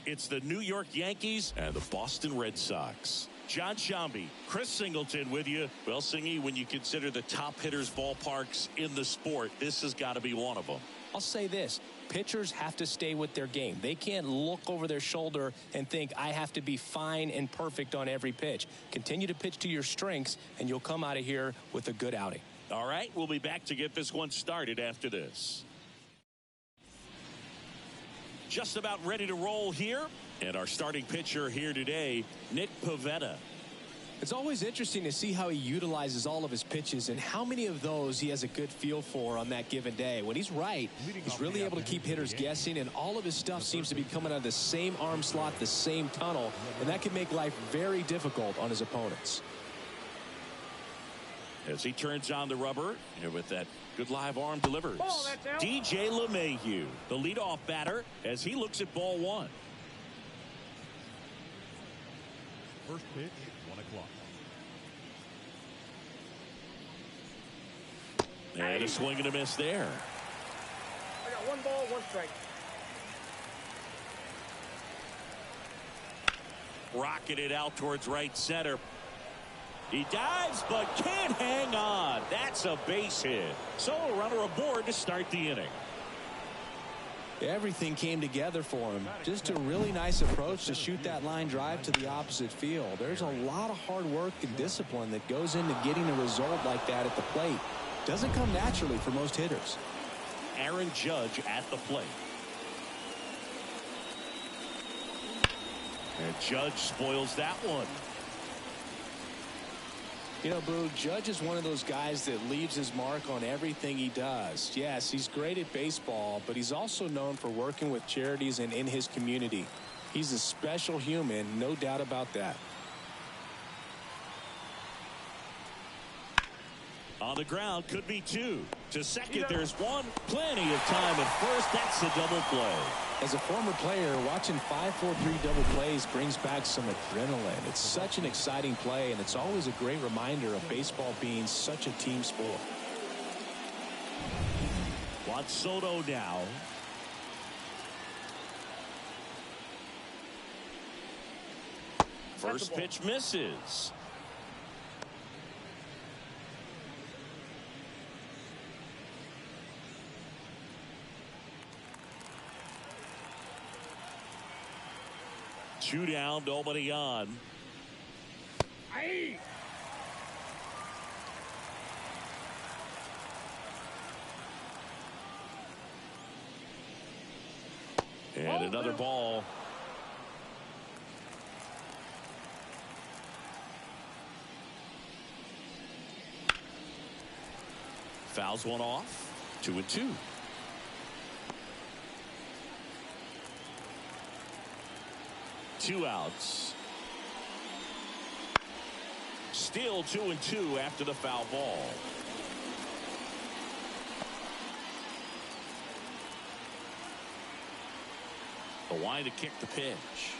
It's the New York Yankees and the Boston Red Sox. John Shambi, Chris Singleton with you. Well, Singy, when you consider the top hitters ballparks in the sport, this has got to be one of them. I'll say this. Pitchers have to stay with their game. They can't look over their shoulder and think, I have to be fine and perfect on every pitch. Continue to pitch to your strengths, and you'll come out of here with a good outing. All right, we'll be back to get this one started after this. Just about ready to roll here. And our starting pitcher here today, Nick Pivetta. It's always interesting to see how he utilizes all of his pitches and how many of those he has a good feel for on that given day. When he's right, he's really able to keep hitters guessing, and all of his stuff seems to be coming out of the same arm slot, the same tunnel, and that can make life very difficult on his opponents. As he turns on the rubber, and with that good live arm delivers. DJ LeMahieu, the leadoff batter, as he looks at ball one. First pitch, 1 o'clock. And a swing and a miss there. I got 1 ball, 1 strike. Rocketed out towards right center. He dives but can't hang on. That's a base hit. So a runner aboard to start the inning. Everything came together for him. Just a really nice approach to shoot that line drive to the opposite field. There's a lot of hard work and discipline that goes into getting a result like that at the plate. Doesn't come naturally for most hitters. Aaron Judge at the plate. And Judge spoils that one. You know, Boo, Judge is one of those guys that leaves his mark on everything he does. Yes, he's great at baseball, but he's also known for working with charities and in his community. He's a special human, no doubt about that. On the ground, could be 2. To second, there's 1. Plenty of time at first. That's a double play. As a former player, watching 5-4-3 double plays brings back some adrenaline. It's such an exciting play, and it's always a great reminder of baseball being such a team sport. Juan Soto now. First pitch misses. Two down, nobody on. Aye. And another ball. Fouls one off. 2-2. Two outs. Still 2-2 after the foul ball. The line to kick the pitch.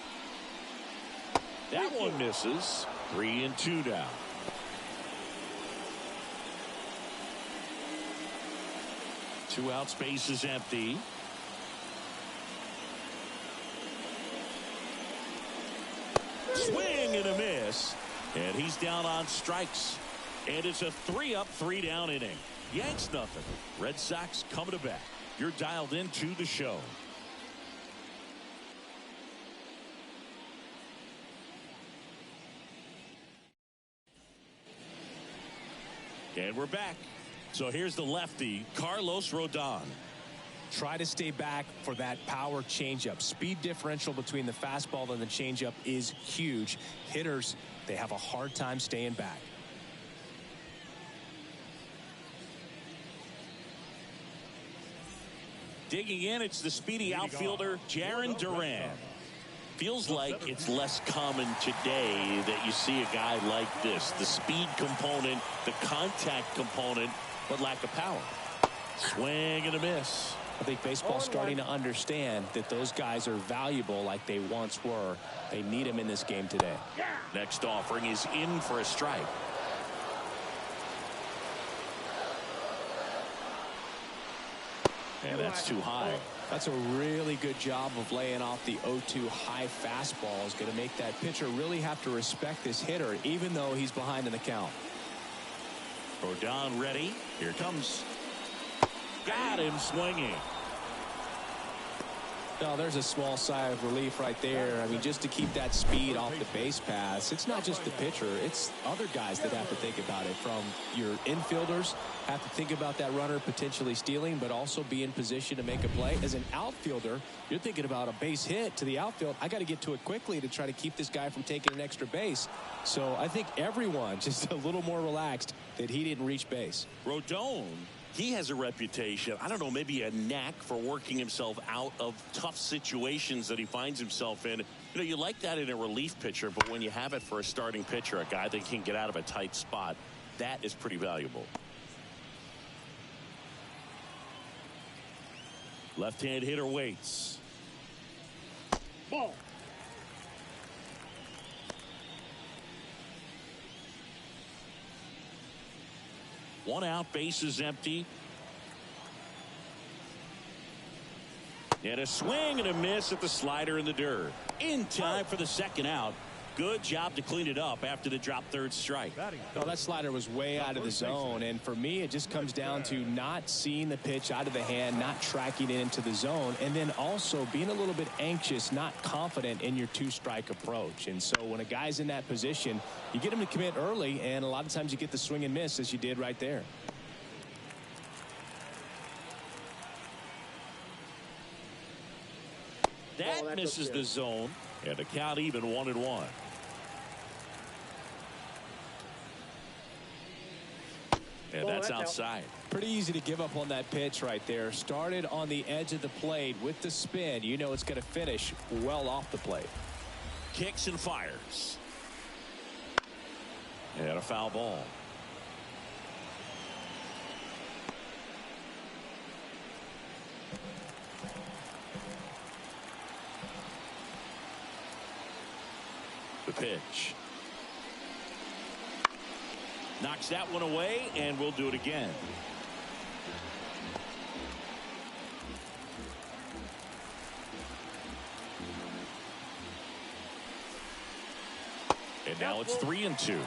That one misses. 3-2 now. Two out, space is empty. Swing and a miss. And he's down on strikes. And it's a 3-up, 3-down inning. Yanks nothing. Red Sox coming to bat. You're dialed into the show. And we're back. So here's the lefty, Carlos Rodon. Try to stay back for that power changeup. Speed differential between the fastball and the changeup is huge. Hitters, they have a hard time staying back. Digging in, it's the speedy outfielder, Jarren Duran. Feels like it's less common today that you see a guy like this. The speed component, the contact component, but lack of power. Swing and a miss. I think baseball's starting to understand that those guys are valuable like they once were. They need them in this game today. Next offering is in for a strike. And that's too high. That's a really good job of laying off the 0-2 high fastball. Is going to make that pitcher really have to respect this hitter, even though he's behind in the count. Rodon ready. Here comes. Got him swinging. No, there's a small sigh of relief right there. I mean, just to keep that speed off the base pass. It's not just the pitcher. It's other guys that have to think about it. From your infielders have to think about that runner potentially stealing, but also be in position to make a play. As an outfielder, you're thinking about a base hit to the outfield. I got to get to it quickly to try to keep this guy from taking an extra base. So I think everyone just a little more relaxed that he didn't reach base. Rodon, he has a reputation, I don't know, maybe a knack for working himself out of tough situations that he finds himself in. You know, you like that in a relief pitcher, but when you have it for a starting pitcher, a guy that can get out of a tight spot, that is pretty valuable. Left-hand hitter waits. Ball. One out, base is empty. And a swing and a miss at the slider in the dirt. In time for the second out. Good job to clean it up after the drop third strike. Well, that slider was way out of the zone, and for me it just comes down to not seeing the pitch out of the hand, not tracking it into the zone, and then also being a little bit anxious, not confident in your two-strike approach. And so when a guy's in that position, you get him to commit early, and a lot of times you get the swing and miss as you did right there. That misses the zone, and the count even 1-1. And that's outside. Pretty easy to give up on that pitch right there. Started on the edge of the plate with the spin. You know it's going to finish well off the plate. Kicks and fires. And a foul ball. The pitch. Knocks that one away, and we'll do it again. And now it's 3-2.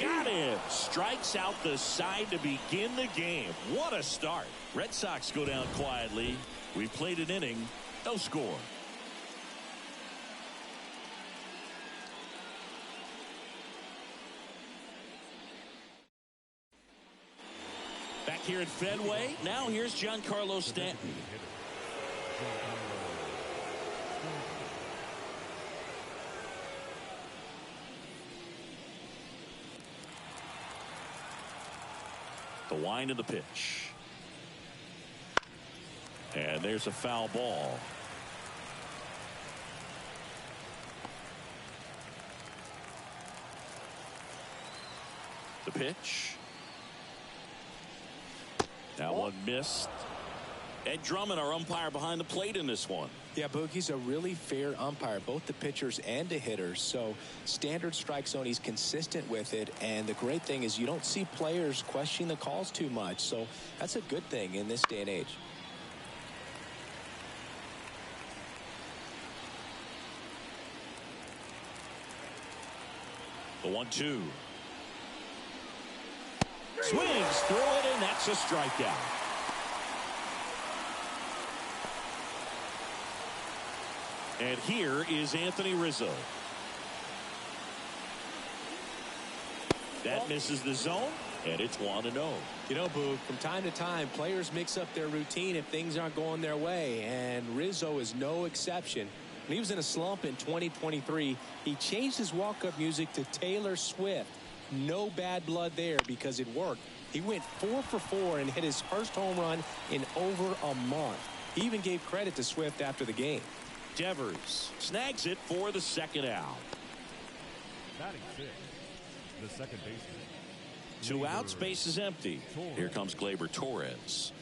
Got him. Strikes out the side to begin the game. What a start. Red Sox go down quietly. We've played an inning. No score. Back here at Fenway. Now here's Giancarlo Stanton. The wind of the pitch. And there's a foul ball. The pitch. That one missed. Ed Drummond, our umpire behind the plate in this one. Yeah, Boogie's a really fair umpire, both the pitchers and the hitters. So standard strike zone, he's consistent with it. And the great thing is you don't see players questioning the calls too much. So that's a good thing in this day and age. The 1-2. Swings through it, and that's a strikeout. And here is Anthony Rizzo. That misses the zone, and it's 1-0. You know, Boog, from time to time, players mix up their routine if things aren't going their way, and Rizzo is no exception. When he was in a slump in 2023, he changed his walk-up music to Taylor Swift. No bad blood there because it worked. He went 4 for 4 and hit his first home run in over a month. He even gave credit to Swift after the game. Devers snags it for the second out. Batting six, the second baseman. 2 outs, base is empty. Here comes Gleyber Torres.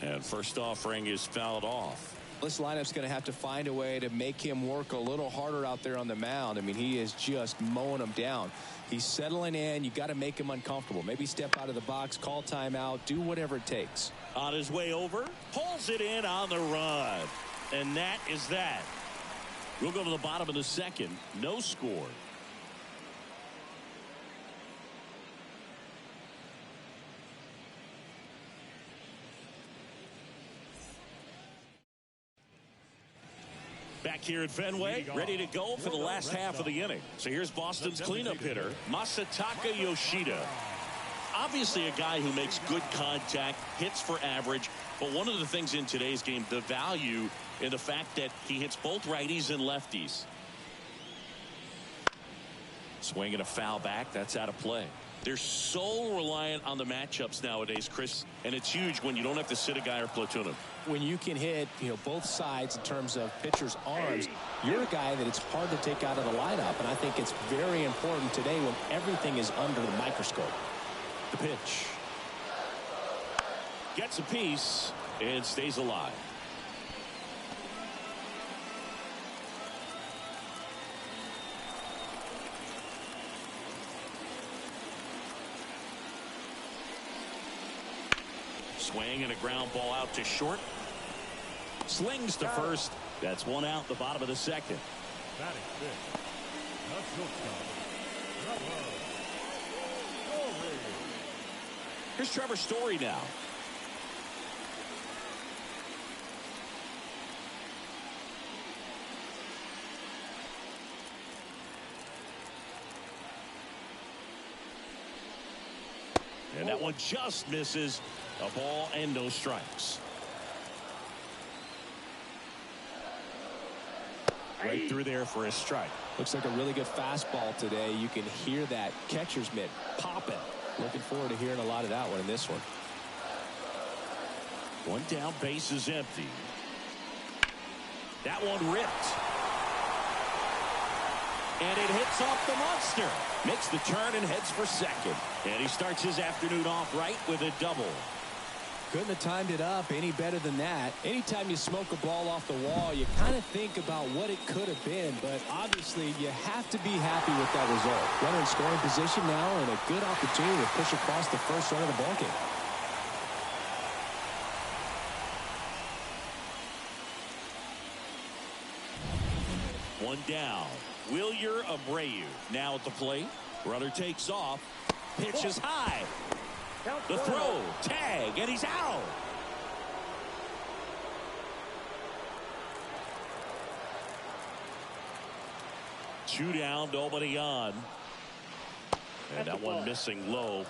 And first offering is fouled off. This lineup's going to have to find a way to make him work a little harder out there on the mound. I mean, he is just mowing them down. He's settling in. You got to make him uncomfortable. Maybe step out of the box, call timeout, do whatever it takes. On his way over, pulls it in on the run. And that is that. We'll go to the bottom of the second. No score. Back here at Fenway, ready to go for the last half of the inning. So here's Boston's cleanup hitter, Masataka Yoshida. Obviously a guy who makes good contact, hits for average, but one of the things in today's game, the value in the fact that he hits both righties and lefties. Swinging a foul back, that's out of play. They're so reliant on the matchups nowadays, Chris, and it's huge when you don't have to sit a guy or platoon him. When you can hit, both sides in terms of pitchers' arms, you're a guy that it's hard to take out of the lineup, and I think it's very important today when everything is under the microscope. The pitch. Gets a piece and stays alive. Swing and a ground ball out to short. Slings to first. That's one out, the bottom of the second. Batting fifth, the shortstop, Here's Trevor Story now. And that one just misses. A ball and no strikes. Right through there for a strike. Looks like a really good fastball today. You can hear that catcher's mitt popping. Looking forward to hearing a lot of that one in this one. One down, base is empty. That one ripped. And it hits off the monster. Makes the turn and heads for second. And he starts his afternoon off right with a double. Couldn't have timed it up any better than that. Anytime you smoke a ball off the wall, you kind of think about what it could have been, but obviously you have to be happy with that result. Runner in scoring position now and a good opportunity to push across the first run of the ballgame. One down. Wilyer Abreu now at the plate. Runner takes off. Pitch is high. The throw, tag, and he's out. Two down, nobody on. And that one missing low.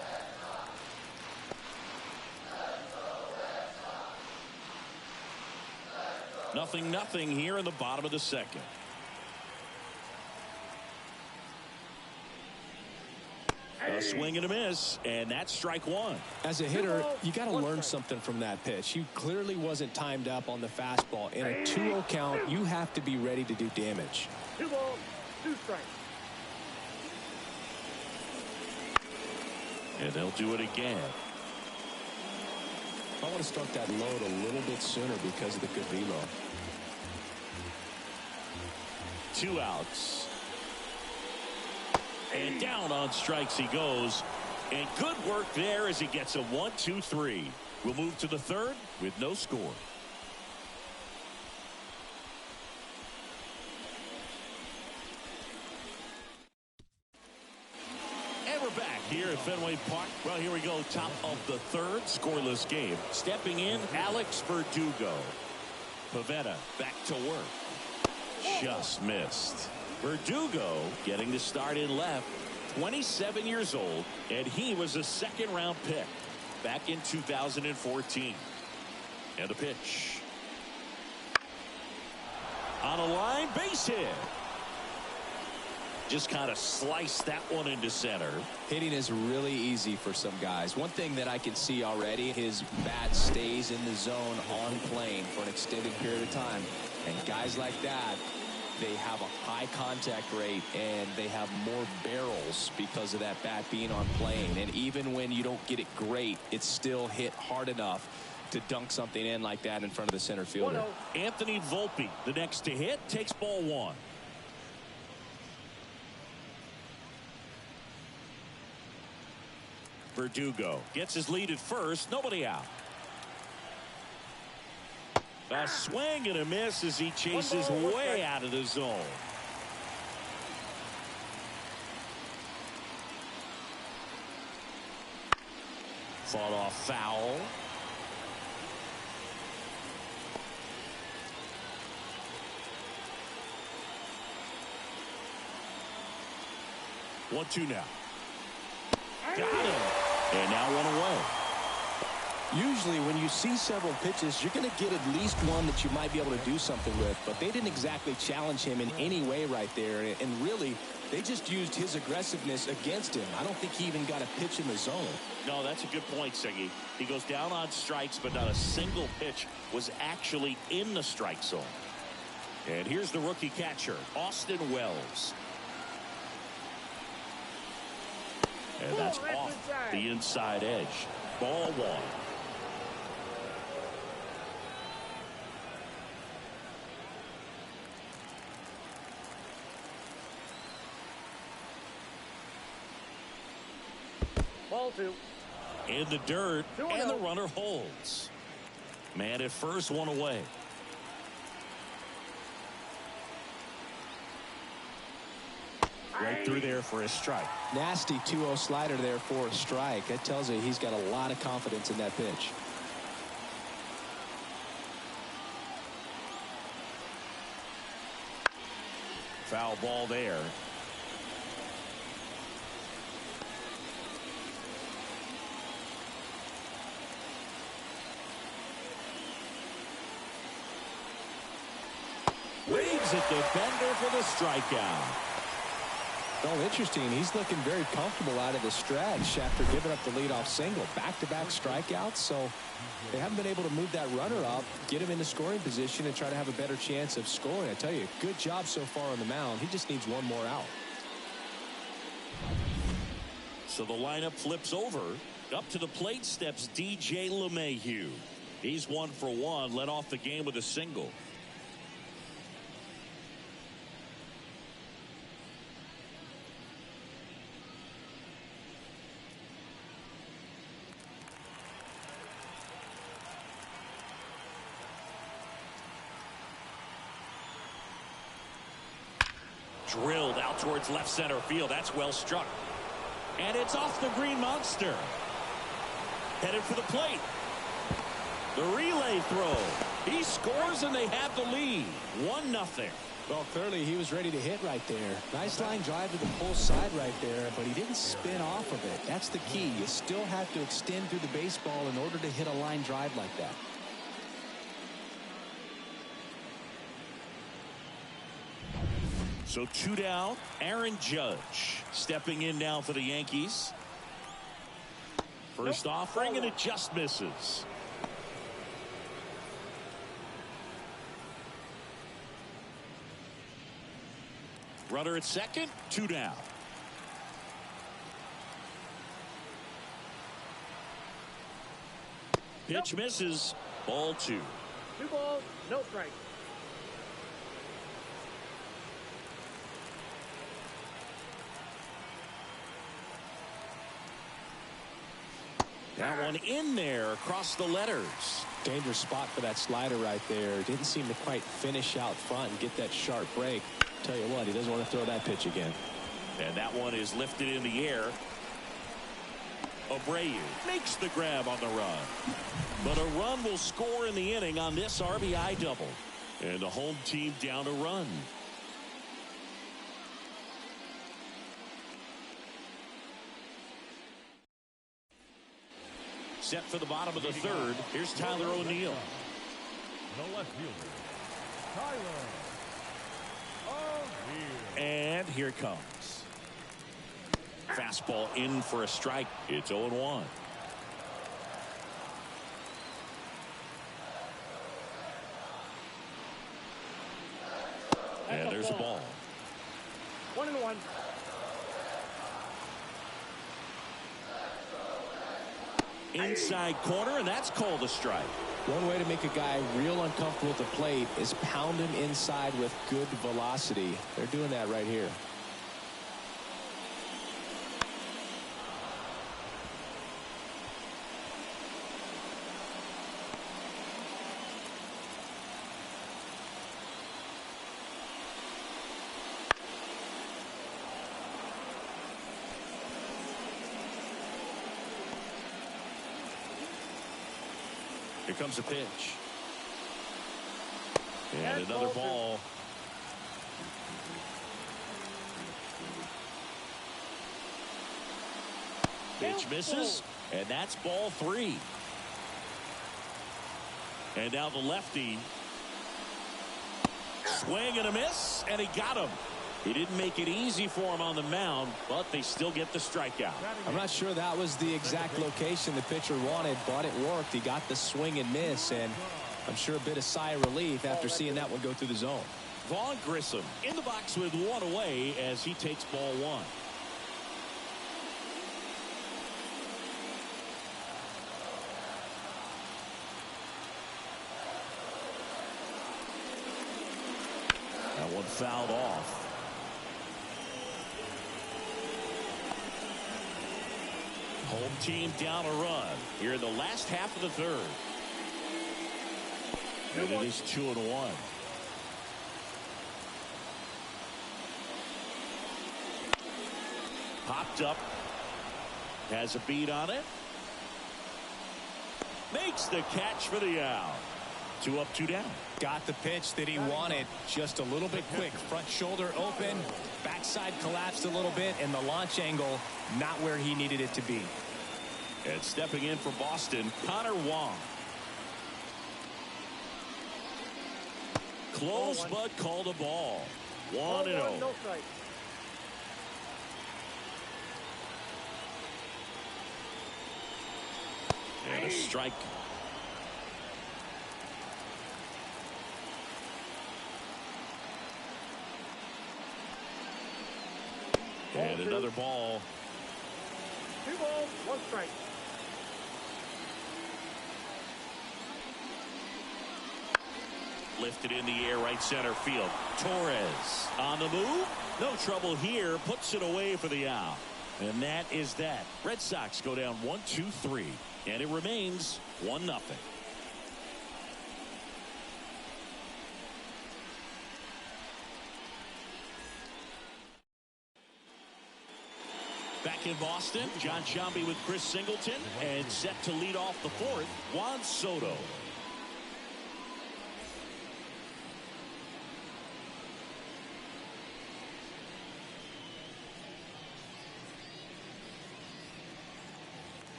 Nothing here in the bottom of the second. A swing and a miss, and that's strike one. As a hitter, you got to learn something from that pitch. He clearly wasn't timed up on the fastball. In a 2-0 count, you have to be ready to do damage. 2 balls, 2 strikes. And they'll do it again. I want to start that load a little bit sooner because of the good velo. 2 outs. And down on strikes he goes. And good work there as he gets a 1-2-3. We'll move to the third with no score. And we're back here at Fenway Park. Well, here we go. Top of the third, scoreless game. Stepping in, Alex Verdugo. Pavetta back to work. Just missed. Verdugo getting the start in left, 27 years old, and he was a second-round pick back in 2014. And the pitch. On a line, base hit. Just kind of sliced that one into center. Hitting is really easy for some guys. One thing that I can see already, his bat stays in the zone on plane for an extended period of time. And guys like that, they have a high contact rate and they have more barrels because of that bat being on plane. And even when you don't get it great, it's still hit hard enough to dunk something in like that in front of the center fielder. 1-0. Anthony Volpe, the next to hit, takes ball one. Verdugo gets his lead at first. Nobody out. A swing and a miss as he chases way out of the zone. Fought off foul. One, two now. Got him. And now one away. Usually when you see several pitches, you're going to get at least one that you might be able to do something with. But they didn't exactly challenge him in any way right there. And really, they just used his aggressiveness against him. I don't think he even got a pitch in the zone. No, that's a good point, Siggy. He goes down on strikes, but not a single pitch was actually in the strike zone. And here's the rookie catcher, Austin Wells. And that's off the inside edge. Ball one. Ball two. In the dirt, 2-0. and the runner holds. Man at first, one away. Right through there for a strike. Nasty 2-0 slider there for a strike. That tells you he's got a lot of confidence in that pitch. Foul ball there. Waves at the bender for the strikeout. Well, interesting. He's looking very comfortable out of the stretch after giving up the leadoff single. Back-to-back strikeouts, so they haven't been able to move that runner up, get him into scoring position, and try to have a better chance of scoring. I tell you, good job so far on the mound. He just needs one more out. So the lineup flips over. Up to the plate steps DJ LeMahieu. He's 1 for 1, led off the game with a single. Drilled out towards left center field. That's well struck. And it's off the green monster. Headed for the plate. The relay throw. He scores and they have the lead. 1-0. Well, clearly he was ready to hit right there. Nice line drive to the pull side right there, but he didn't spin off of it. That's the key. You still have to extend through the baseball in order to hit a line drive like that. So 2 down. Aaron Judge stepping in now for the Yankees. First offering, and it just misses. Runner at second, 2 down. Pitch misses. Ball 2. 2 balls, no strike. That one in there across the letters. Dangerous spot for that slider right there. Didn't seem to quite finish out front and get that sharp break. Tell you what, he doesn't want to throw that pitch again. And that one is lifted in the air. Abreu makes the grab on the run. But a run will score in the inning on this RBI double. And the home team down a run. Set for the bottom of the third. Here's Tyler O'Neill. The left fielder, Tyler O'Neill. And here it comes. Fastball in for a strike. It's 0-1. And there's a ball. 1-1. Inside corner, and that's called a strike. One way to make a guy real uncomfortable at the plate is pound him inside with good velocity. They're doing that right here. Here comes a pitch. And another ball. Pitch misses, and that's ball 3. And now the lefty. Swing and a miss, and he got him. He didn't make it easy for him on the mound, but they still get the strikeout. I'm not sure that was the exact location the pitcher wanted, but it worked. He got the swing and miss, and I'm sure a bit of sigh of relief after seeing that one go through the zone. Vaughn Grissom in the box with 1 away as he takes ball 1. That one fouled off. Home team down a run here in the last half of the 3rd. And it is 2-1. Popped up. Has a beat on it. Makes the catch for the out. 2 up, 2 down. Got the pitch that he wanted, just a little bit quick. Front shoulder open, backside collapsed a little bit, and the launch angle not where he needed it to be. And stepping in for Boston, Connor Wong. Close, but called a ball. 1-0. No strike. And a strike. And another ball. 2 balls, 1 strike. Lifted in the air, right center field. Torres on the move. No trouble here. Puts it away for the out. And that is that. Red Sox go down 1-2-3. And it remains 1-0. Back in Boston, John Sciambi with Chris Singleton, and set to lead off the 4th, Juan Soto.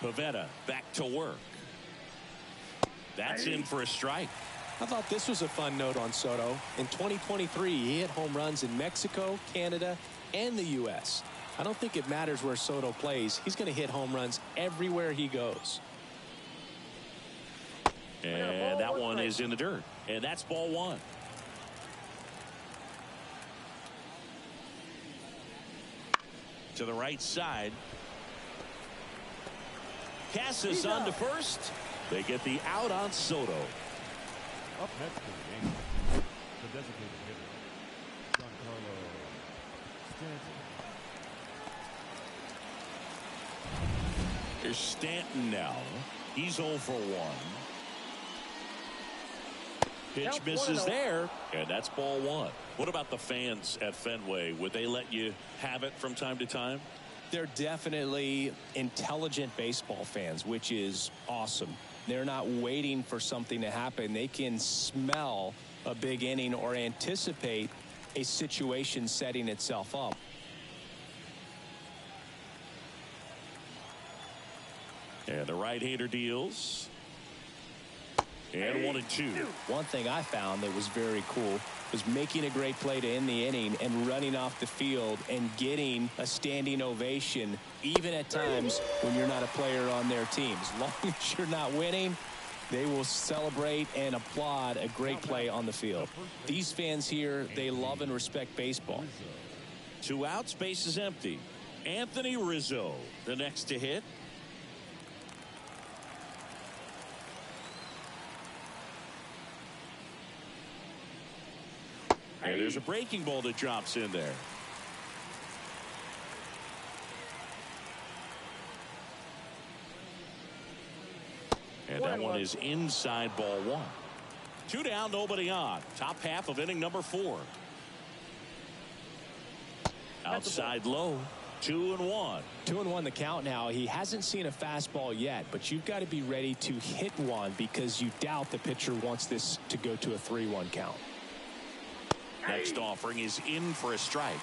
Pivetta back to work. That's in for a strike. I thought this was a fun note on Soto. In 2023, he hit home runs in Mexico, Canada, and the U.S. I don't think it matters where Soto plays. He's going to hit home runs everywhere he goes. And that one is in the dirt. And that's ball 1. To the right side. Casas on to first. They get the out on Soto. Up next for the game, the designated hitter, Giancarlo Stanton. Here's Stanton now. He's 0 for 1. Pitch misses there, and that's ball 1. What about the fans at Fenway? Would they let you have it from time to time? They're definitely intelligent baseball fans, which is awesome. They're not waiting for something to happen. They can smell a big inning or anticipate a situation setting itself up. And the right-hander deals. And 1-2. One thing I found that was very cool was making a great play to end the inning and running off the field and getting a standing ovation, even at times when you're not a player on their team. As long as you're not winning, they will celebrate and applaud a great play on the field. These fans here, they love and respect baseball. 2 outs, base is empty. Anthony Rizzo, the next to hit. And there's a breaking ball that drops in there. And that one is inside ball one. 2 down, nobody on. Top half of inning number 4. Outside low. 2-1. 2-1 the count now. He hasn't seen a fastball yet, but you've got to be ready to hit one because you doubt the pitcher wants this to go to a 3-1 count. Next offering is in for a strike.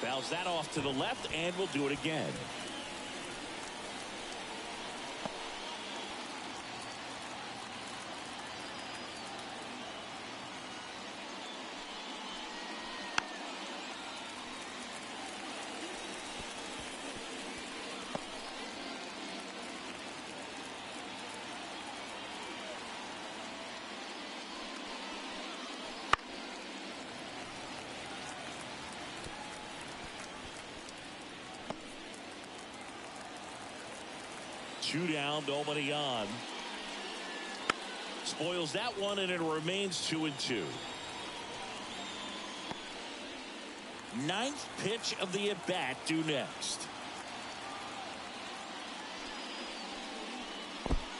Fouls that off to the left, and we'll do it again. Two down, nobody on. Spoils that one, and it remains 2-2. Ninth pitch of the at-bat due next.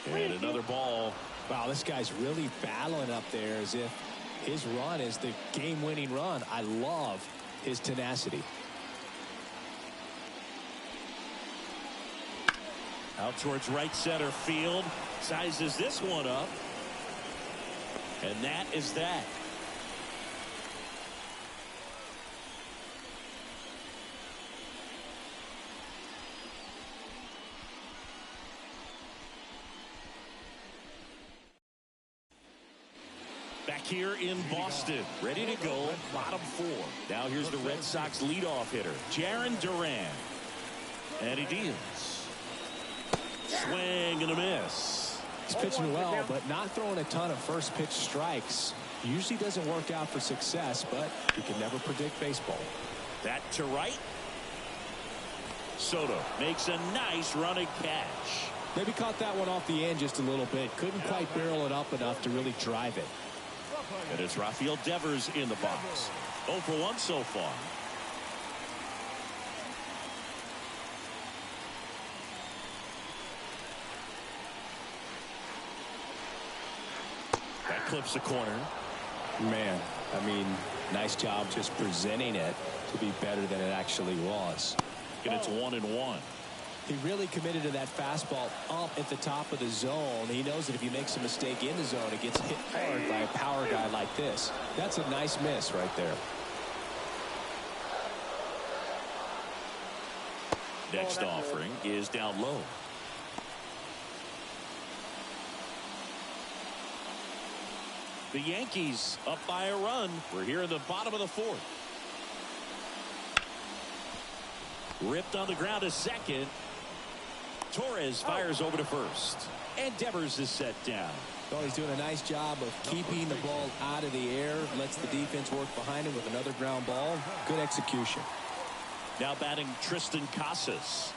And another ball. Wow, this guy's really battling up there as if his run is the game-winning run. I love his tenacity. Out towards right center field. Sizes this one up. And that is that. Back here in Boston, ready to go, bottom 4. Now here's the Red Sox leadoff hitter, Jarren Duran. And he deals. Swing and a miss. He's pitching well, but not throwing a ton of first pitch strikes. Usually doesn't work out for success, but you can never predict baseball. That to right. Soto makes a nice running catch. Maybe caught that one off the end just a little bit. Couldn't quite barrel it up enough to really drive it. And it's Rafael Devers in the box. 0 for 1 so far. That clips the corner. Man, I mean, nice job just presenting it to be better than it actually was. And it's 1-1. He really committed to that fastball up at the top of the zone. He knows that if he makes a mistake in the zone, it gets hit hard by a power guy like this. That's a nice miss right there. Next offering is down low. The Yankees up by a run. We're here in the bottom of the 4th. Ripped on the ground to second. Torres fires over to first. And Devers is set down. Well, he's doing a nice job of keeping the ball out of the air. Lets the defense work behind him with another ground ball. Good execution. Now batting Tristan Casas.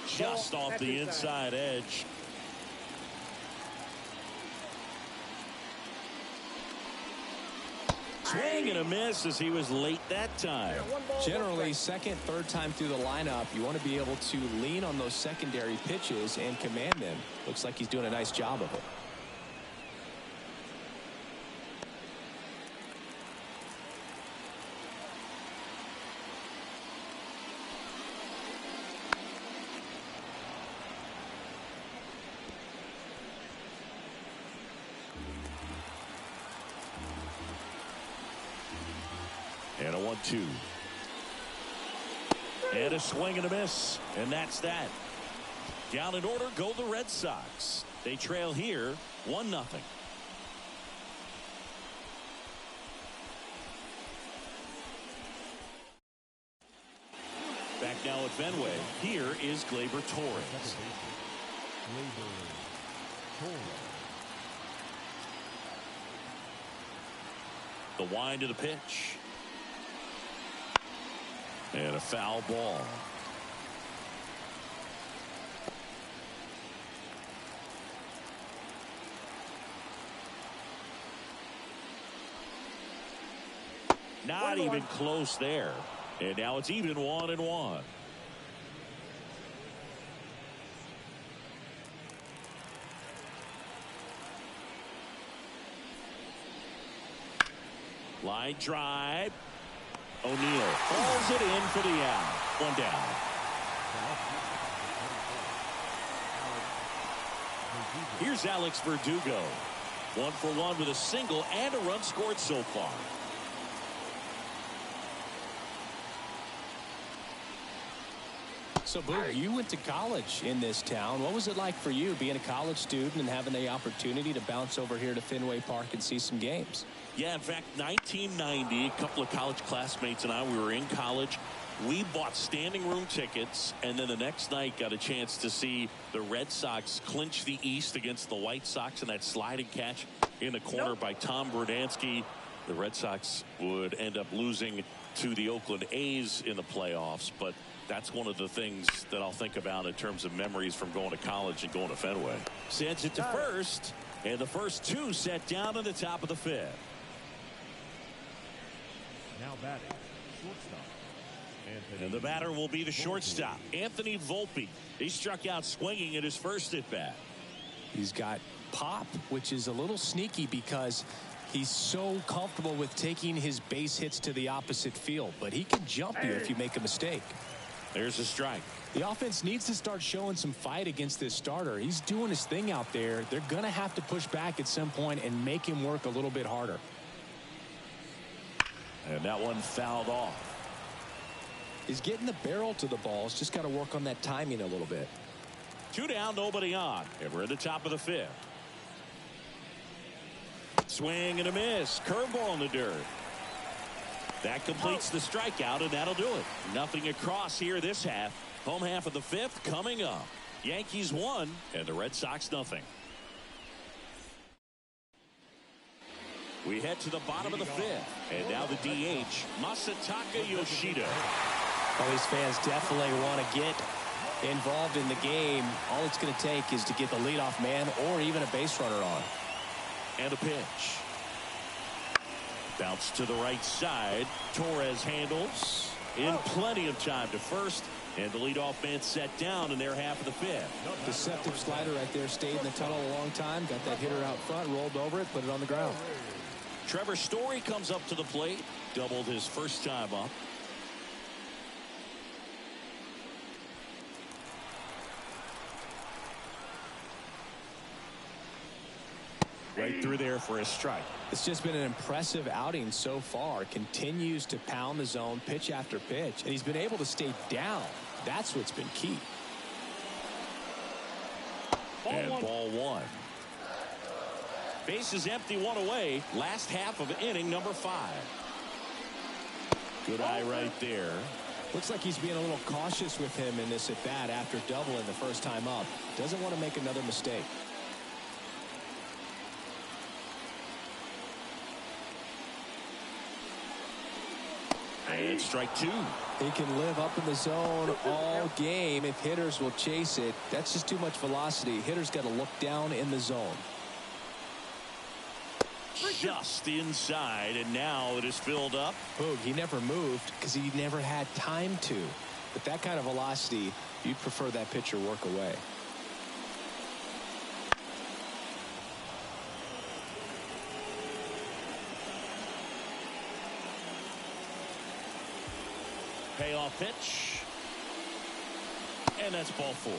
Just off the inside edge. Swing and a miss as he was late that time. Generally, second, third time through the lineup, you want to be able to lean on those secondary pitches and command them. Looks like he's doing a nice job of it. And a 1-2. And a swing and a miss. And that's that. Down in order go the Red Sox. They trail here 1-0. now at Fenway. Here is Gleyber Torres. The wind of the pitch. And a foul ball. Not even close there. And now it's even 1-1. Line drive. O'Neal falls it in for the out. One down. Here's Alex Verdugo. 1 for 1 with a single and a run scored so far. So, Boog, you went to college in this town. What was it like for you being a college student and having the opportunity to bounce over here to Fenway Park and see some games? Yeah, in fact, 1990, a couple of college classmates and I, we were in college. We bought standing room tickets, and then the next night got a chance to see the Red Sox clinch the East against the White Sox in that sliding catch in the corner by Tom Berdansky. The Red Sox would end up losing to the Oakland A's in the playoffs, but that's one of the things that I'll think about in terms of memories from going to college and going to Fenway. Sends it to first, and the first two set down in the top of the fifth. Now batting, shortstop. And the batter will be the shortstop, Anthony Volpe. He struck out swinging at his first at bat. He's got pop, which is a little sneaky because he's so comfortable with taking his base hits to the opposite field, but he can jump you if you make a mistake. There's a strike. The offense needs to start showing some fight against this starter. He's doing his thing out there. They're going to have to push back at some point and make him work a little bit harder. And that one fouled off. He's getting the barrel to the ball. He's just got to work on that timing a little bit. 2 down, nobody on. And we're at the top of the fifth. Swing and a miss. Curveball in the dirt. That completes the strikeout, and that'll do it. Nothing across here this half. Home half of the fifth coming up. Yankees 1 and the Red Sox nothing. We head to the bottom of the fifth. And now the DH, Masataka Yoshida. Well, these fans definitely want to get involved in the game. All it's going to take is to get the leadoff man or even a base runner on. And a pitch. Bounce to the right side. Torres handles in plenty of time to first. And the leadoff man set down in their half of the fifth. Deceptive slider right there. Stayed in the tunnel a long time. Got that hitter out front. Rolled over it. Put it on the ground. Trevor Story comes up to the plate. Doubled his first time up. Right through there for a strike. It's just been an impressive outing so far. Continues to pound the zone pitch after pitch. And he's been able to stay down. That's what's been key. Ball one. Base is empty, 1 away. Last half of inning number 5. Good eye right there. Looks like he's being a little cautious with him in this at bat after doubling the first time up. Doesn't want to make another mistake. And strike 2. He can live up in the zone all game if hitters will chase it. That's just too much velocity. Hitters got to look down in the zone. Just inside, and now it is filled up. Boog, he never moved because he never had time to. But that kind of velocity, you'd prefer that pitcher work away. Payoff pitch. And that's ball 4.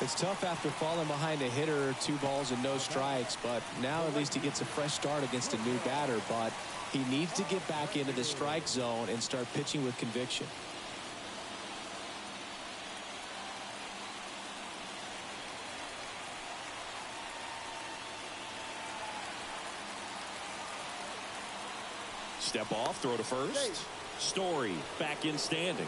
It's tough after falling behind a hitter, 2 balls and no strikes, but now at least he gets a fresh start against a new batter, but he needs to get back into the strike zone and start pitching with conviction. Step off, throw to first. Story back in standing.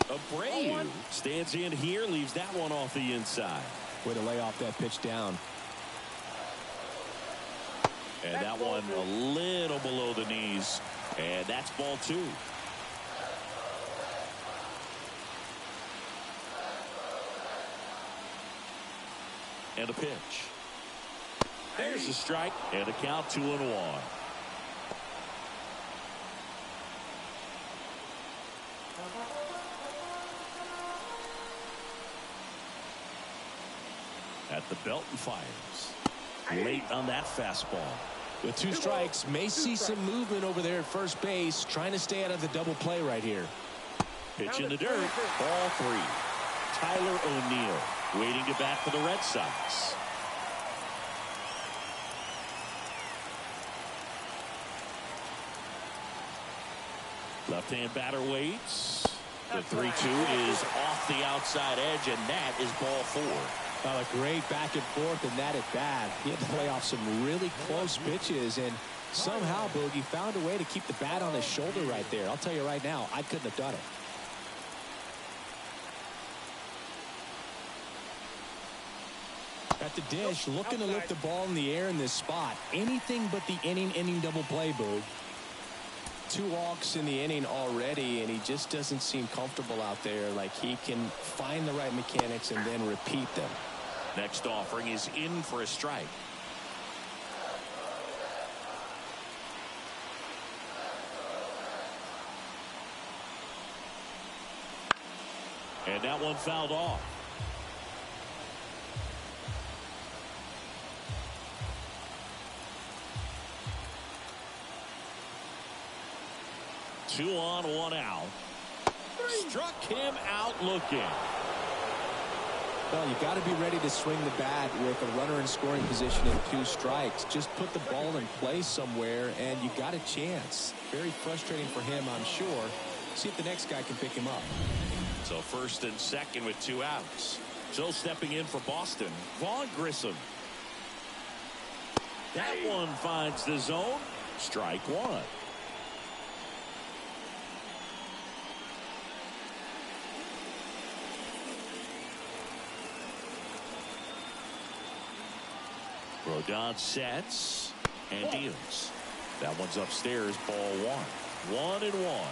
Abreu stands in here, leaves that one off the inside. Way to lay off that pitch down. And that one a little below the knees. And that's ball 2. And a pitch. There's a strike and a count 2-1. At the belt and fires. Late on that fastball. With 2 strikes, may see some movement over there at first base, trying to stay out of the double play right here. Pitch in the dirt. Ball 3. Tyler O'Neill waiting to bat for the Red Sox. Left-hand batter waits. The 3-2 is off the outside edge, and that is ball 4. Well, a great back and forth, and that at bat. He had to play off some really close pitches, and somehow Boogie found a way to keep the bat on his shoulder right there. I'll tell you right now, I couldn't have done it. At the dish, looking to lift the ball in the air in this spot. Anything but the inning double play, Boog. 2 walks in the inning already, and he just doesn't seem comfortable out there. Like he can find the right mechanics and then repeat them. Next offering is in for a strike. And that one fouled off. Two on, 1 out. Struck him out looking. Well, you got to be ready to swing the bat with a runner in scoring position and 2 strikes. Just put the ball in play somewhere, and you got a chance. Very frustrating for him, I'm sure. See if the next guy can pick him up. So first and second with 2 outs. So stepping in for Boston, Vaughn Grissom. That one finds the zone. Strike 1. Rodon sets and deals. That one's upstairs, ball 1. 1-1.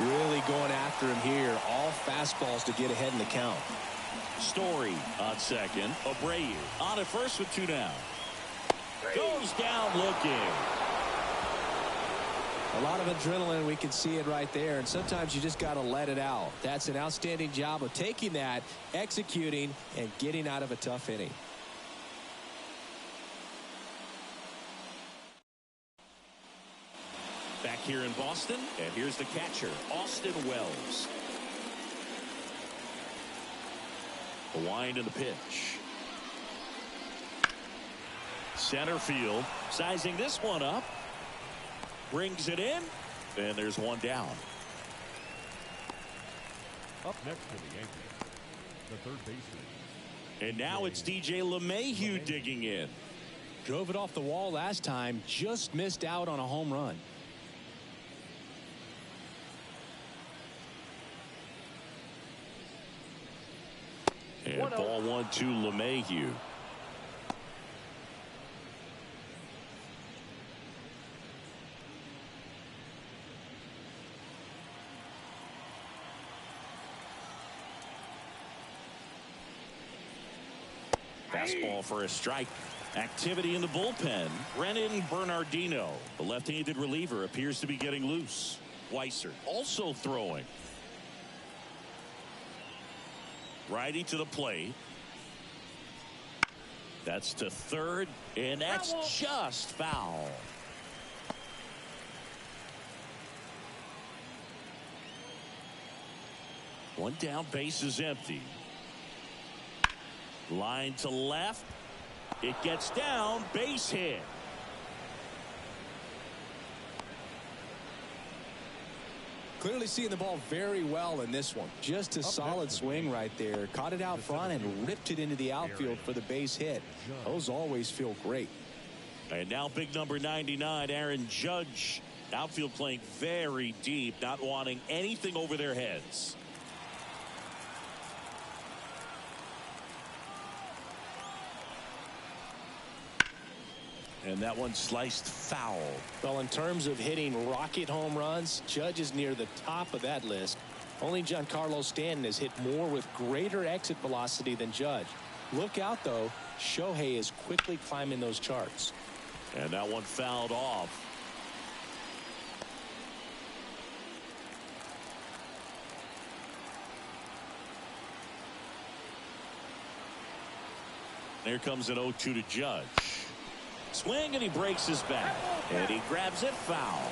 Really going after him here. All fastballs to get ahead in the count. Story on second. Abreu on at first with 2 down. Goes down looking. A lot of adrenaline, we can see it right there, and sometimes you just got to let it out. That's an outstanding job of taking that, executing, and getting out of a tough inning. Back here in Boston, and here's the catcher, Austin Wells. The wind and the pitch. Center field, sizing this one up. Brings it in, and there's 1 down. Up next for the Yankees, the third baseman. And now it's DJ LeMahieu digging in. Drove it off the wall last time, just missed out on a home run. And ball 1 to LeMahieu. Fastball for a strike. Activity in the bullpen. Brennan Bernardino, the left-handed reliever, appears to be getting loose. Weiser also throwing. Righty to the plate. That's to third, and that's just foul. One down, base is empty. Line to left. It gets down, base hit. Clearly seeing the ball very well in this one. Just a solid swing right there. Caught it out front and ripped it into the outfield for the base hit. Those always feel great. And now big number 99, Aaron Judge. Outfield playing very deep, not wanting anything over their heads. And that one sliced foul. Well, in terms of hitting rocket home runs, Judge is near the top of that list. Only Giancarlo Stanton has hit more with greater exit velocity than Judge. Look out, though. Shohei is quickly climbing those charts. And that one fouled off. There comes an 0-2 to Judge. Swing, and he breaks his back. And he grabs it foul.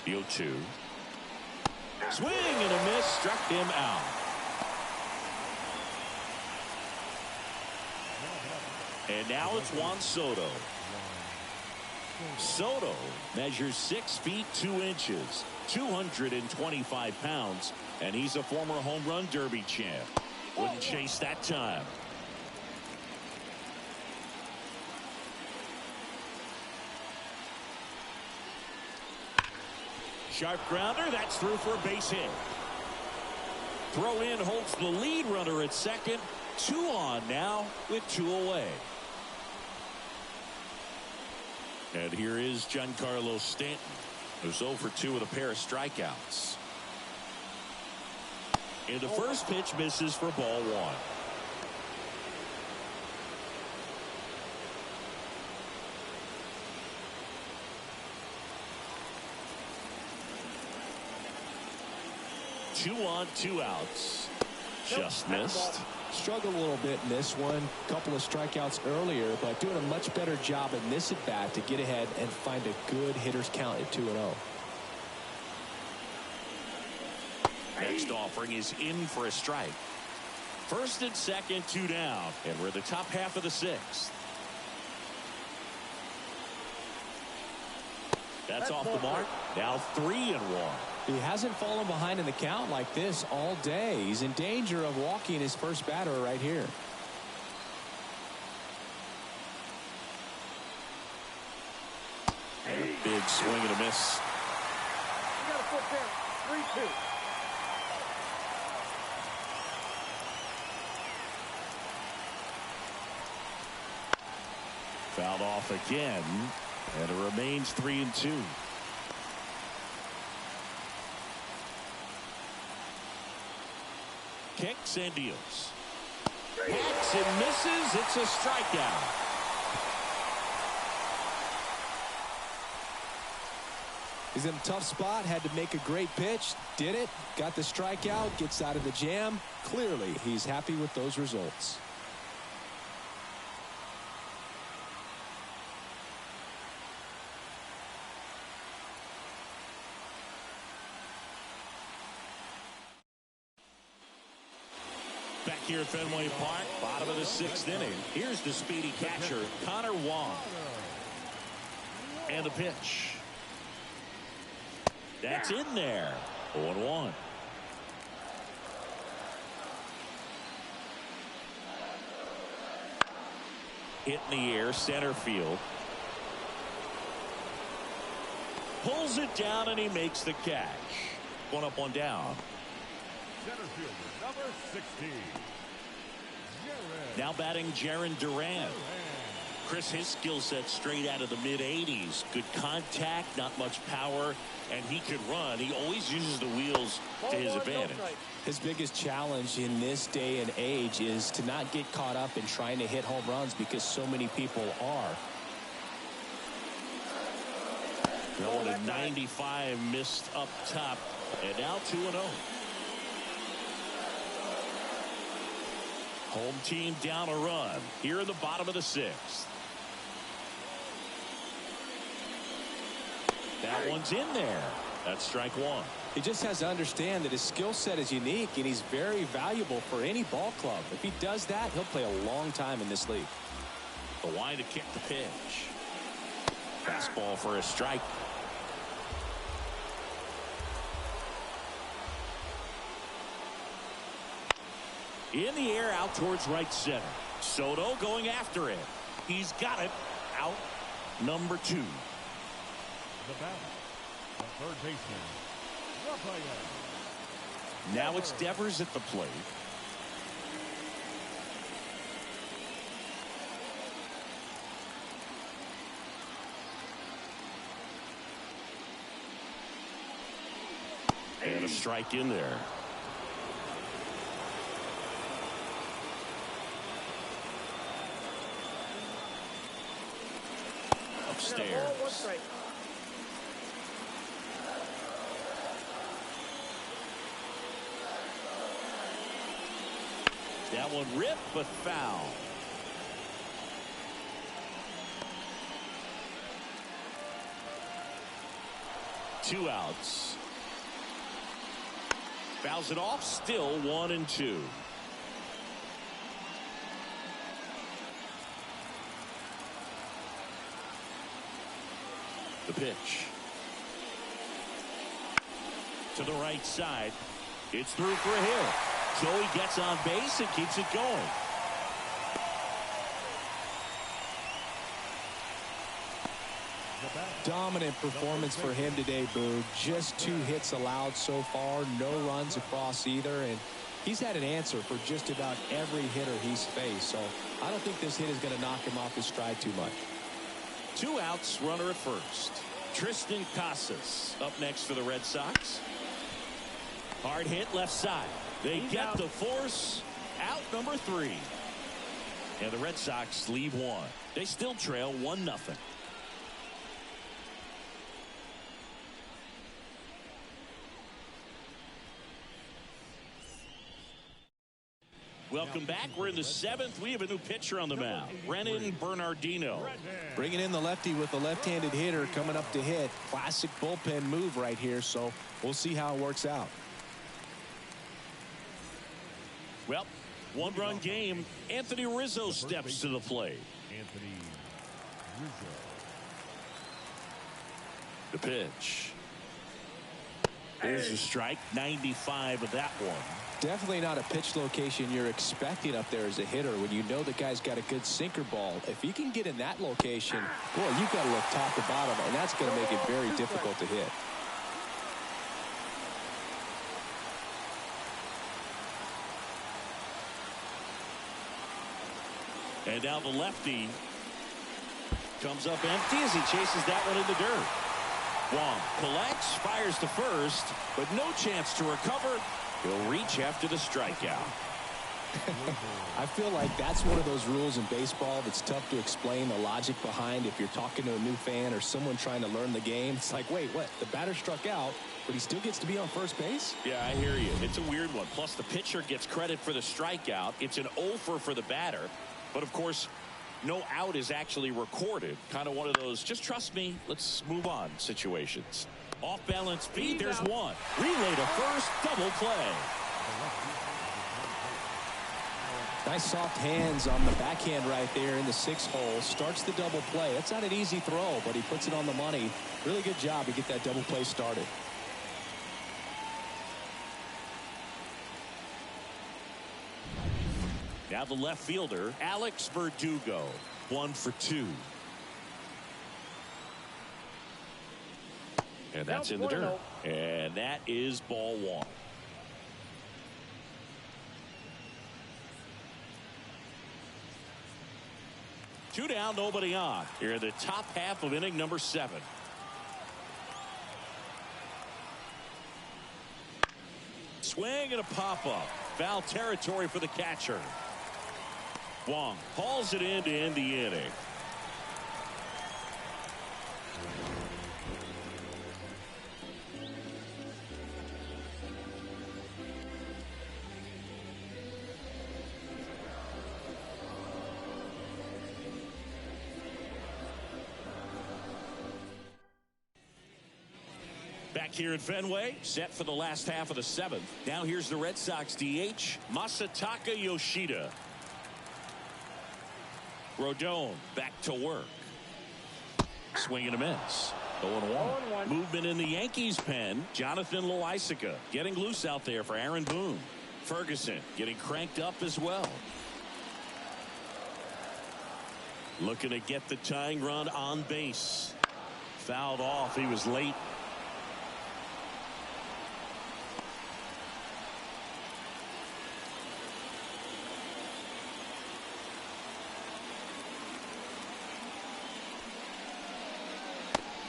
The 0-2. Swing and a miss, struck him out. And now it's Juan Soto. Soto measures 6 feet 2 inches, 225 pounds, and he's a former home run derby champ. Wouldn't chase that time. Sharp grounder, that's through for a base hit. Throw in holds the lead runner at second. 2 on now with 2 away. And here is Giancarlo Stanton, who's 0 for 2 with a pair of strikeouts. And the first pitch misses for ball 1. Two on, 2 outs. Just missed. Struggled a little bit in this one. Couple of strikeouts earlier, but doing a much better job in this at bat to get ahead and find a good hitter's count at 2-0. Next offering is in for a strike. First and second, 2 down, and we're the top half of the 6th. That's off the mark. Now 3-1. He hasn't fallen behind in the count like this all day. He's in danger of walking his first batter right here. Big swing and a miss. You got to put down 3-2. Fouled off again, and it remains 3-2. Kicks and deals. Hacks and misses. It's a strikeout. He's in a tough spot. Had to make a great pitch. Did it. Got the strikeout. Gets out of the jam. Clearly, he's happy with those results. Back here at Fenway Park, bottom of the 6th inning. Here's the speedy catcher, Connor Wong. And a pitch. That's in there. 0-1. Hit in the air, center field. Pulls it down, and he makes the catch. 1 up, 1 down. Center fielder, number 16. Now batting Jarren Duran. Chris, his skill set straight out of the mid-80s. Good contact, not much power, and he can run. He always uses the wheels to his advantage. His biggest challenge in this day and age is to not get caught up in trying to hit home runs because so many people are. Going to 95, missed up top, and now 2-0. Home team down a run here in the bottom of the 6th. That one's in there. That's strike 1. He just has to understand that his skill set is unique and he's very valuable for any ball club. If he does that, he'll play a long time in this league. The line to kick the pitch. Fastball for a strike. In the air out towards right center. Soto going after it. He's got it. Out number 2. The batter, the third baseman, Rafael. Now it's Devers at the plate. And a strike in there. Upstairs. That one ripped but foul. Two outs. Fouls it off. Still 1-2. The pitch. To the right side. It's through for a hit. Joey gets on base and keeps it going. Dominant performance for him today, Boog. Just 2 hits allowed so far. No runs across either. And he's had an answer for just about every hitter he's faced. So I don't think this hit is going to knock him off his stride too much. 2 outs, runner at first. Tristan Casas up next for the Red Sox. Hard hit left side. They get the force. Out number 3. And the Red Sox leave 1. They still trail 1-0. Welcome back. We're in the 7th. We have a new pitcher on the mound. Brennan Bernardino. Bringing in the lefty with the left-handed hitter coming up to hit. Classic bullpen move right here, so we'll see how it works out. Well, 1-run game. Anthony Rizzo steps to the plate. Anthony Rizzo. The pitch. There's a strike. 95 of that one. Definitely not a pitch location you're expecting up there as a hitter when you know the guy's got a good sinker ball. If he can get in that location, boy, you've got to look top to bottom, and that's going to make it very difficult to hit. And now the lefty comes up empty as he chases that one in the dirt. Wong collects, fires to first, but no chance to recover. He'll reach after the strikeout. I feel like that's one of those rules in baseball that's tough to explain the logic behind if you're talking to a new fan or someone trying to learn the game. It's like, wait, what? The batter struck out, but he still gets to be on first base? Yeah, I hear you. It's a weird one. Plus, the pitcher gets credit for the strikeout. It's an offer for the batter. But, of course, no out is actually recorded. Kind of one of those, just trust me, let's move on situations. Off-balance feed, there's one. Relay to first, double play. Nice soft hands on the backhand right there in the 6th hole. Starts the double play. That's not an easy throw, but he puts it on the money. Really good job to get that double play started. Now the left fielder, Alex Verdugo, 1 for 2. And that's in the dirt. And that is ball 1. Two down, nobody on. Here in the top half of inning number 7. Swing and a pop-up. Foul territory for the catcher. Wong hauls it in to end the inning. Back here at Fenway, set for the last half of the 7th. Now here's the Red Sox DH, Masataka Yoshida. Rodon back to work. Swing and a miss. 0-1. Movement in the Yankees pen. Jonathan Loaisiga getting loose out there for Aaron Boone. Ferguson getting cranked up as well. Looking to get the tying run on base. Fouled off. He was late.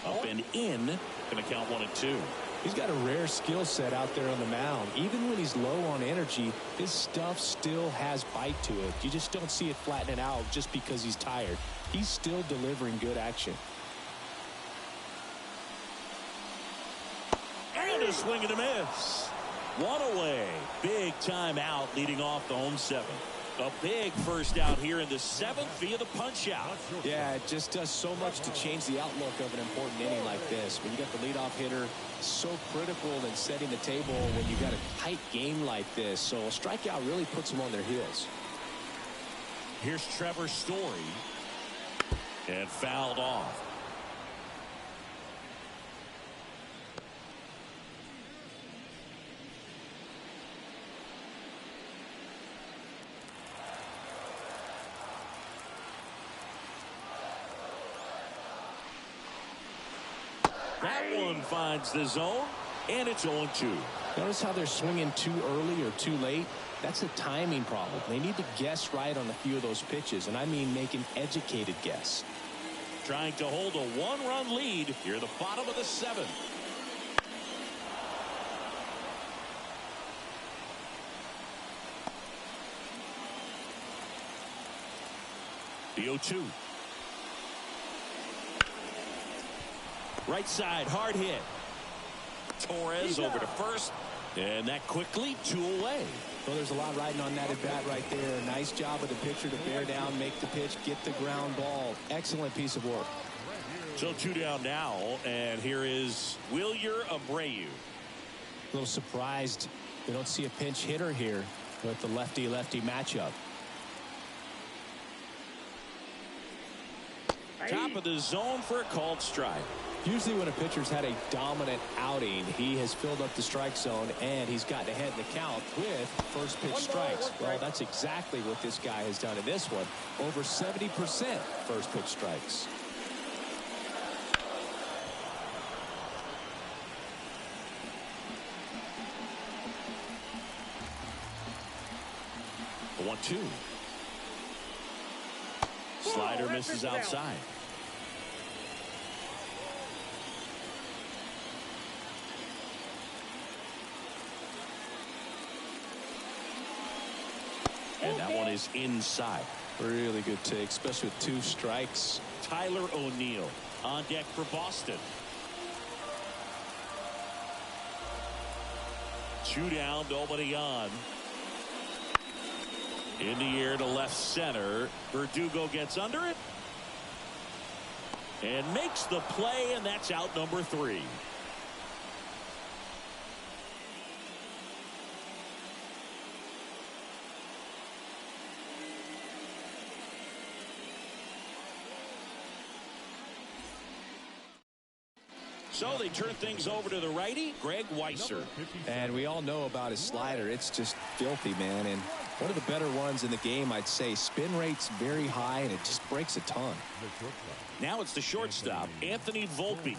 Up and in. Going to count 1-2. He's got a rare skill set out there on the mound. Even when he's low on energy, his stuff still has bite to it. You just don't see it flattening out just because he's tired. He's still delivering good action. And a swing and a miss. One away. Big time out leading off the home seventh. A big first out here in the seventh via the punch out. Yeah, it just does so much to change the outlook of an important inning like this. When you got the leadoff hitter, so critical in setting the table when you got a tight game like this. So a strikeout really puts them on their heels. Here's Trevor Story. And fouled off. That one finds the zone, and it's 0-2. Notice how they're swinging too early or too late. That's a timing problem. They need to guess right on a few of those pitches, and I mean make an educated guess. Trying to hold a one-run lead here at the bottom of the seventh. The 0-2. Right side, hard hit. Torres over to first, and that quickly 2 away. Well, there's a lot riding on that at bat right there. Nice job of the pitcher to bear down, make the pitch, get the ground ball. Excellent piece of work. So 2 down now, and here is Wilyer Abreu. A little surprised we don't see a pinch hitter here with the lefty-lefty matchup. Top of the zone for a called strike. Usually when a pitcher's had a dominant outing, he has filled up the strike zone and he's gotten ahead in the count with first pitch strikes. Well, that's exactly what this guy has done in this one. Over 70% first pitch strikes. A 1-2. Slider misses outside. And that one is inside. Really good take, especially with 2 strikes. Tyler O'Neill on deck for Boston. 2 down, nobody on. In the air to left center. Verdugo gets under it. And makes the play, and that's out number 3. So they turn things over to the righty, Greg Weisser. And we all know about his slider. It's just filthy, man. And one of the better ones in the game, I'd say. Spin rate's very high, and it just breaks a ton. Now it's the shortstop, Anthony Volpe.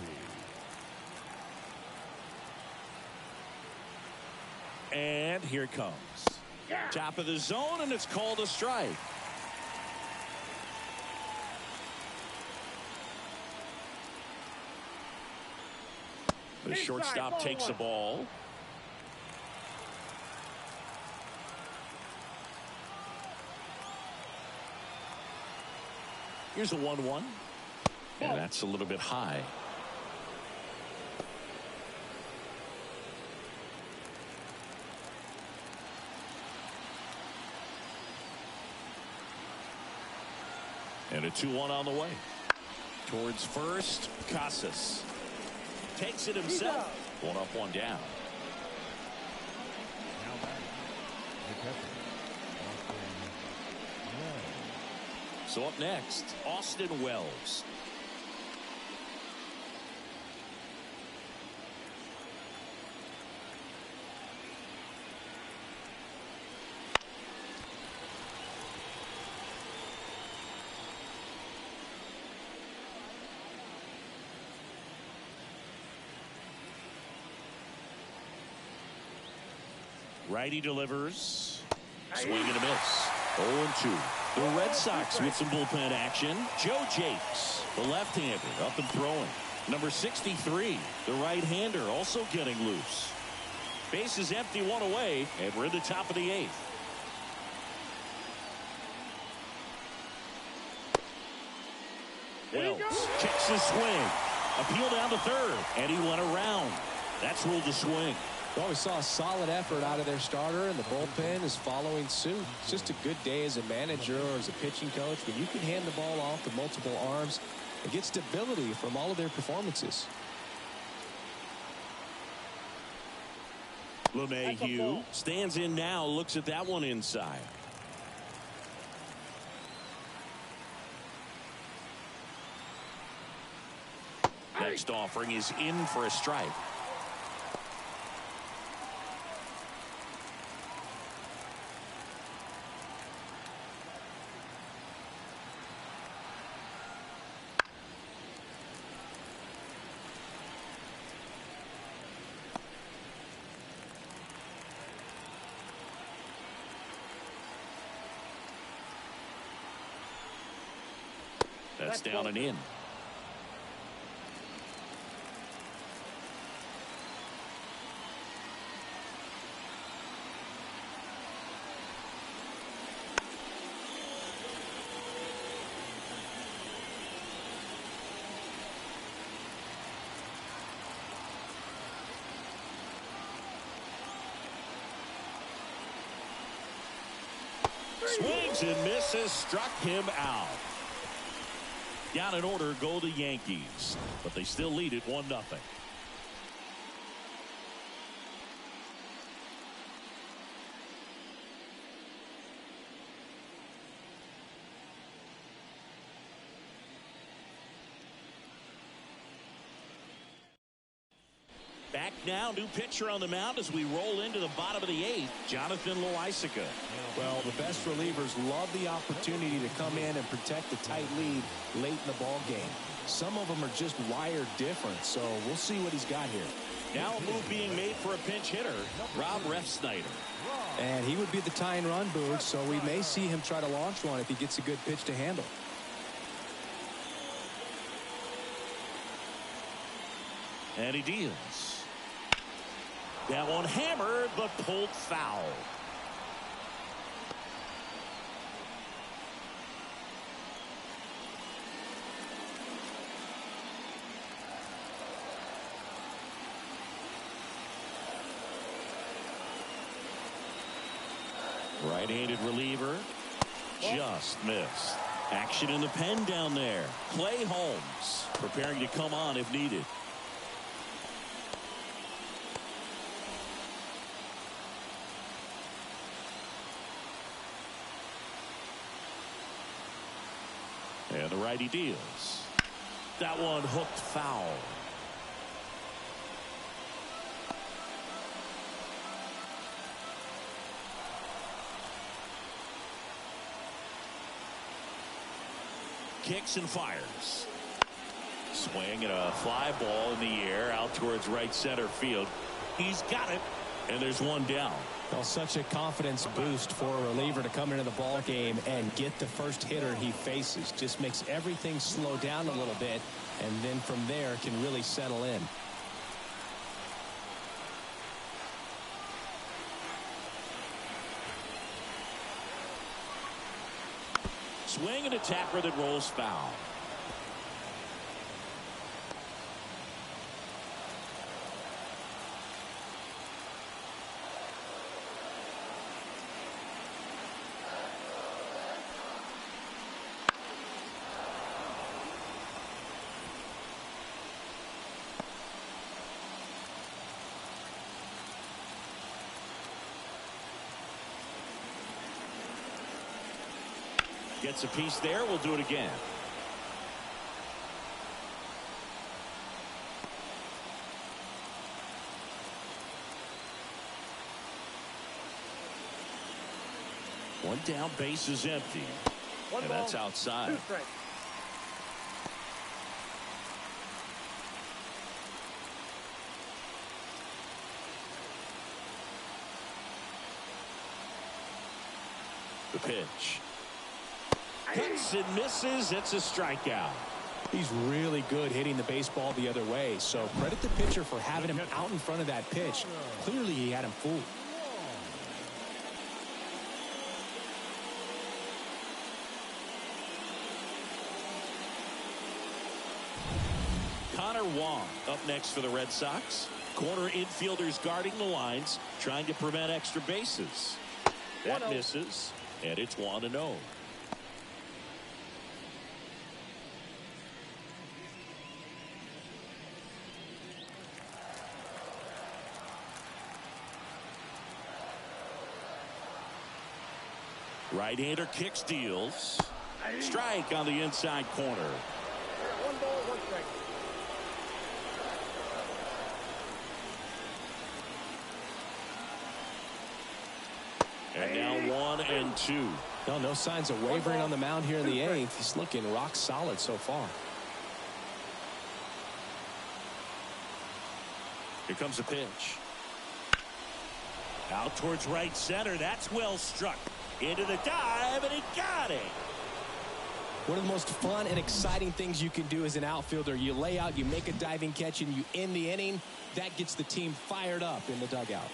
And here it comes. Top of the zone, and it's called a strike. The shortstop takes the ball. Here's a 1-1. And that's a little bit high. And a 2-1 on the way. Towards first, Casas. Takes it himself. 1 up, 1 down. So up next, Austin Wells. Righty delivers. Swing and a miss. 0-2. The Red Sox with some bullpen action. Joe Jakes, the left-hander, up and throwing. Number 63, the right-hander, also getting loose. Base is empty, one away, and we're in the top of the 8th. Wells checks his swing. Appeal down to third, and he went around. That's ruled a swing. Well, we saw a solid effort out of their starter, and the bullpen is following suit. It's just a good day as a manager or as a pitching coach when you can hand the ball off to multiple arms and get stability from all of their performances. LeMahieu stands in now, looks at that one inside. Next offering is in for a strike. That's down and in. Swings and misses, struck him out. Down in order go the Yankees, but they still lead it 1-0. Back now, new pitcher on the mound as we roll into the bottom of the 8th, Jonathan Loaisiga. Well, the best relievers love the opportunity to come in and protect the tight lead late in the ball game. Some of them are just wired different, so we'll see what he's got here. Now a move being made for a pinch hitter, Rob Refsnyder. And he would be the tying run, Boog, so we may see him try to launch one if he gets a good pitch to handle. And he deals. That one hammered, but pulled foul. Right-handed reliever. Just missed. Action in the pen down there. Clay Holmes preparing to come on if needed. And the righty deals. That one hooked foul. Kicks and fires. Swing and a fly ball in the air out towards right center field. He's got it, and there's one down. Well, such a confidence boost for a reliever to come into the ball game and get the first hitter he faces. Just makes everything slow down a little bit, and then from there can really settle in. Swing and a tapper that rolls foul. Gets a piece there. We'll do it again. One down, base is empty. And that's outside. The pitch. Cuts and misses. It's a strikeout. He's really good hitting the baseball the other way. So credit the pitcher for having him out in front of that pitch. Clearly he had him fooled. Wong up next for the Red Sox. Corner infielders guarding the lines, trying to prevent extra bases. That misses, and it's 1-0. Right-hander kicks, deals. Strike on the inside corner. 1 ball, 1 strike. And now 1-2. No signs of wavering on the mound here in the 8th. He's looking rock solid so far. Here comes a pitch. Out towards right center. That's well struck. Into the dive, and he got it. One of the most fun and exciting things you can do as an outfielder. You lay out, you make a diving catch, and you end the inning. That gets the team fired up in the dugout.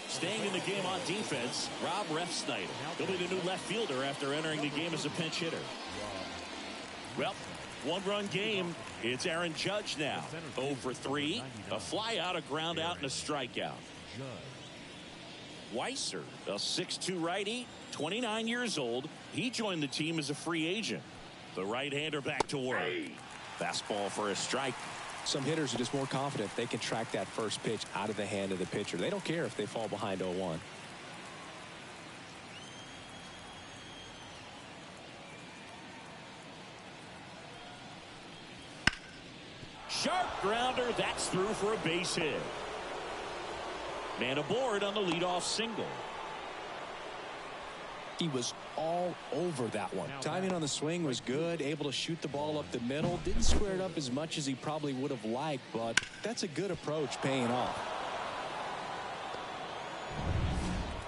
Staying in the game on defense, Rob Refsnyder. He'll be the new left fielder after entering the game as a pinch hitter. Well, one-run game. It's Aaron Judge now. 0 for 3. A fly out, a ground out, and a strikeout. Weiser, a 6'2 righty, 29 years old. He joined the team as a free agent. The right-hander back to work. Fastball for a strike. Some hitters are just more confident they can track that first pitch out of the hand of the pitcher. They don't care if they fall behind 0-1. Sharp grounder. That's through for a base hit. Man aboard on the leadoff single. He was all over that one. Timing on the swing was good, able to shoot the ball up the middle. Didn't square it up as much as he probably would have liked, but that's a good approach paying off.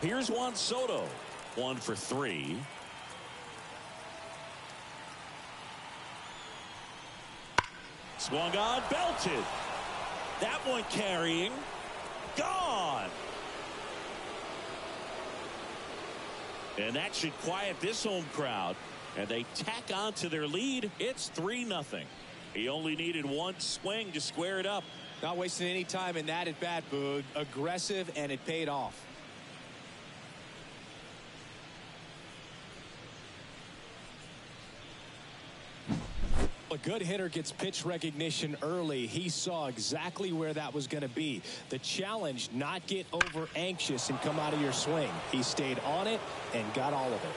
Here's Juan Soto. 1 for 3. Swung on, belted. That one carrying. Gone. And that should quiet this home crowd. And they tack on to their lead. It's 3-0. He only needed one swing to square it up. Not wasting any time in that at bat, Boog. Aggressive, and it paid off. A good hitter gets pitch recognition early. He saw exactly where that was going to be. The challenge, not get over anxious and come out of your swing. He stayed on it and got all of it.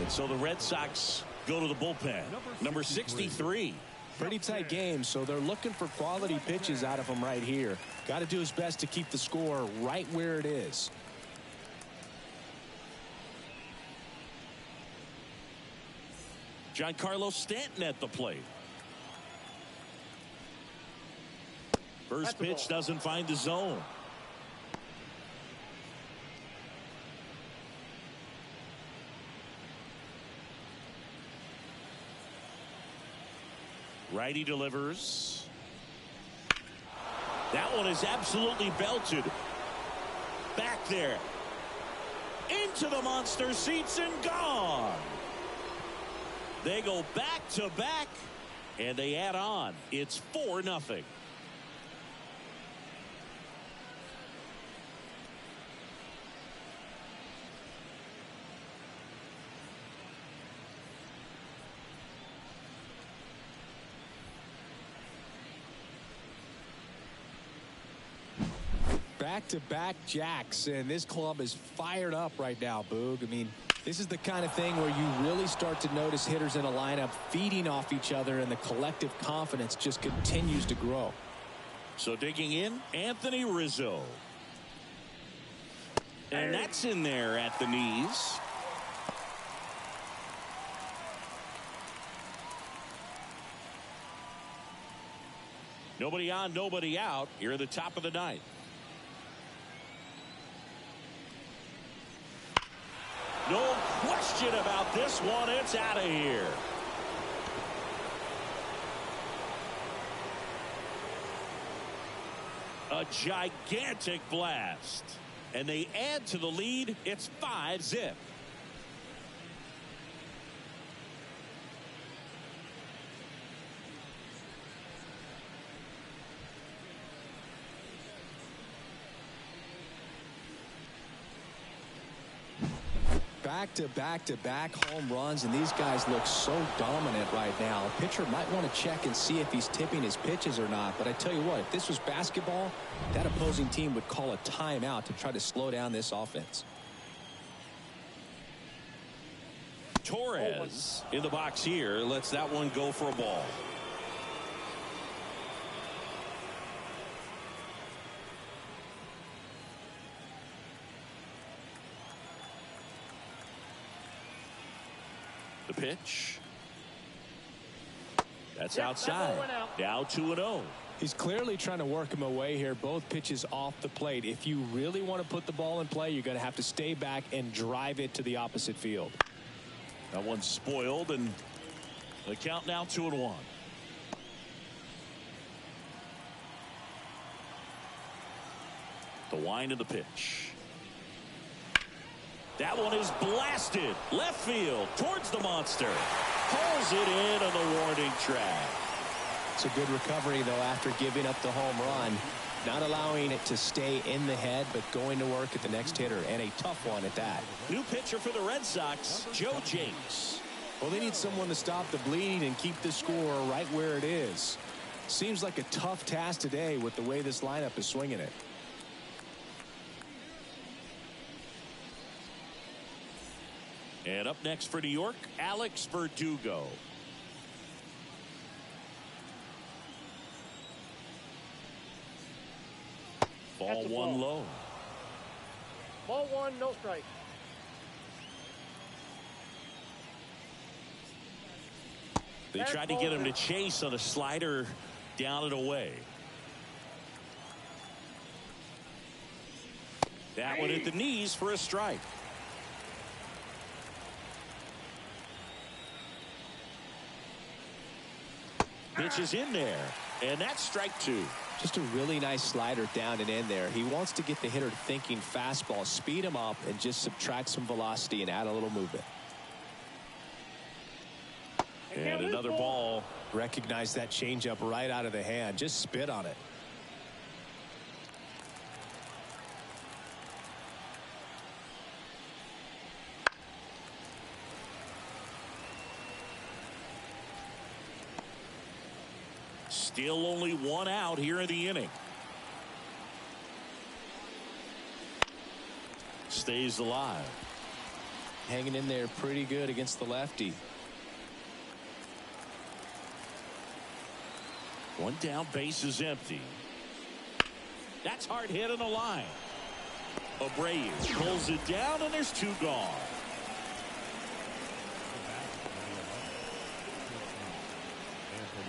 And so the Red Sox go to the bullpen. Number 63. Pretty tight game, so they're looking for quality pitches out of him right here. Got to do his best to keep the score right where it is. Giancarlo Stanton at the plate. First pitch doesn't find the zone. Righty delivers. That one is absolutely belted. Back there. Into the monster seats and gone. They go back to back, and they add on. It's 4-0. Back-to-back jacks, and this club is fired up right now, Boog. I mean, this is the kind of thing where you really start to notice hitters in a lineup feeding off each other, and the collective confidence just continues to grow. So digging in, Anthony Rizzo. And that's in there at the knees. Nobody on, nobody out here at the top of the ninth. No question about this one. It's out of here. A gigantic blast. And they add to the lead. It's 5-0. Back-to-back home runs, and these guys look so dominant right now. A pitcher might want to check and see if he's tipping his pitches or not, but I tell you what, if this was basketball, that opposing team would call a timeout to try to slow down this offense. Torres in the box here lets that one go for a ball. The pitch. That's outside. Now 2-0. He's clearly trying to work him away here. Both pitches off the plate. If you really want to put the ball in play, you're going to have to stay back and drive it to the opposite field. That one's spoiled, and the count now 2-1. The wind of the pitch. That one is blasted left field towards the monster. Pulls it in on the warning track. It's a good recovery, though, after giving up the home run. Not allowing it to stay in the head, but going to work at the next hitter, and a tough one at that. New pitcher for the Red Sox, Joe Jakes. Well, they need someone to stop the bleeding and keep the score right where it is. Seems like a tough task today with the way this lineup is swinging it. And up next for New York, Alex Verdugo. Ball one low. Ball one, no strike. They tried to get him to chase on a slider down and away. That one at the knees for a strike. Pitch is in there, and that's strike two. Just a really nice slider down and in there. He wants to get the hitter thinking fastball, speed him up, and just subtract some velocity and add a little movement. And another ball. Recognize that changeup right out of the hand. Just spit on it. Still only one out here in the inning. Stays alive. Hanging in there pretty good against the lefty. One down, base is empty. That's hard hit on the line. Abreu pulls it down, and there's two gone.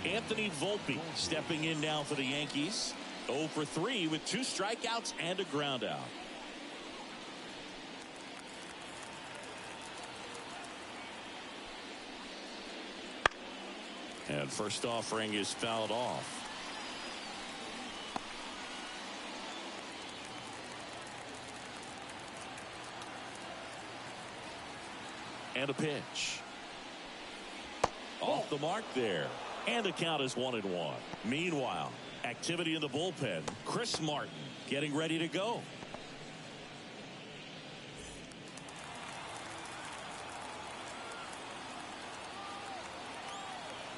Anthony Volpe stepping in now for the Yankees. 0 for 3 with 2 strikeouts and a ground out. And first offering is fouled off. And a pitch. Off the mark there. And the count is 1-1. Meanwhile, activity in the bullpen. Chris Martin getting ready to go.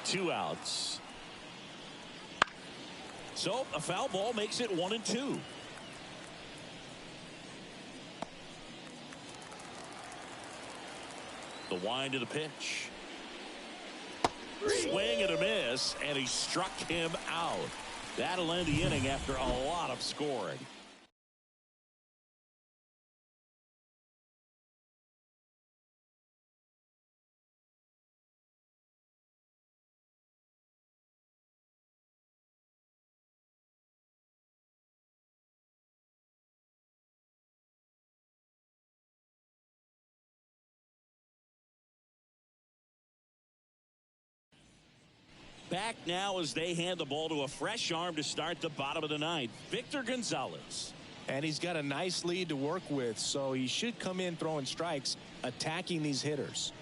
Two outs. So a foul ball makes it 1-2. The wind of the pitch. Swing and a miss, and he struck him out. That'll end the inning after a lot of scoring. Back now as they hand the ball to a fresh arm to start the bottom of the ninth, Victor Gonzalez. And he's got a nice lead to work with, so he should come in throwing strikes, attacking these hitters.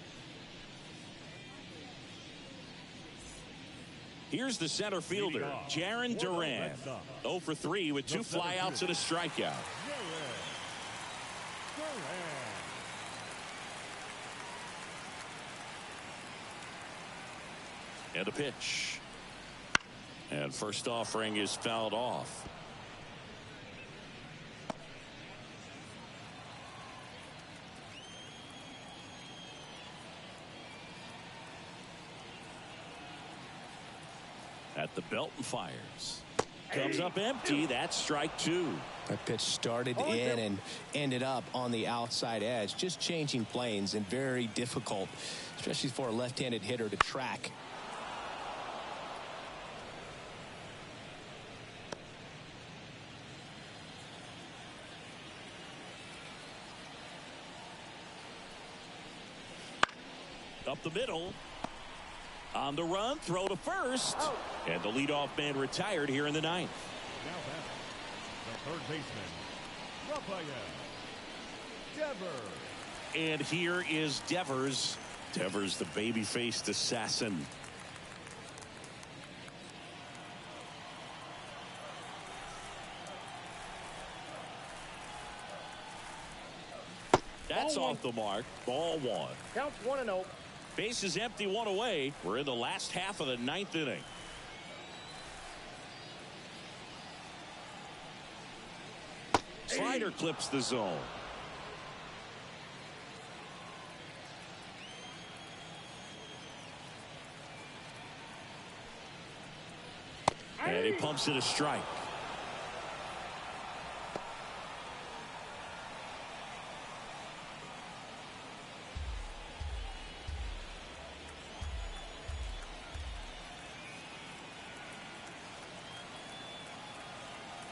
Here's the center fielder, Jarren Duran. 0 for 3 with 2 flyouts and a strikeout. And a pitch. And first offering is fouled off. At the belt and fires. Comes up empty. That's strike 2. That pitch started in and ended up on the outside edge. Just changing planes and very difficult, especially for a left-handed hitter to track. Up the middle. On the run, throw to first. And the leadoff man retired here in the ninth. Now back, the third baseman, Rafael Devers. And here is Devers. Devers, the baby-faced assassin. That's off the mark. Ball 1. Counts 1-0. Base is empty, 1 away. We're in the last half of the ninth inning. Slider clips the zone. And he pumps it a strike.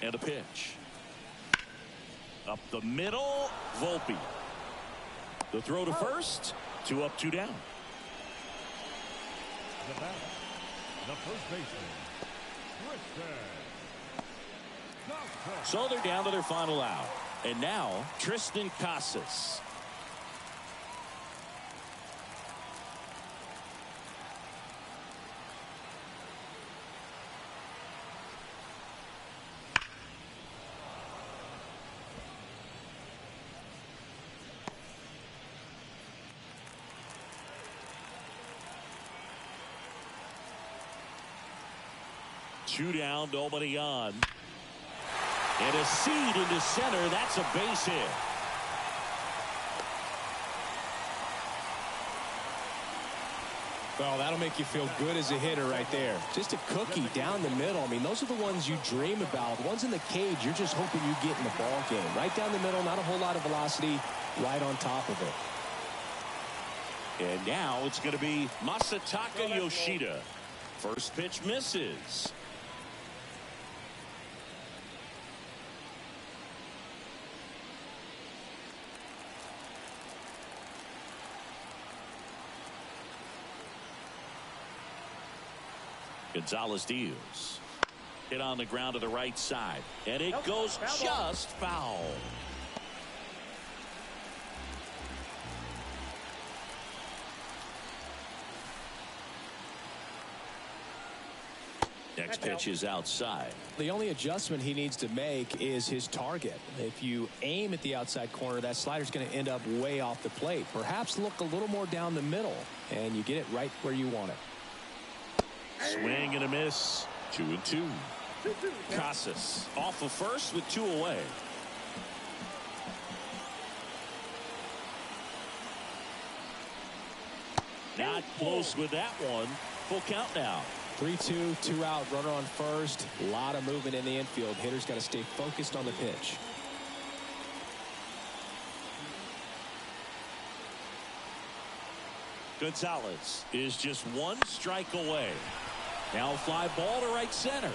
And a pitch. Up the middle, Volpe. The throw to first. 2 up, 2 down. The batter, the first baseman, Tristan. So they're down to their final out. And now, Tristan Casas. Two down, nobody on. And a seed into center. That's a base hit. Well, that'll make you feel good as a hitter right there. Just a cookie down the middle. I mean, those are the ones you dream about. The ones in the cage, you're just hoping you get in the ball game. Right down the middle, not a whole lot of velocity, right on top of it. And now it's going to be Masataka Yoshida. First pitch misses. Gonzalez deals. Hit on the ground to the right side. And it goes just foul. Next pitch is outside. The only adjustment he needs to make is his target. If you aim at the outside corner, that slider's going to end up way off the plate. Perhaps look a little more down the middle, and you get it right where you want it. Swing and a miss. 2-2. Casas off of first with 2 away. Not close with that one. Full count now. 3-2, 2 out, runner on first. A lot of movement in the infield. Hitter's got to stay focused on the pitch. Gonzalez is just one strike away. Now a fly ball to right center.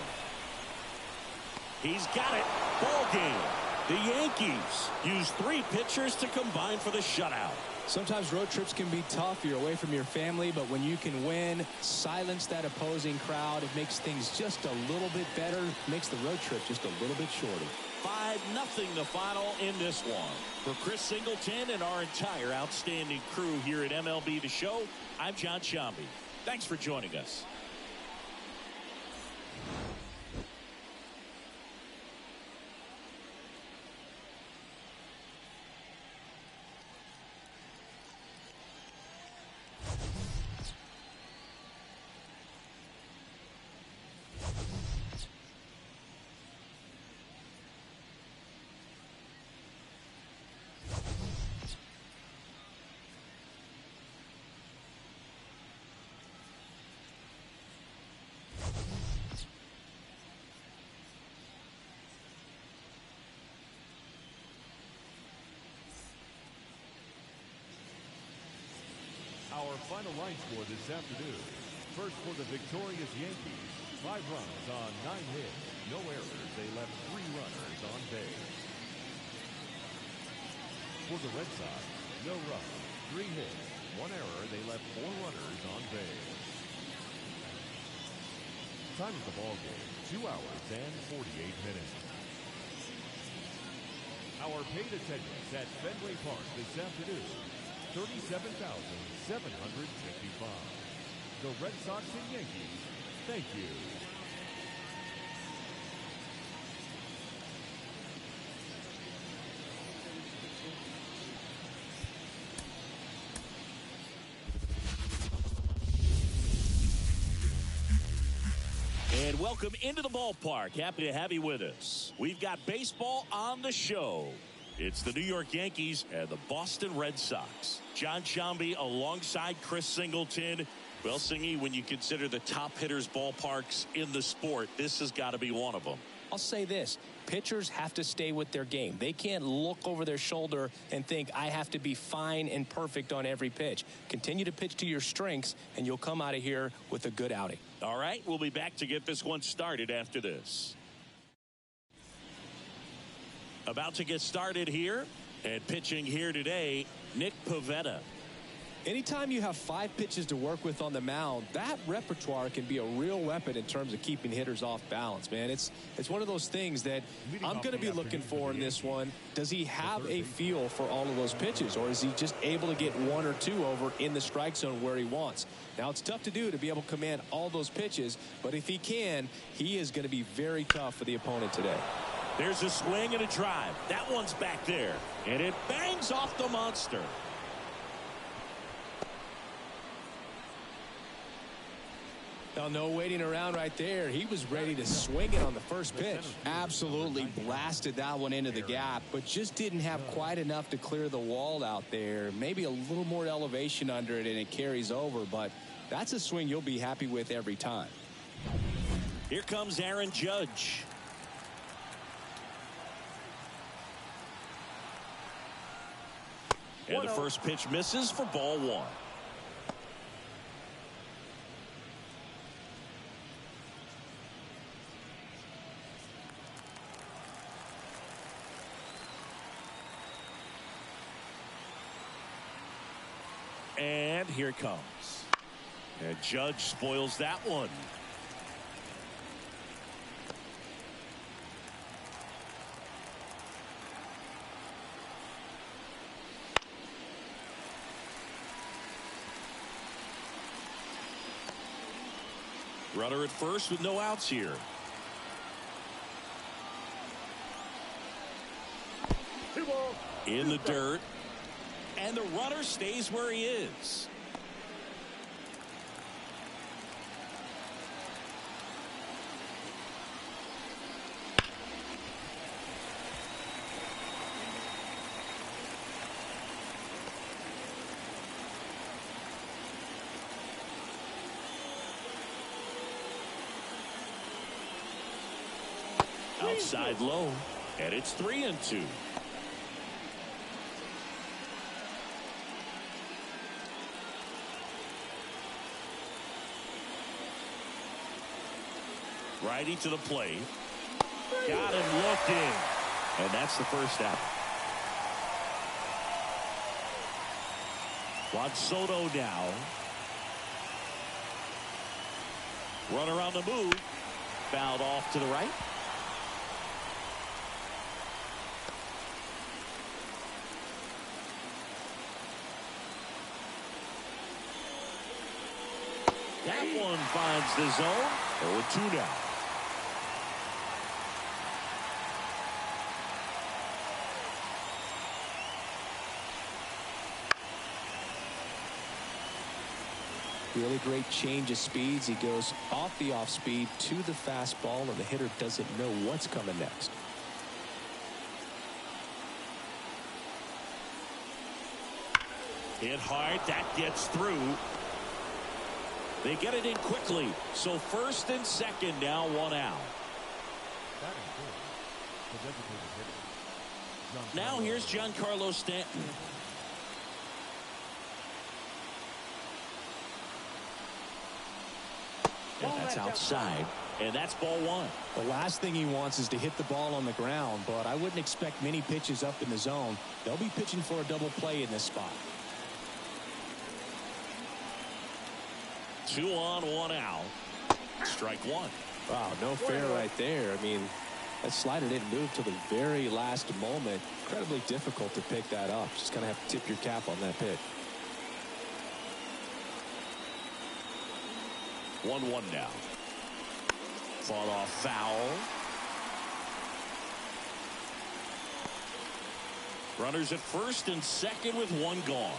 He's got it. Ball game. The Yankees use 3 pitchers to combine for the shutout. Sometimes road trips can be tough. You're away from your family, but when you can win, silence that opposing crowd, it makes things just a little bit better, makes the road trip just a little bit shorter. 5-0 the final in this one. For Chris Singleton and our entire outstanding crew here at MLB The Show, I'm John Shambi. Thanks for joining us. Our final line score this afternoon. First for the victorious Yankees. 5 runs on 9 hits. No errors. They left 3 runners on base. For the Red Sox, no runs, 3 hits, 1 error. They left 4 runners on base. Time of the ball game, 2 hours and 48 minutes. Our paid attendance at Fenway Park this afternoon, 37,755. The Red Sox and Yankees, thank you. And welcome into the ballpark. Happy to have you with us. We've got baseball on the show. It's the New York Yankees and the Boston Red Sox. John Shambi alongside Chris Singleton. Well, Singy, when you consider the top hitters ballparks in the sport, this has got to be one of them. I'll say this. Pitchers have to stay with their game. They can't look over their shoulder and think, I have to be fine and perfect on every pitch. Continue to pitch to your strengths, and you'll come out of here with a good outing. All right, we'll be back to get this one started after this. About to get started here, and pitching here today, Nick Pivetta. Anytime you have 5 pitches to work with on the mound, that repertoire can be a real weapon in terms of keeping hitters off balance, man. It's one of those things that I'm going to be looking for in this one. Does he have a feel for all of those pitches, or is he just able to get 1 or 2 over in the strike zone where he wants? Now, it's tough to do to be able to command all those pitches, but if he can, he is going to be very tough for the opponent today. There's a swing and a drive. That one's back there, and it bangs off the monster. Now, no waiting around right there. He was ready to swing it on the first pitch. Absolutely blasted that one into the gap, but just didn't have quite enough to clear the wall out there. Maybe a little more elevation under it and it carries over, but that's a swing you'll be happy with every time. Here comes Aaron Judge. And the first pitch misses for ball 1. And here it comes. And Judge spoils that one. Runner at first with no outs here. In the dirt. And the runner stays where he is. Outside low, and it's 3-2. Righty to the plate. Got him looking. And that's the first out. Juan Soto now. Runner on the move. Fouled off to the right. That one finds the zone. 0-2 now. Really great change of speeds. He goes off the off speed to the fastball, and the hitter doesn't know what's coming next. Hit hard. That gets through. They get it in quickly. So first and second now, 1 out. Now here's Giancarlo Stanton. That's outside, and that's ball 1. The last thing he wants is to hit the ball on the ground, but I wouldn't expect many pitches up in the zone. They'll be pitching for a double play in this spot. 2 on, 1 out. Strike 1. Wow, no fair right there. I mean, that slider didn't move till the very last moment. Incredibly difficult to pick that up. Just kind of have to tip your cap on that pitch. 1-1 now. Fought off foul. Runners at first and second with 1 gone.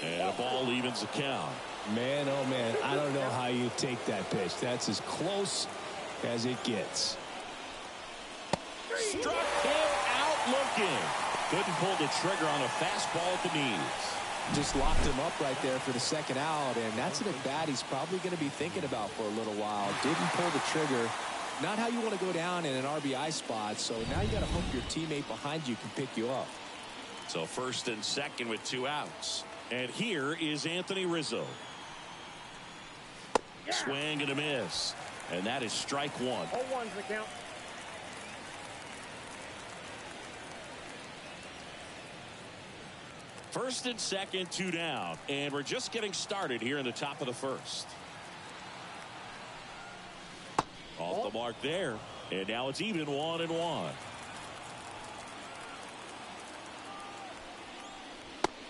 And a ball evens the count. Man, oh man, I don't know how you take that pitch. That's as close as it gets. Struck him out looking. Couldn't pull the trigger on a fastball at the knees. Just locked him up right there for the second out, and that's an at-bat he's probably going to be thinking about for a little while. Didn't pull the trigger. Not how you want to go down in an RBI spot, so now you got to hope your teammate behind you can pick you up. So first and second with 2 outs. And here is Anthony Rizzo. Swing and a miss. And that is strike 1. 0-1's the count. First and second, 2 down. And we're just getting started here in the top of the first. Off the mark there. And now it's even 1-1.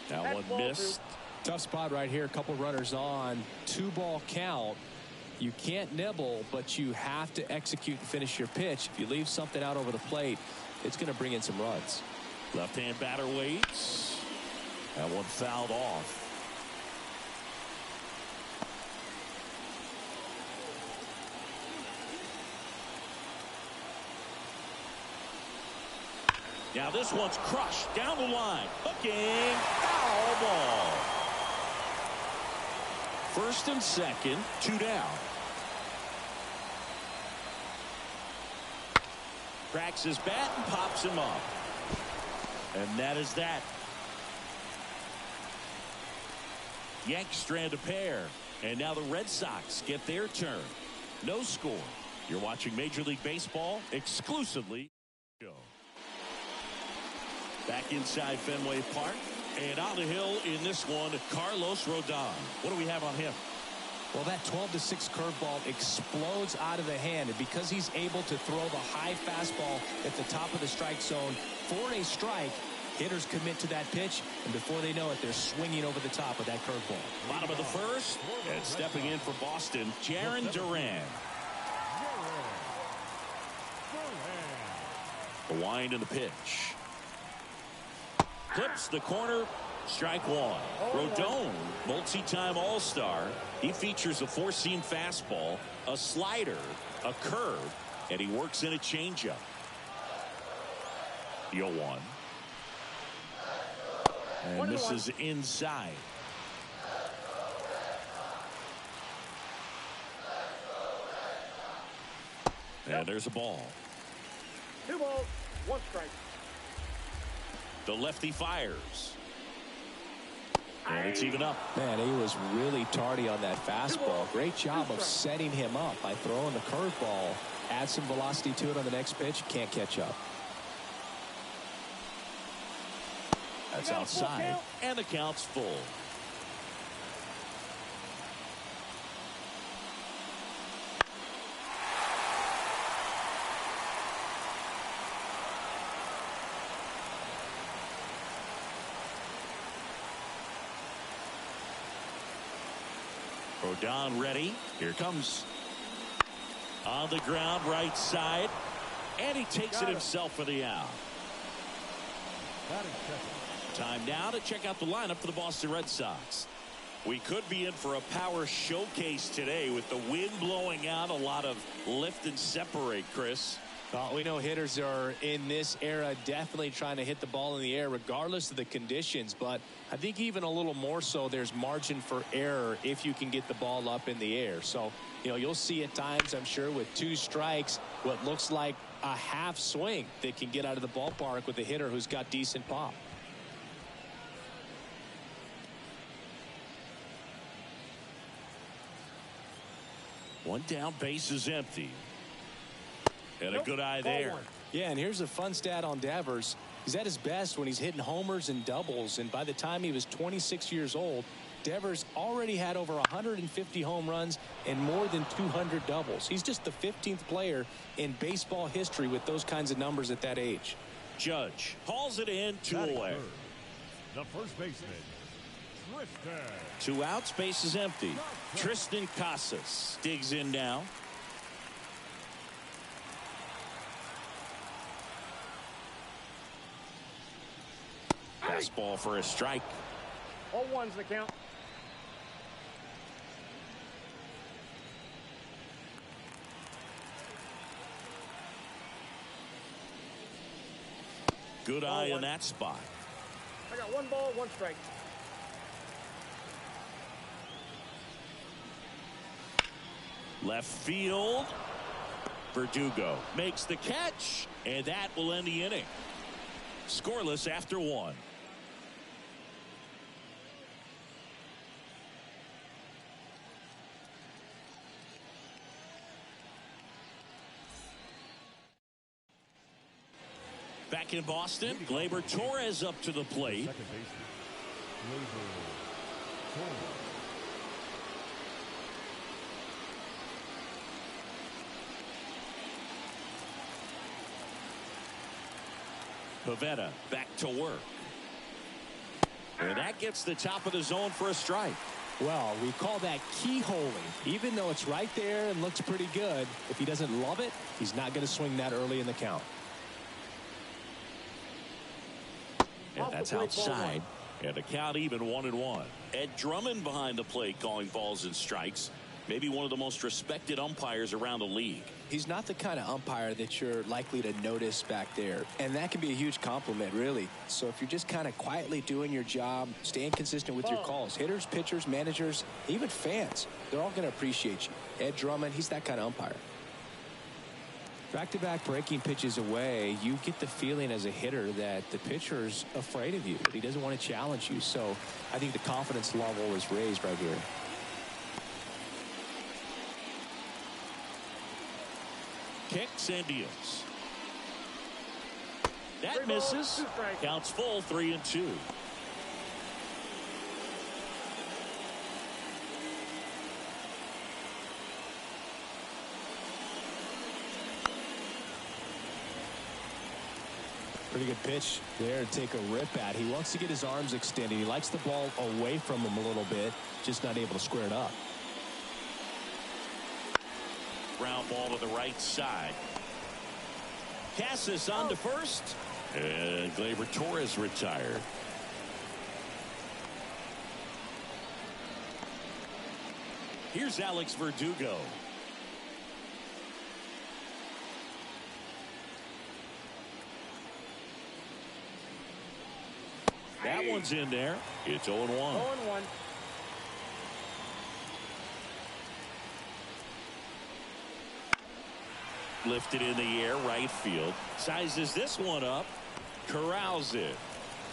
That one missed. Tough spot right here. A couple runners on. 2-ball count. You can't nibble, but you have to execute and finish your pitch. If you leave something out over the plate, it's going to bring in some runs. Left-hand batter waits. That one fouled off. Now this one's crushed down the line. Hooking. Foul ball. First and second, 2 down. Cracks his bat and pops him up. And that is that. Yanks strand a pair. And now the Red Sox get their turn. No score. You're watching Major League Baseball exclusively. Back inside Fenway Park. And on the hill in this one, Carlos Rodon. What do we have on him? Well, that 12-6 curveball explodes out of the hand. And because he's able to throw the high fastball at the top of the strike zone for a strike, hitters commit to that pitch, and before they know it, they're swinging over the top of that curveball. Bottom of the first, and stepping in for Boston, Jarren Duran. The wind and the pitch. Clips the corner, strike 1. Rodon, multi-time All-Star. He features a 4-seam fastball, a slider, a curve, and he works in a changeup. 0-1. And this is inside. And there's a ball. 2 balls, 1 strike. The lefty fires. And it's even up. Man, he was really tardy on that fastball. Great job of setting him up by throwing the curveball. Add some velocity to it on the next pitch. Can't catch up. That's outside. And the count's full. Rodon ready. Here comes. On the ground, right side. And he takes it himself for the out. Time now to check out the lineup for the Boston Red Sox. We could be in for a power showcase today with the wind blowing out. A lot of lift and separate, Chris. Well, we know hitters are in this era definitely trying to hit the ball in the air regardless of the conditions, but I think even a little more so there's margin for error if you can get the ball up in the air. So, you know, you'll see at times, I'm sure, with 2 strikes, what looks like a half swing that can get out of the ballpark with a hitter who's got decent pop. One down, base is empty. And a good eye there. Yeah, and here's a fun stat on Devers. He's at his best when he's hitting homers and doubles, and by the time he was 26 years old, Devers already had over 150 home runs and more than 200 doubles. He's just the 15th player in baseball history with those kinds of numbers at that age. Judge hauls it in, 2 away. The first baseman, Tristan. 2 outs, base is empty. Tristan Casas digs in now. Fastball for a strike. 0-1's the count. Good eye in that spot. I got 1 ball, 1 strike. Left field. Verdugo makes the catch, and that will end the inning. Scoreless after 1. Back in Boston, Gleyber Torres up to the plate. Second baseman, Gleyber Torres. Pavetta back to work. And that gets the top of the zone for a strike. Well, we call that keyholing. Even though it's right there and looks pretty good, if he doesn't love it, he's not going to swing that early in the count. And that's outside. And the count even 1-1. Ed Drummond behind the plate calling balls and strikes. Maybe one of the most respected umpires around the league. He's not the kind of umpire that you're likely to notice back there. And that can be a huge compliment, really. So if you're just kind of quietly doing your job, staying consistent with your calls, hitters, pitchers, managers, even fans, they're all going to appreciate you. Ed Drummond, he's that kind of umpire. Back-to-back breaking pitches away, you get the feeling as a hitter that the pitcher's afraid of you, that he doesn't want to challenge you. So I think the confidence level is raised right here. Kicks and deals. That misses. Counts full, 3-2. Pretty good pitch there to take a rip at. He wants to get his arms extended. He likes the ball away from him a little bit, just not able to square it up. Ground ball to the right side. Casas on to first. And Gleyber Torres retired. Here's Alex Verdugo. That one's in there. It's 0-1. 0-1. Lifted in the air, right field. Sizes this one up. Corrals it.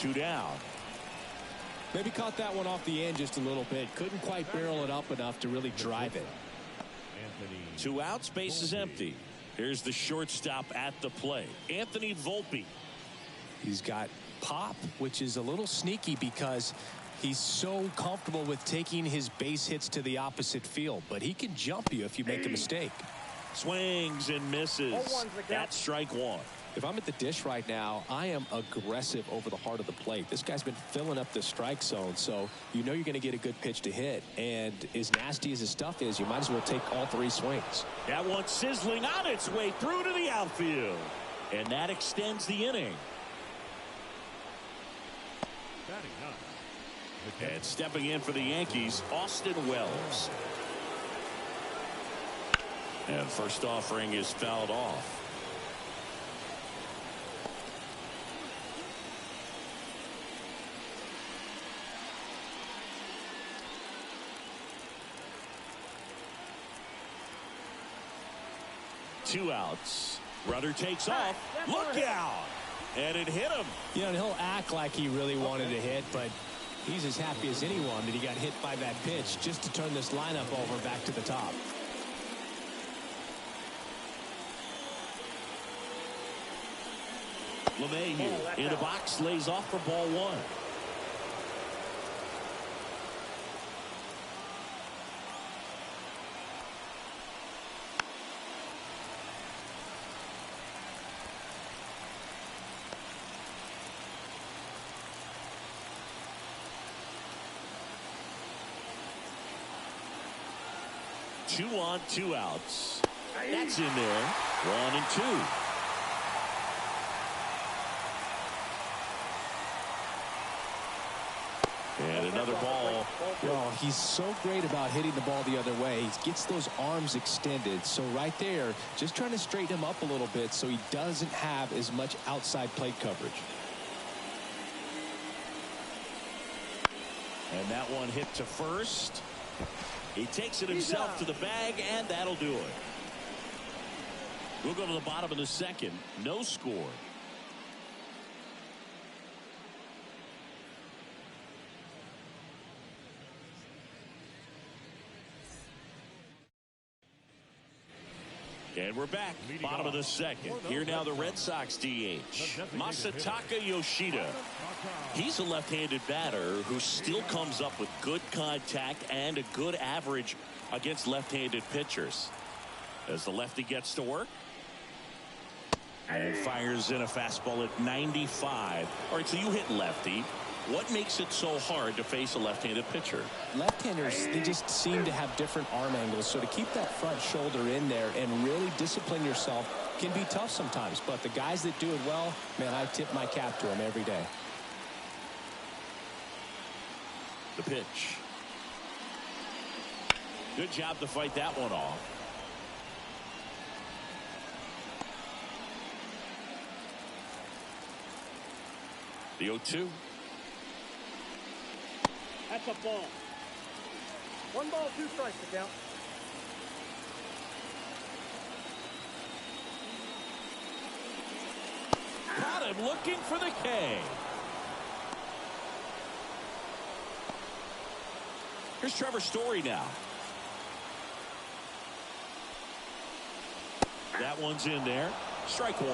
2 down. Maybe caught that one off the end just a little bit. Couldn't quite barrel it up enough to really drive it. 2 outs, base is empty. Here's the shortstop at the plate, Anthony Volpe. He's got pop, which is a little sneaky because he's so comfortable with taking his base hits to the opposite field, but he can jump you if you make a mistake. Swings and misses. That's strike 1. If I'm at the dish right now, I am aggressive over the heart of the plate. This guy's been filling up the strike zone, so you know you're going to get a good pitch to hit. And as nasty as his stuff is, you might as well take all 3 swings. That one sizzling on its way through to the outfield. And that extends the inning. And stepping in for the Yankees, Austin Wells. And first offering is fouled off. Two outs. Runner takes off. Look out! And it hit him. You know, and he'll act like he really wanted to hit, but he's as happy as anyone that he got hit by that pitch just to turn this lineup over back to the top. LeMahieu in the box, lays off for ball 1. Two on, 2 outs. That's in there. 1 and 2. And another ball. Well, he's so great about hitting the ball the other way. He gets those arms extended. So right there, just trying to straighten him up a little bit so he doesn't have as much outside plate coverage. And that one hit to first. He takes it himself to the bag, and that'll do it. We'll go to the bottom of the second. No score. And we're back. Bottom of the second. Here now the Red Sox DH. Masataka Yoshida. He's a left-handed batter who still comes up with good contact and a good average against left-handed pitchers. As the lefty gets to work. And fires in a fastball at 95. All right, so you hit lefty. What makes it so hard to face a left-handed pitcher? Left-handers, they just seem to have different arm angles. So to keep that front shoulder in there and really discipline yourself can be tough sometimes. But the guys that do it well, man, I tip my cap to them every day. The pitch. Good job to fight that one off. The 0-2. That's a ball. 1 ball, 2 strikes to count. Got him looking for the K. Here's Trevor Story now. That one's in there. Strike 1.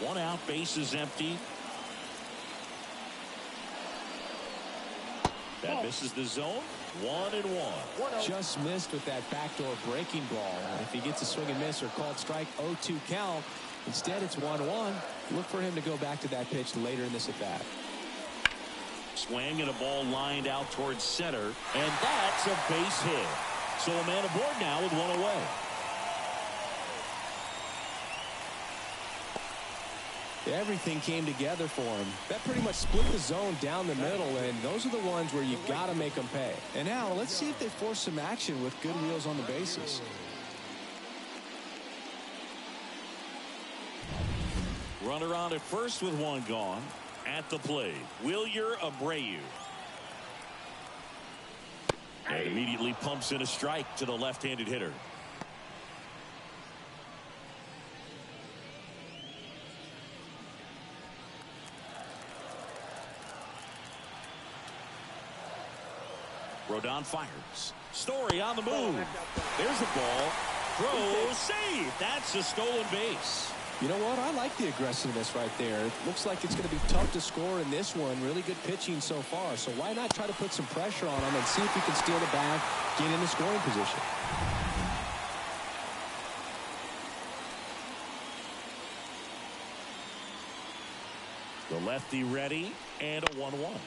One out, base is empty. That misses the zone. 1-1. Just missed with that backdoor breaking ball. If he gets a swing and miss or called strike, 0-2 count. Instead, it's 1-1. Look for him to go back to that pitch later in this at bat. Swing and a ball lined out towards center, and that's a base hit. So a man aboard now with 1 away. Everything came together for him. That pretty much split the zone down the middle, and those are the ones where you got to make them pay. And now let's see if they force some action with good wheels on the bases. Runner on at first with 1 gone. At the plate, Wilyer Abreu. And immediately pumps in a strike to the left-handed hitter. Rodon fires. Story on the move. There's a ball. Throw, save. That's a stolen base. You know what? I like the aggressiveness right there. It looks like it's going to be tough to score in this one. Really good pitching so far. So why not try to put some pressure on him and see if he can steal the bag, get in the scoring position. The lefty ready and a 1-1.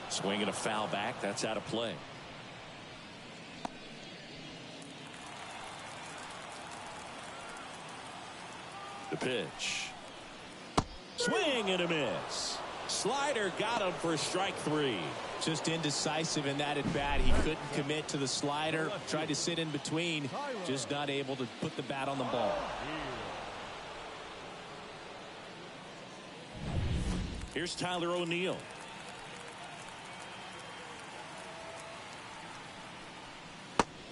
Swing and a foul back. That's out of play. The pitch. Swing and a miss. Slider got him for strike 3. Just indecisive in that at bat. He couldn't commit to the slider. Tried to sit in between. Just not able to put the bat on the ball. Here's Tyler O'Neill.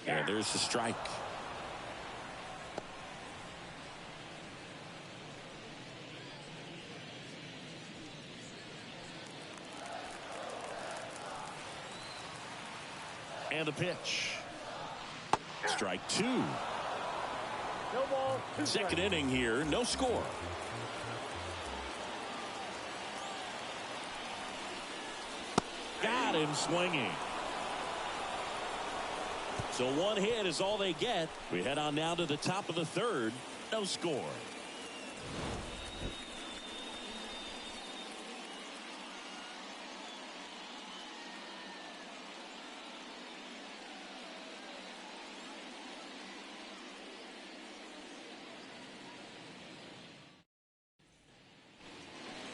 And there's the strike. And a pitch. Strike 2. No ball. Second inning here. No score. Got him swinging. So one hit is all they get. We head on now to the top of the third. No score.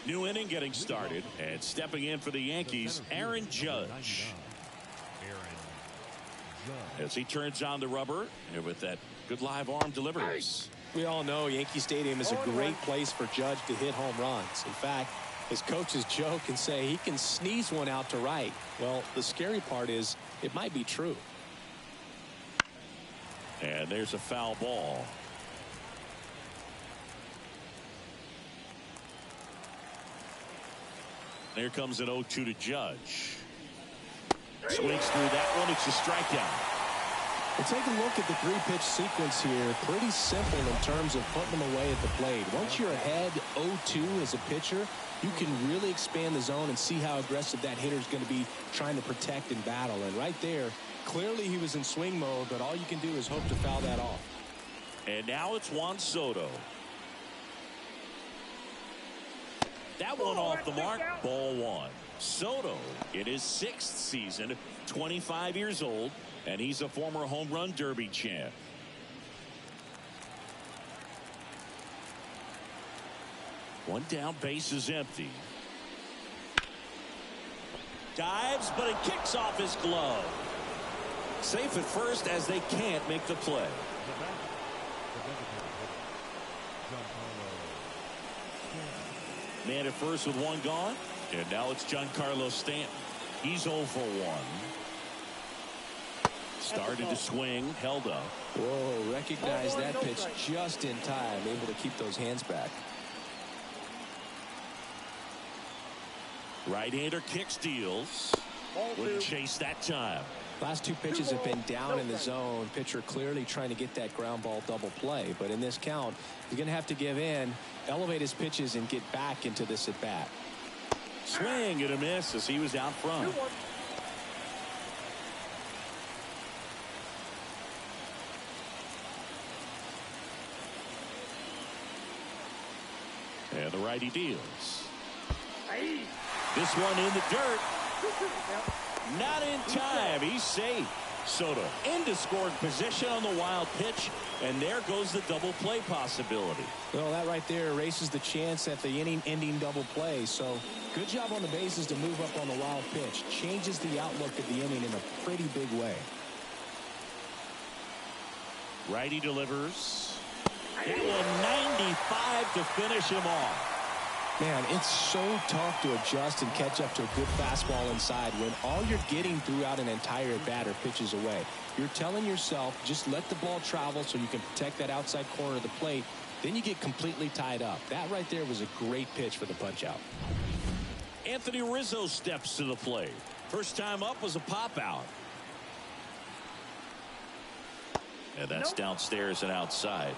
New inning getting started, and stepping in for the Yankees, Aaron Judge. As he turns on the rubber, and with that good live arm delivers. We all know Yankee Stadium is a great place for Judge to hit home runs. In fact, his coaches joke and say he can sneeze one out to right. Well, the scary part is it might be true. And there's a foul ball. There comes an 0-2 to Judge. Swings through that one. It's a strikeout. Well, take a look at the 3-pitch sequence here. Pretty simple in terms of putting them away at the plate. Once you're ahead 0-2 as a pitcher, you can really expand the zone and see how aggressive that hitter is going to be trying to protect and battle. And right there, clearly he was in swing mode, but all you can do is hope to foul that off. And now it's Juan Soto. That one off the mark. Ball 1. Soto in his 6th season, 25 years old, and he's a former home run derby champ. One down, base is empty. Dives, but it kicks off his glove. Safe at first as they can't make the play. Man at first with one gone. And now it's Giancarlo Stanton. He's 0 for 1. Started to swing, held up. Whoa, recognized that pitch just in time, able to keep those hands back. Right-hander kick steals. Wouldn't chase that time. Last 2 pitches have been down in the zone. Pitcher clearly trying to get that ground ball double play. But in this count, he's going to have to give in, elevate his pitches, and get back into this at bat. Swing and a miss as he was out front. And the righty deals. This one in the dirt. Not in time. He's safe. Soto into scoring position on the wild pitch, and there goes the double play possibility. Well, that right there erases the chance at the inning-ending double play. So good job on the bases to move up on the wild pitch. Changes the outlook of the inning in a pretty big way. Righty delivers. Hit 195 to finish him off. Man, it's so tough to adjust and catch up to a good fastball inside when all you're getting throughout an entire at-bat are pitches away. You're telling yourself, just let the ball travel so you can protect that outside corner of the plate. Then you get completely tied up. That right there was a great pitch for the punch-out. Anthony Rizzo steps to the plate. First time up was a pop-out. And that's downstairs and outside.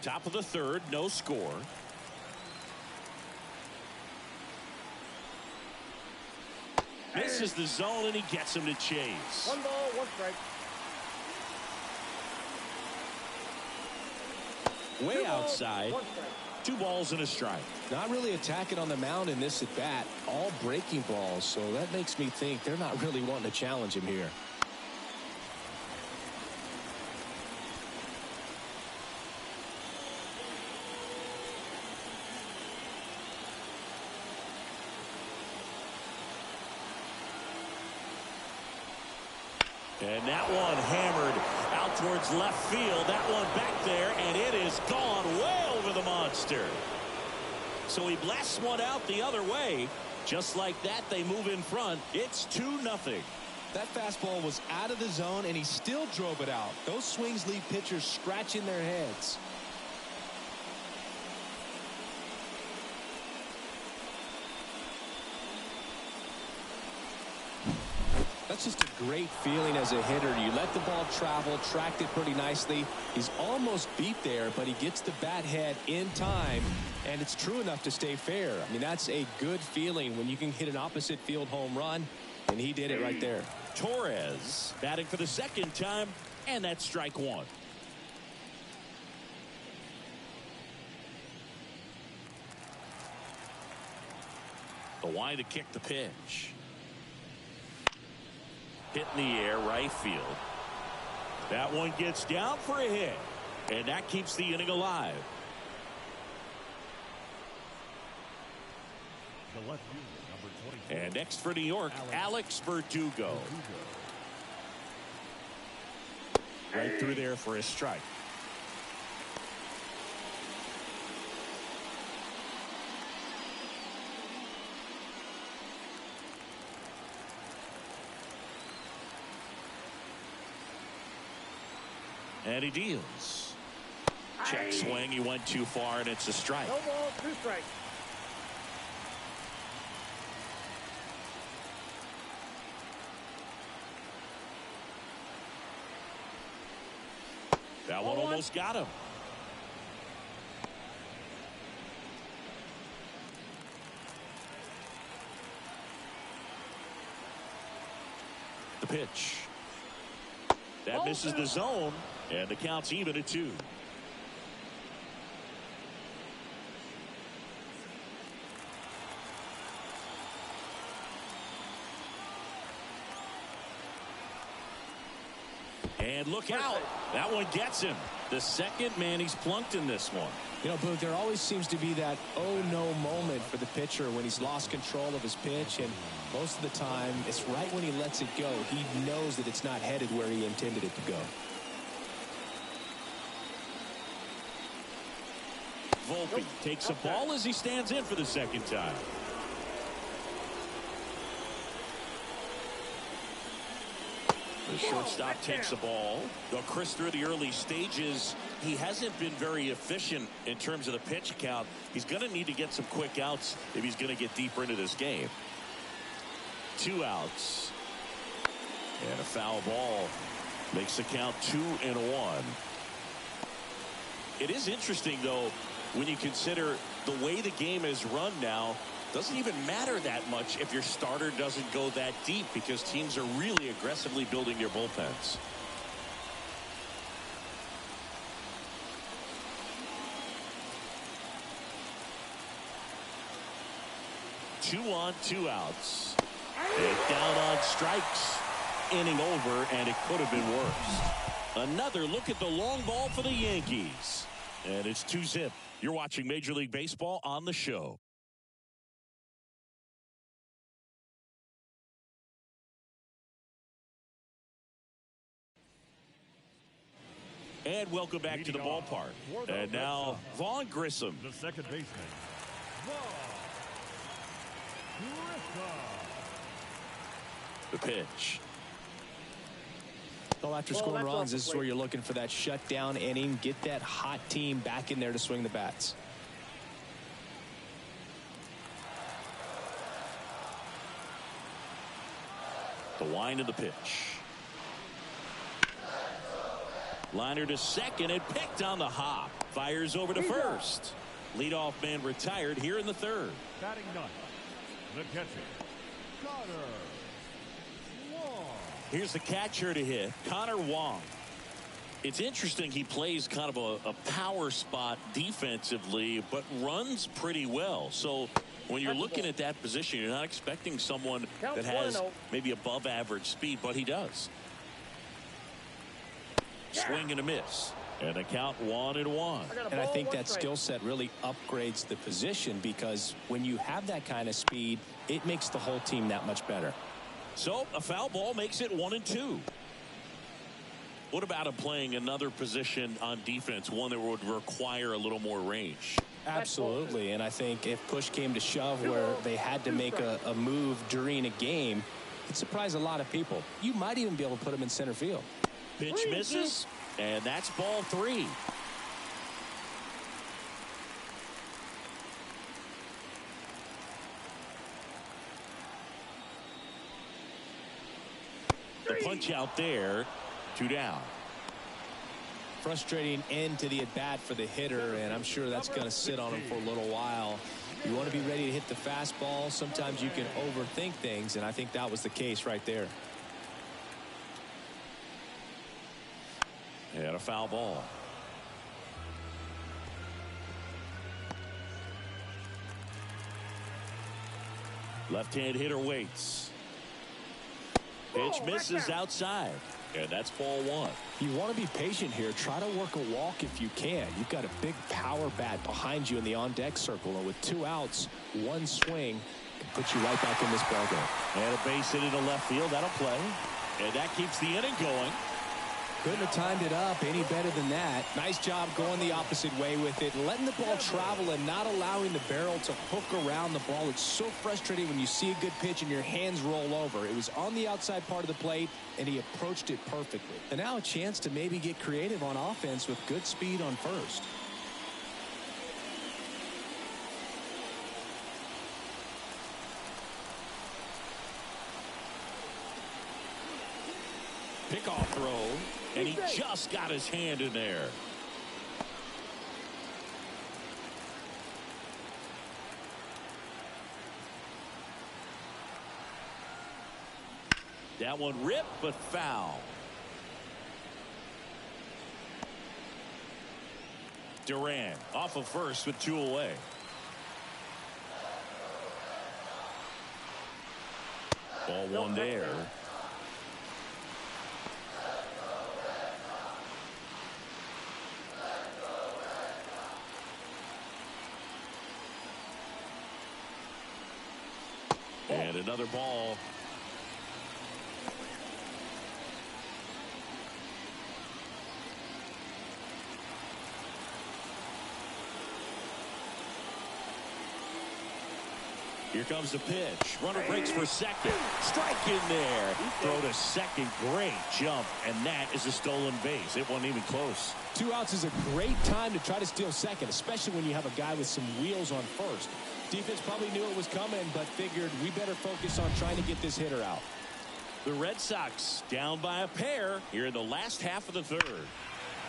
Top of the third, no score. Misses the zone, and he gets him to chase. 1 ball, 1 strike. Way outside. 1 strike. 2 balls and a strike. Not really attacking on the mound in this at-bat. All breaking balls, so that makes me think they're not really wanting to challenge him here. And that one hammered out towards left field. That one back there, and it is gone way over the monster. So he blasts one out the other way. Just like that, they move in front. It's 2-0. That fastball was out of the zone, and he still drove it out. Those swings leave pitchers scratching their heads. That's just a great feeling as a hitter. You let the ball travel, tracked it pretty nicely. He's almost beat there, but he gets the bat head in time, and it's true enough to stay fair. I mean, that's a good feeling when you can hit an opposite field home run, and he did it right there. Torres batting for the second time, and that's strike 1. The wind to kick the pitch. Hit in the air, right field. That one gets down for a hit, and that keeps the inning alive. The left fielder, number 24. And next for New York, Alex Verdugo. Right through there for a strike. And he deals. Check swing. He went too far, and it's a strike. No ball, 2 strikes. That one almost got him. The pitch. That misses the zone, and the count's even at 2. And look out. That one gets him. The second man he's plunked in this one. You know, Booth, there always seems to be that oh-no moment for the pitcher when he's lost control of his pitch, and most of the time, it's right when he lets it go. He knows that it's not headed where he intended it to go. Volpe takes a ball as he stands in for the second time. The shortstop takes the ball. Though Chris, through the early stages, he hasn't been very efficient in terms of the pitch count. He's going to need to get some quick outs if he's going to get deeper into this game. 2 outs. And a foul ball makes the count 2-1. It is interesting, though, when you consider the way the game is run now. Doesn't even matter that much if your starter doesn't go that deep, because teams are really aggressively building their bullpens. Two on, 2 outs. And down on strikes. Inning over, and it could have been worse. Another look at the long ball for the Yankees. And it's 2-0. You're watching Major League Baseball on the show. And welcome back to the ballpark. And now, Vaughn Grissom. The second baseman, Vaughn Grissom. The pitch. Well, after scoring runs, this is where you're looking for that shutdown inning. Get that hot team back in there to swing the bats. The wind of the pitch. Liner to second and picked on the hop. Fires over to first. Leadoff man retired here in the third. Batting ninth, the catcher, Connor Wong. Here's the catcher to hit, Connor Wong. It's interesting, he plays kind of a power spot defensively, but runs pretty well. So when you're looking at that position, you're not expecting someone that has maybe above average speed, but he does. Swing and a miss. And the count 1-1. And I think that skill set really upgrades the position, because when you have that kind of speed, it makes the whole team that much better. So a foul ball makes it 1-2. What about him playing another position on defense, one that would require a little more range? Absolutely. And I think if push came to shove where they had to make a move during a game, it'd surprise a lot of people. You might even be able to put him in center field. Pitch misses, and that's ball 3. The punch out there, 2 down. Frustrating end to the at-bat for the hitter, and I'm sure that's going to sit on him for a little while. You want to be ready to hit the fastball. Sometimes you can overthink things, and I think that was the case right there. And a foul ball. Left-hand hitter waits. Pitch misses outside. And that's ball 1. You want to be patient here. Try to work a walk if you can. You've got a big power bat behind you in the on-deck circle. And with 2 outs, 1 swing can put you right back in this ballgame. And a base hit into left field. That'll play. And that keeps the inning going. Couldn't have timed it up any better than that. Nice job going the opposite way with it, letting the ball travel and not allowing the barrel to hook around the ball. It's so frustrating when you see a good pitch and your hands roll over. It was on the outside part of the plate, and he approached it perfectly. And now a chance to maybe get creative on offense with good speed on first. Pickoff throw, and he just got his hand in there. That one ripped, but foul. Duran off of first with 2 away. Ball 1 there. And another ball. Here comes the pitch. Runner breaks for second. Strike in there. Throw to second. Great jump. And that is a stolen base. It wasn't even close. 2 outs is a great time to try to steal second, especially when you have a guy with some wheels on first. Defense probably knew it was coming, but figured we better focus on trying to get this hitter out. The Red Sox down by a pair here in the last half of the third.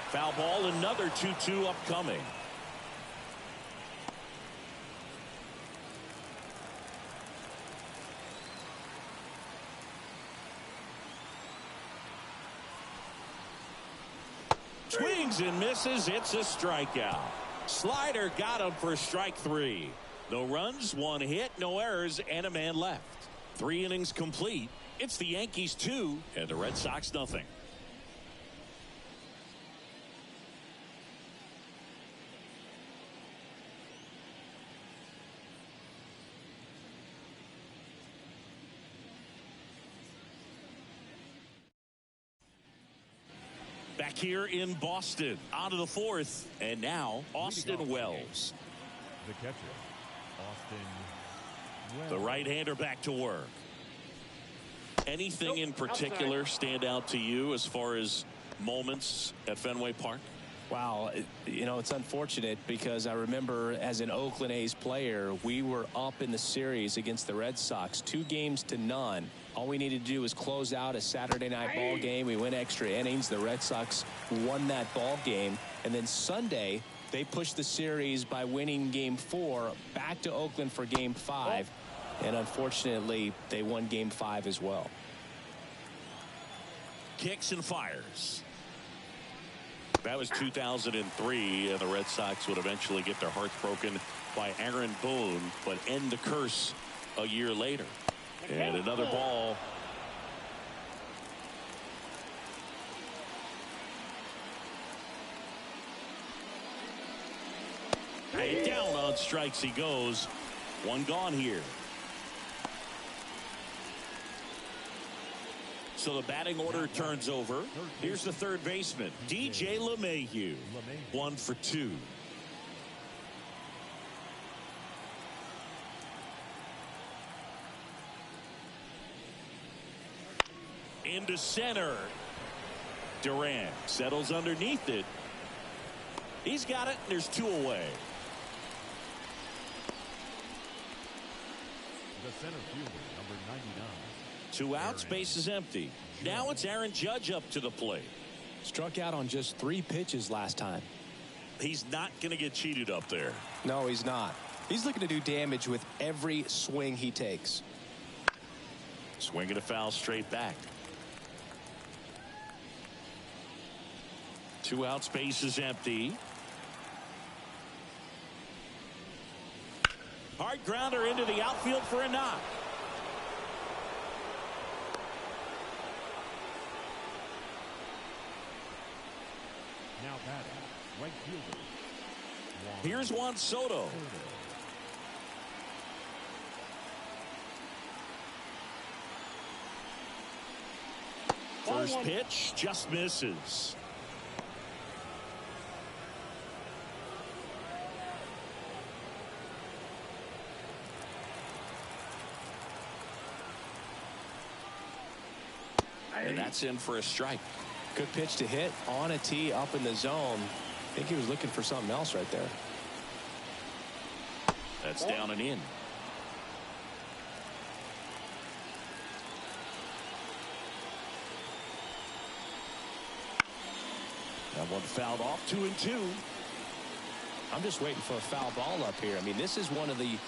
Foul ball, another 2-2 upcoming. Swings and misses. It's a strikeout. Slider got him for strike 3. No runs, 1 hit, no errors, and a man left. 3 innings complete. It's the Yankees 2 and the Red Sox nothing. Back here in Boston, on to the fourth, and now Austin Wells. The catcher, Austin Wells. The right-hander back to work. Anything in particular stand out to you as far as moments at Fenway Park? Wow, you know, it's unfortunate because I remember as an Oakland A's player, we were up in the series against the Red Sox, 2-0. All we needed to do was close out a Saturday night ball game. We went extra innings. The Red Sox won that ball game. And then Sunday, they pushed the series by winning Game 4 back to Oakland for Game 5. And unfortunately, they won Game 5 as well. Kicks and fires. That was 2003, and the Red Sox would eventually get their hearts broken by Aaron Boone, but end the curse a year later. And another ball. And down on strikes he goes. One gone here. So the batting order turns over. Here's the third baseman, DJ LeMahieu. 1 for 2. Into center. Duran settles underneath it. He's got it. There's 2 away. The center fielder, number 99. 2 outs, base is empty. Now it's Aaron Judge up to the plate. Struck out on just 3 pitches last time. He's not going to get cheated up there. No, he's not. He's looking to do damage with every swing he takes. Swinging a foul straight back. 2 outs, base is empty. Hard grounder into the outfield for a knock. Now batting, right fielder. Here's Juan Soto. First pitch just misses. And that's in for a strike. Good pitch to hit on a tee up in the zone. I think he was looking for something else right there. That's down and in. That one fouled off. 2-2. I'm just waiting for a foul ball up here. I mean, this is one of the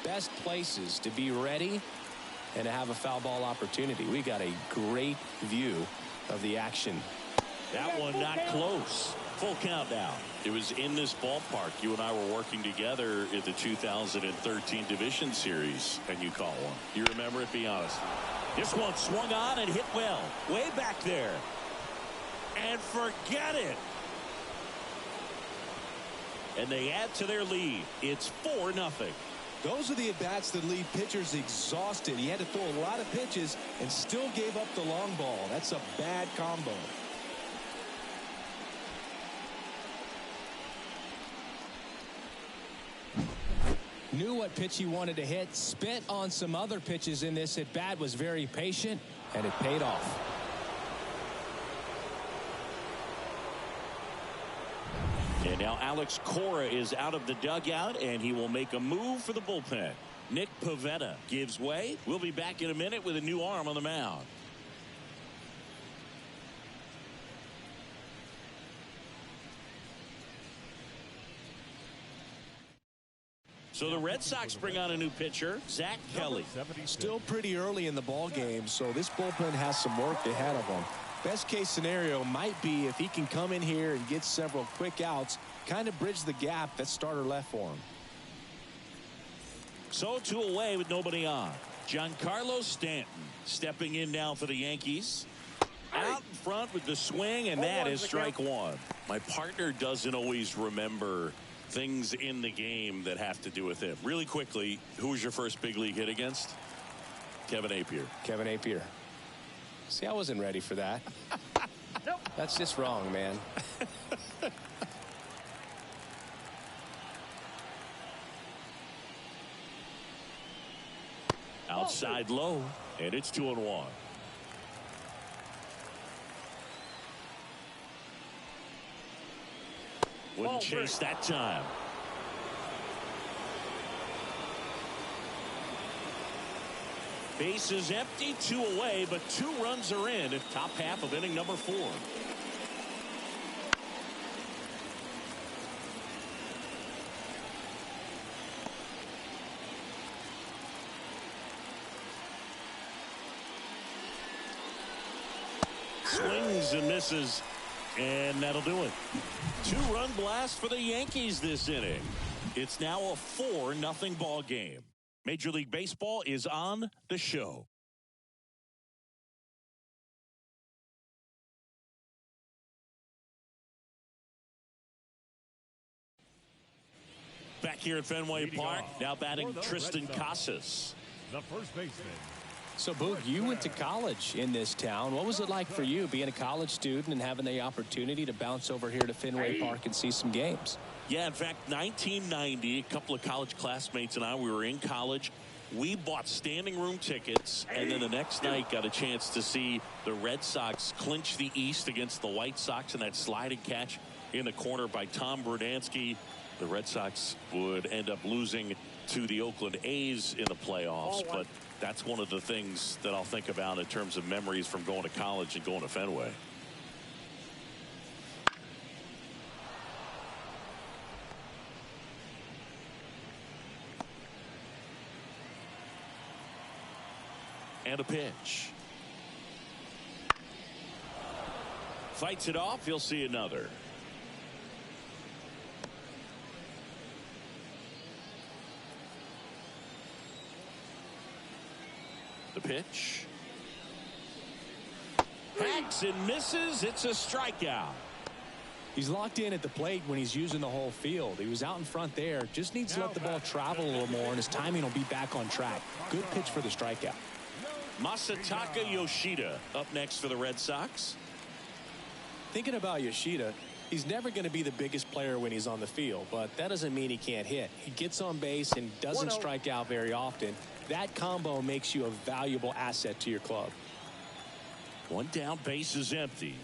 best places to be ready and to have a foul ball opportunity. We got a great view of the action. That one not close. Full count now. It was in this ballpark. You and I were working together in the 2013 Division Series, and you caught one. You remember it? Be honest. This one swung on and hit well. Way back there. And forget it. And they add to their lead. It's 4-0. Those are the at-bats that leave pitchers exhausted. He had to throw a lot of pitches and still gave up the long ball. That's a bad combo. Knew what pitch he wanted to hit. Spit on some other pitches in this at-bat. Was very patient, and it paid off. And now Alex Cora is out of the dugout, and he will make a move for the bullpen. Nick Pivetta gives way. We'll be back in a minute with a new arm on the mound. So the Red Sox bring on a new pitcher, Zach Kelly. Still pretty early in the ball game, so this bullpen has some work ahead of them. Best case scenario might be if he can come in here and get several quick outs, kind of bridge the gap that starter left for him. So 2 away with nobody on. Giancarlo Stanton stepping in now for the Yankees. Out in front with the swing, and that is strike 1. My partner doesn't always remember things in the game that have to do with him. Really quickly, who was your first big league hit against? Kevin Appier. Kevin Appier. See, I wasn't ready for that. Nope. That's just wrong, man. Outside low, and it's 2-1. Wouldn't chase that time. Base is empty, 2 away, but 2 runs are in at top half of inning number 4. Swings and misses, and that'll do it. 2-run blast for the Yankees this inning. It's now a 4-0 ball game. Major League Baseball is on the show. Back here at Fenway Park, now batting Tristan Casas. The first baseman. So, Boog, you went to college in this town. What was it like for you being a college student and having the opportunity to bounce over here to Fenway Park and see some games? Yeah, in fact, 1990, a couple of college classmates and I, we were in college. We bought standing room tickets, and then the next night got a chance to see the Red Sox clinch the East against the White Sox in that sliding catch in the corner by Tom Brudansky. The Red Sox would end up losing to the Oakland A's in the playoffs, but that's one of the things that I'll think about in terms of memories from going to college and going to Fenway. And a pitch. Fights it off. He'll see another. The pitch. Hacks and misses. It's a strikeout. He's locked in at the plate when he's using the whole field. He was out in front there. Just needs to let the ball travel a little more, and his timing will be back on track. Good pitch for the strikeout. Masataka Yoshida up next for the Red Sox. Thinking about Yoshida, he's never going to be the biggest player when he's on the field, but that doesn't mean he can't hit. He gets on base and doesn't strike out very often. That combo makes you a valuable asset to your club. One down, base is empty.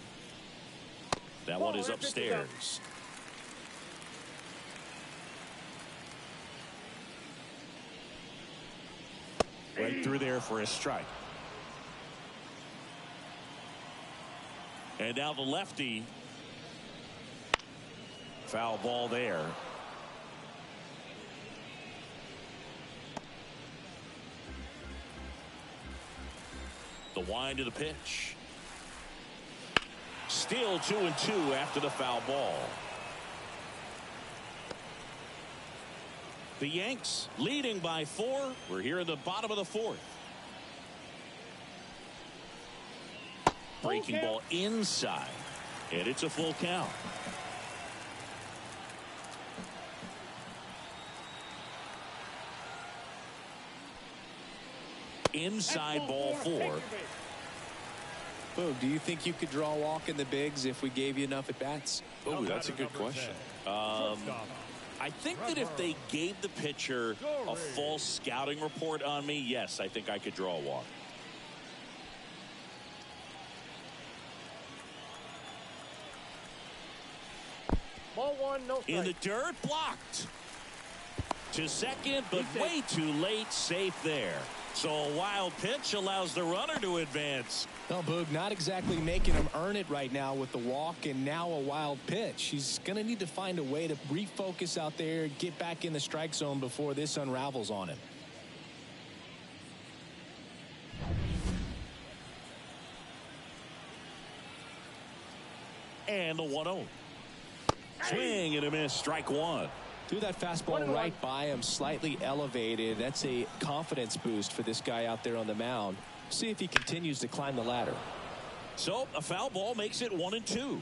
That one is upstairs. Right through there for a strike. And now the lefty. Foul ball there. The wind of the pitch. Still 2-2 after the foul ball. The Yanks leading by 4. We're here in the bottom of the 4th. Breaking ball inside. And it's a full count. Inside ball 4. Boog, do you think you could draw a walk in the bigs if we gave you enough at bats? Oh, that's a good question. I think that if they gave the pitcher a false scouting report on me, yes, I think I could draw a walk. Ball 1, no strike. In the dirt, blocked. To second, but way too late, safe there. So a wild pitch allows the runner to advance. No, Boog, not exactly making him earn it right now with the walk and now a wild pitch. He's going to need to find a way to refocus out there, get back in the strike zone before this unravels on him. And the 1-0. Swing and a miss, strike 1. Threw that fastball right by him, slightly elevated. That's a confidence boost for this guy out there on the mound. See if he continues to climb the ladder. So a foul ball makes it 1-2.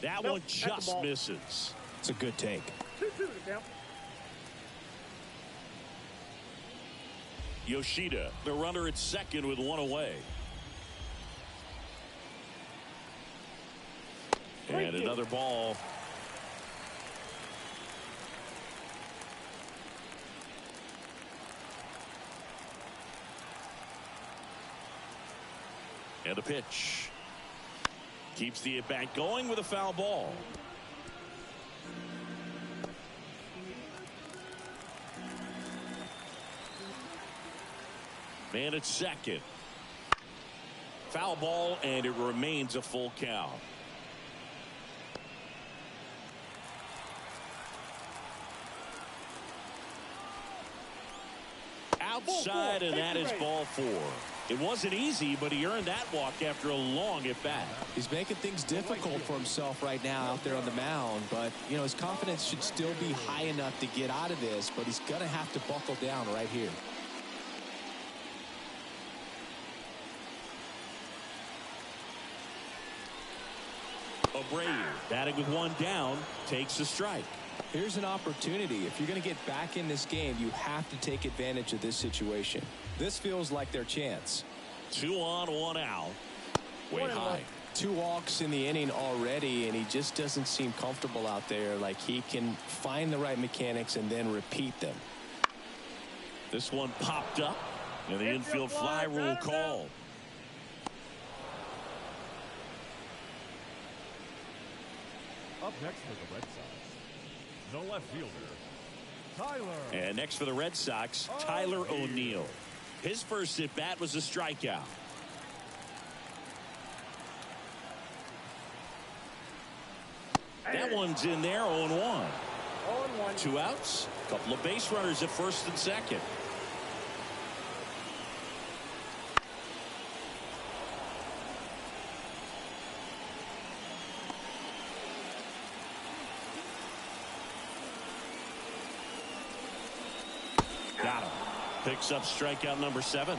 That one just misses. It's a good take. 2-2. Yep. Yoshida, the runner at second with one away. And another ball. And a pitch. Keeps the at-bat going with a foul ball. Man at second. Foul ball, and it remains a full count. Outside, and that is ball 4. It wasn't easy, but he earned that walk after a long at-bat. He's making things difficult for himself right now out there on the mound, but, you know, his confidence should still be high enough to get out of this, but he's going to have to buckle down right here. Abreu, batting with one down, takes a strike. Here's an opportunity. If you're going to get back in this game, you have to take advantage of this situation. This feels like their chance. 2 on, 1 out. Way high. 2 walks in the inning already, and he just doesn't seem comfortable out there. Like he can find the right mechanics and then repeat them. This one popped up, and the infield fly rule called. Up next for the Red Sox, the left fielder, Tyler. And next for the Red Sox, Tyler O'Neill. His first at bat was a strikeout. That one's in there, 0-1. 0-1. 2 outs, a couple of base runners at first and second. Got him. Picks up strikeout number 7.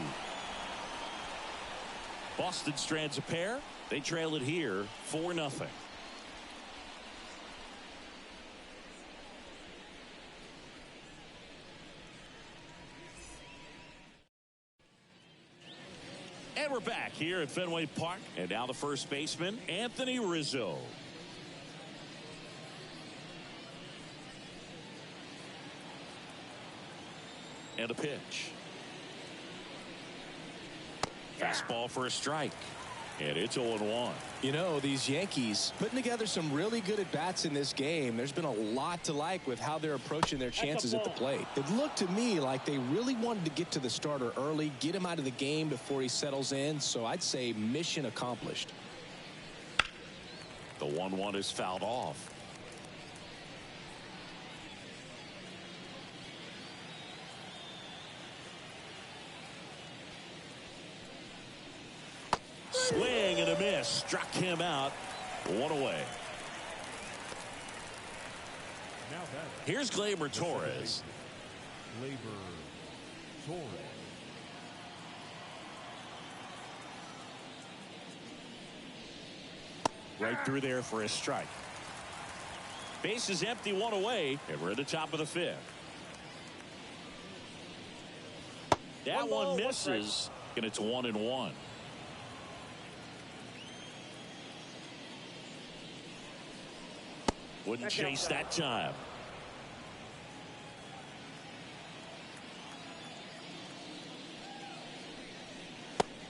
Boston strands a pair. They trail it here 4-0. And we're back here at Fenway Park. And now the first baseman, Anthony Rizzo. And a pitch. Fastball for a strike. And it's 0-1. You know, these Yankees putting together some really good at-bats in this game. There's been a lot to like with how they're approaching their chances at the plate. It looked to me like they really wanted to get to the starter early, get him out of the game before he settles in. So I'd say mission accomplished. The 1-1 is fouled off. Swing and a miss. Struck him out. 1 away. Now that Here's Gleyber Torres. Gleyber Torres. Right through there for a strike. Base is empty, 1 away, and we're at the top of the 5th. That one misses, and it's 1-1. Wouldn't chase that time.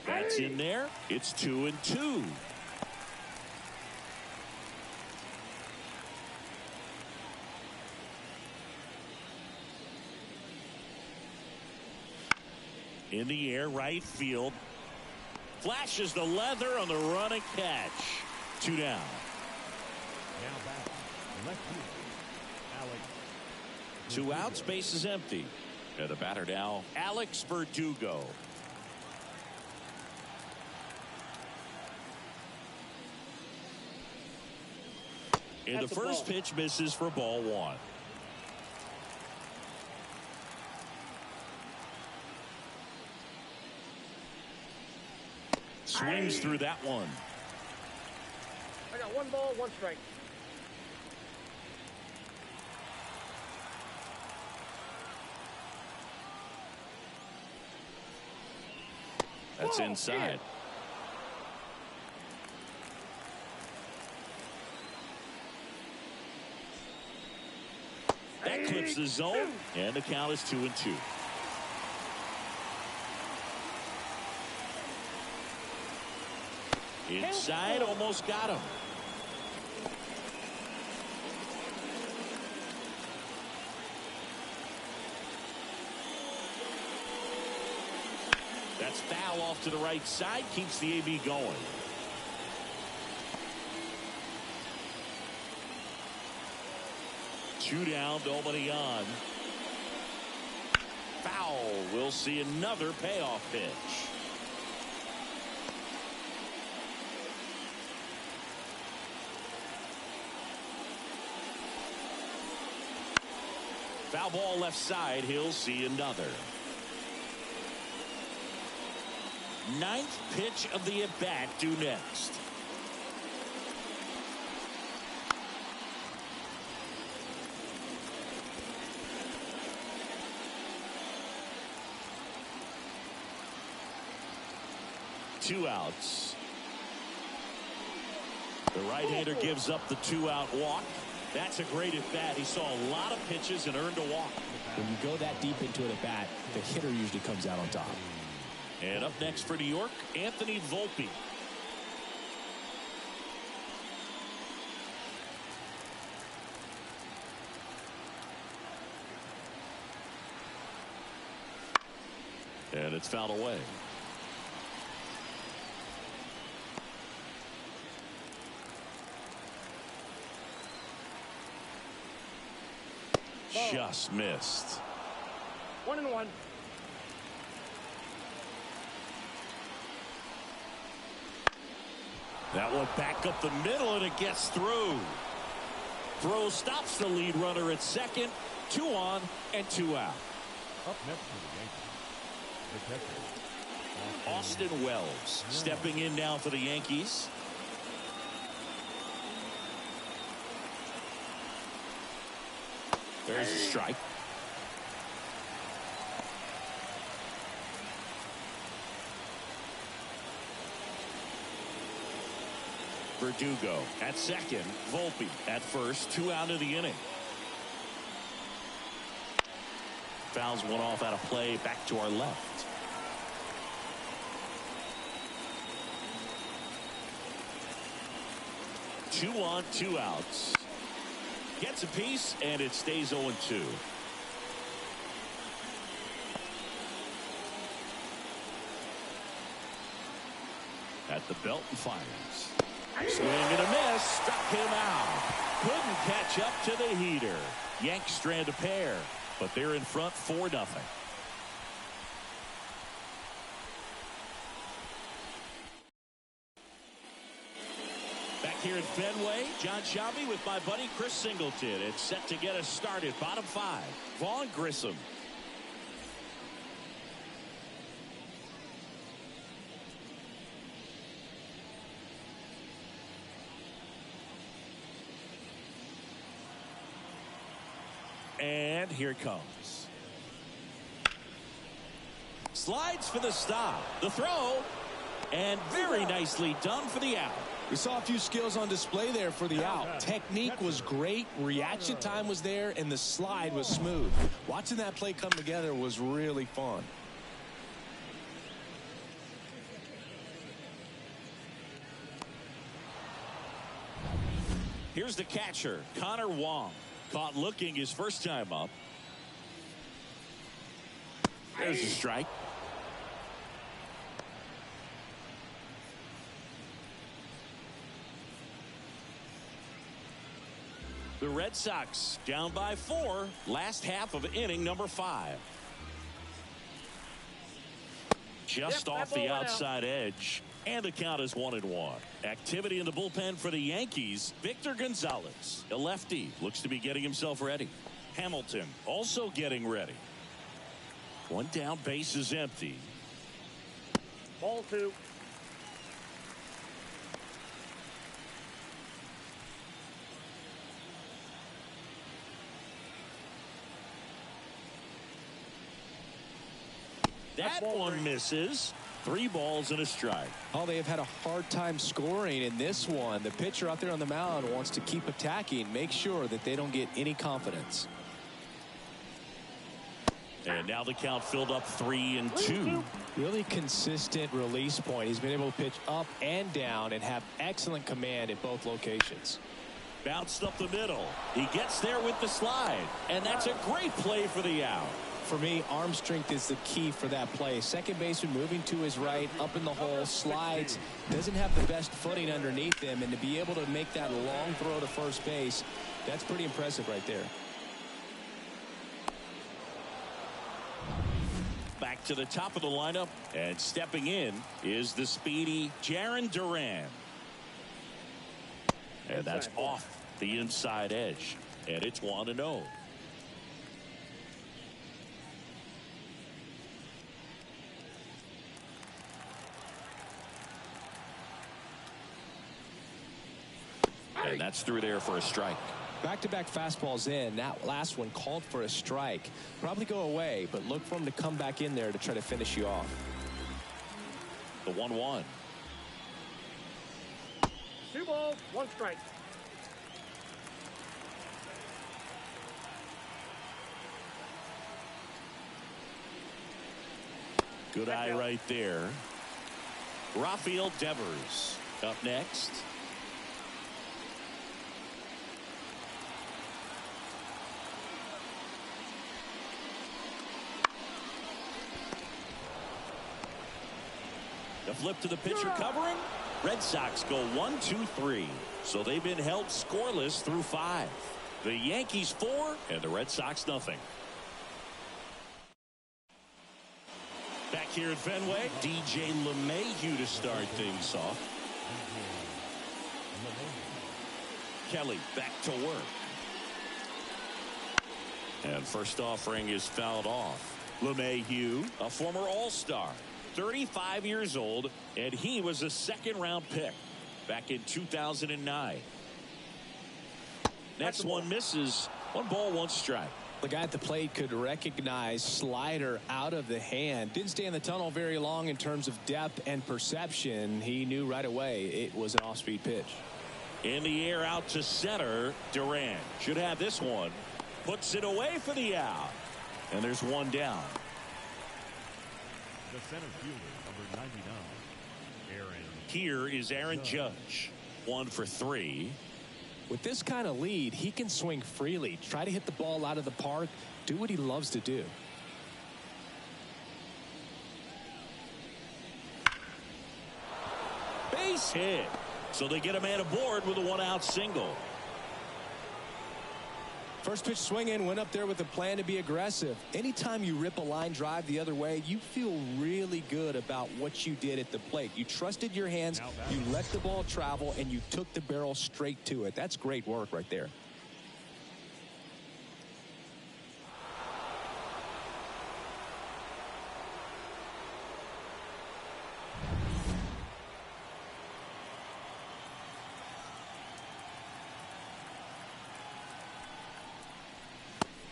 That's in there. It's 2-2. In the air, right field. Flashes the leather on the run and catch. 2 down. Now back, left field, Alex. 2 outs, base is empty. And the batter now, Alex Verdugo. And the first pitch misses for ball 1. Swings through that one. I got 1 ball, 1 strike. That's inside. That clips the zone, and the count is 2-2. Inside, almost got him. That's foul off to the right side, keeps the AB going. Two down, nobody on. Foul. We'll see another payoff pitch. Foul ball left side. He'll see another. Ninth pitch of the at-bat due next. Two outs. The right-hander gives up the two-out walk. That's a great at-bat. He saw a lot of pitches and earned a walk. When you go that deep into an at-bat, the hitter usually comes out on top. And up next for New York, Anthony Volpe. And it's fouled away. Just missed. 1-1. That one back up the middle, and it gets through. Throw stops the lead runner at second. 2 on and 2 out. Up next for the Yankees, the catcher, Austin Wells stepping in now for the Yankees. There's a strike. Verdugo at second. Volpe at first. 2 out of the inning. Fouls one off out of play. Back to our left. Two on, 2 outs. Gets a piece, and it stays 0-2. At the belt and fires. Swing and a miss. Struck him out. Couldn't catch up to the heater. Yanks strand a pair, but they're in front 4-0. Back here at Fenway, John Shelby with my buddy Chris Singleton. It's set to get us started. Bottom 5. Vaughn Grissom. And here it comes. Slides for the stop. The throw. And very nicely done for the out. We saw a few skills on display there for the out. Technique was great. Reaction time was there. And the slide was smooth. Watching that play come together was really fun. Here's the catcher, Connor Wong. Caught looking his first time up. There's a strike. The Red Sox down by 4. Last half of inning number 5. Just off the outside edge. And the count is 1-1. Activity in the bullpen for the Yankees. Victor Gonzalez, a lefty, looks to be getting himself ready. Hamilton also getting ready. 1 down, base is empty. Ball 2. That one misses. 3 balls and a strike. Oh, they have had a hard time scoring in this one. The pitcher out there on the mound wants to keep attacking, make sure that they don't get any confidence. And now the count filled up 3-2. Really consistent release point. He's been able to pitch up and down and have excellent command at both locations. Bounced up the middle. He gets there with the slide. And that's a great play for the out. For me, arm strength is the key for that play. Second baseman moving to his right, up in the hole, slides, doesn't have the best footing underneath him, and to be able to make that long throw to first base, that's pretty impressive right there. Back to the top of the lineup, and stepping in is the speedy Jarren Duran. And that's off the inside edge, and it's 1-0. And that's through there for a strike. Back-to-back fastballs in. That last one called for a strike. Probably go away, but look for him to come back in there to try to finish you off. The 1-1. 2 balls, 1 strike. Good eye right there. Rafael Devers up next. The flip to the pitcher covering. Red Sox go 1-2-3. So they've been held scoreless through 5. The Yankees 4 and the Red Sox nothing. Back here at Fenway, DJ LeMahieu to start things off. Kelly back to work. And first offering is fouled off. LeMahieu, a former All-Star. 35 years old, and he was a second-round pick back in 2009. Next one misses. 1 ball, 1 strike. The guy at the plate could recognize slider out of the hand. Didn't stay in the tunnel very long in terms of depth and perception. He knew right away it was an off-speed pitch. In the air out to center. Duran should have this one. Puts it away for the out. And there's 1 down. The center fielder, number 99, Aaron. Here is Aaron Judge. 1 for 3. With this kind of lead, he can swing freely, try to hit the ball out of the park, do what he loves to do. Base hit. So they get a man aboard with a 1-out single. First pitch swinging, went up there with a plan to be aggressive. Anytime you rip a line drive the other way, you feel really good about what you did at the plate. You trusted your hands, you let the ball travel, and you took the barrel straight to it. That's great work right there.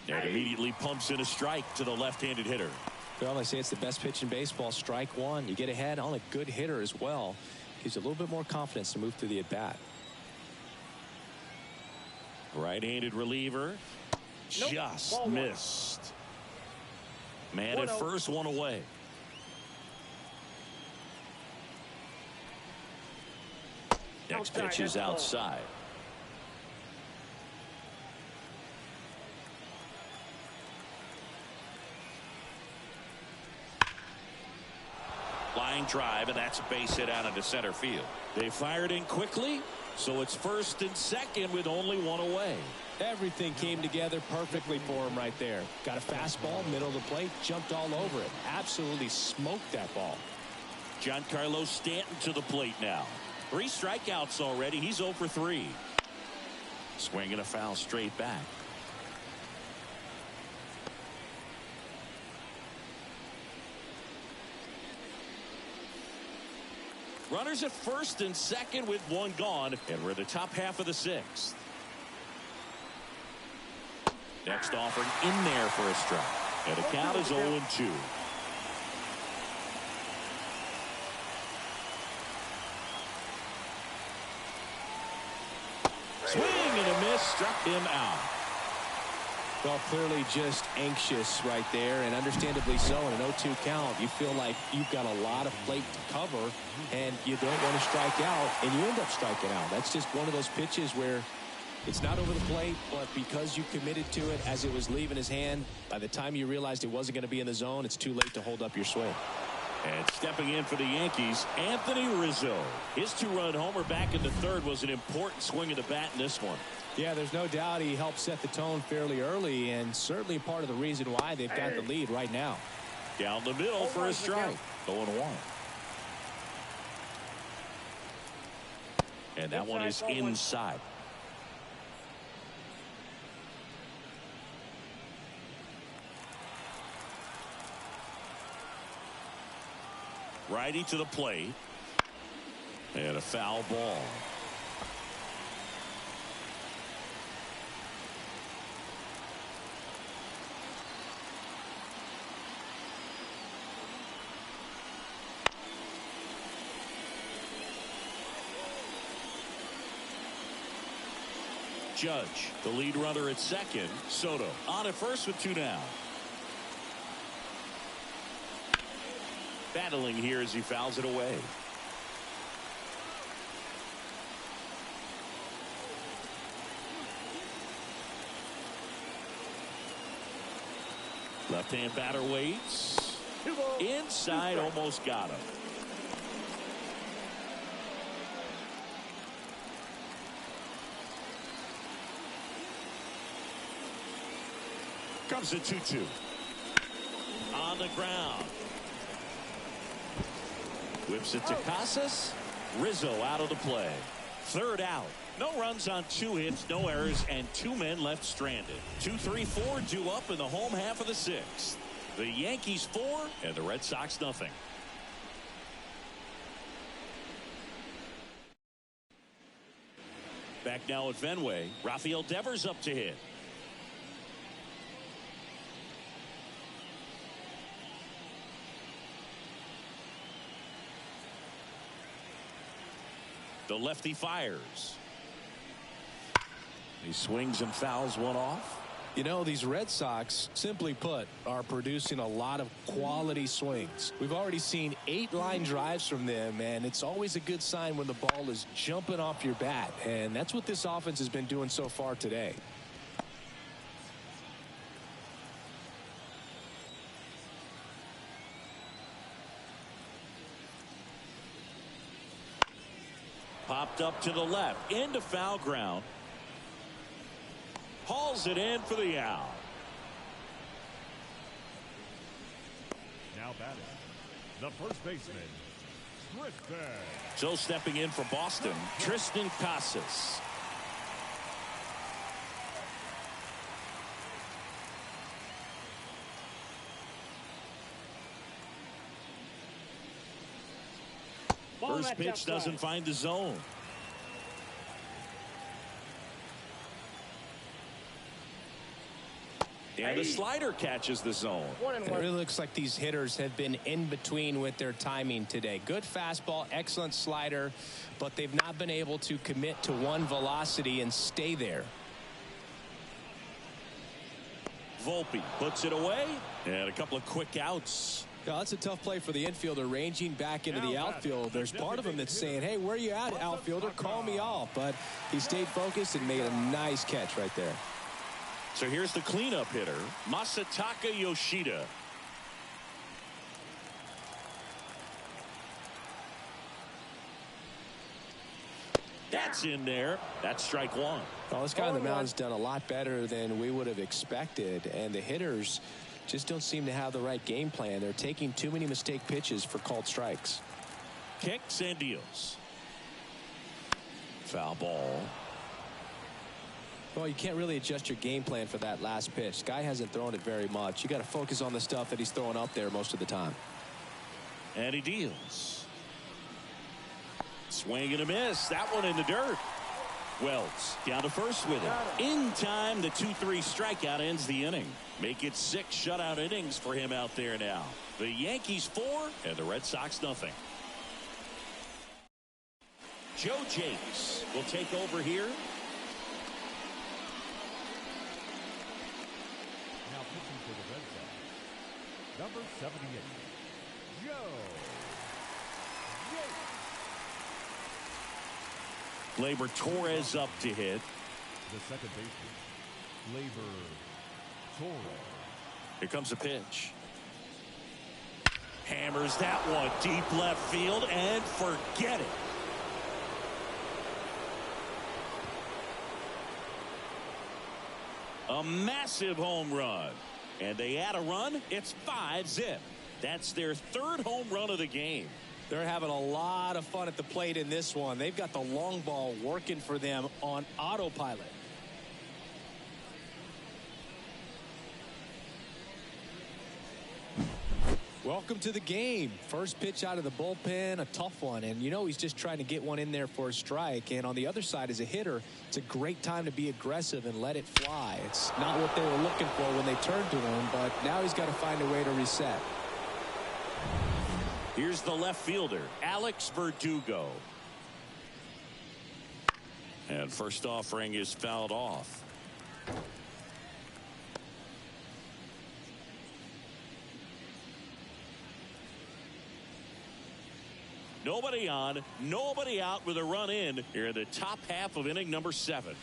And immediately pumps in a strike to the left-handed hitter. Well, they say it's the best pitch in baseball. Strike 1. You get ahead on a good hitter as well. Gives you a little bit more confidence to move through the at-bat. Right-handed reliever. Nope. Just Ball 1. missed. Man at first, 1 away. Next pitch is outside. Line drive, and that's a base hit out into center field. They fired in quickly, so it's first and second with only 1 away. Everything came together perfectly for him right there. Got a fastball, middle of the plate, jumped all over it. Absolutely smoked that ball. Giancarlo Stanton to the plate now. 3 strikeouts already. He's 0 for 3. Swinging a foul straight back. Runners at first and second with 1 gone, and we're in the top half of the 6th. Next offering in there for a strike, and the count is 0-2. Swing and a miss, struck him out. Well, clearly just anxious right there, and understandably so. In an 0-2 count, you feel like you've got a lot of plate to cover, and you don't want to strike out, and you end up striking out. That's just one of those pitches where it's not over the plate, but because you committed to it as it was leaving his hand, by the time you realized it wasn't going to be in the zone, it's too late to hold up your swing. And stepping in for the Yankees, Anthony Rizzo. His 2-run homer back in the third was an important swing of the bat in this one. Yeah, there's no doubt he helped set the tone fairly early, and certainly part of the reason why they've got the lead right now. Down the middle for a strike. 0-1. And that one is inside. Righty to the plate. And a foul ball. Judge, the lead runner at second. Soto on at first with 2 down. Battling here as he fouls it away. Left-hand batter waits. Inside, almost got him. Comes the 2-2. On the ground. Whips it to Casas. Rizzo out of the play. Third out. No runs on 2 hits, no errors, and 2 men left stranded. 2-3-4 due up in the home half of the 6th. The Yankees 4 and the Red Sox nothing. Back now at Fenway. Rafael Devers up to hit. The lefty fires. He swings and fouls one off. You know, these Red Sox, simply put, are producing a lot of quality swings. We've already seen 8 line drives from them, and it's always a good sign when the ball is jumping off your bat, and that's what this offense has been doing so far today. Popped up to the left into foul ground. Hauls it in for the out. Now batting, the first baseman, Tristan. So stepping in for Boston, Tristan Casas. First pitch doesn't find the zone. And the slider catches the zone. It really looks like these hitters have been in between with their timing today. Good fastball, excellent slider, but they've not been able to commit to one velocity and stay there. Volpe puts it away, and a couple of quick outs. Yeah, that's a tough play for the infielder, ranging back into the outfield. There's part of him that's saying, hey, where you at, outfielder? Call me off. But he stayed focused and made a nice catch right there. So here's the cleanup hitter, Masataka Yoshida. That's in there. That's strike one. Well, this guy on the mound's done a lot better than we would have expected, and the hitters just don't seem to have the right game plan. They're taking too many mistake pitches for called strikes. Kicks and deals. Foul ball. Well, you can't really adjust your game plan for that last pitch. Guy hasn't thrown it very much. You got to focus on the stuff that he's throwing up there most of the time. And he deals. Swing and a miss. That one in the dirt. Wells down to first with it. In time, the 2-3 strikeout ends the inning. Make it 6 shutout innings for him out there now. The Yankees 4 and the Red Sox nothing. Joe Jakes will take over here 78, Joe Yankee. Gleyber Torres up to hit. The second baseman, Gleyber Torres. Here comes a pitch. Hammers that one deep left field and forget it. A massive home run. And they add a run. It's 5-zip. That's their third home run of the game. They're having a lot of fun at the plate in this one. They've got the long ball working for them on autopilot. Welcome to the game. First pitch out of the bullpen, a tough one. And you know he's just trying to get one in there for a strike. And on the other side, as a hitter, it's a great time to be aggressive and let it fly. It's not what they were looking for when they turned to him, but now he's got to find a way to reset. Here's the left fielder, Alex Verdugo. And first offering is fouled off. Nobody on, nobody out with a run in here in the top half of inning number 7.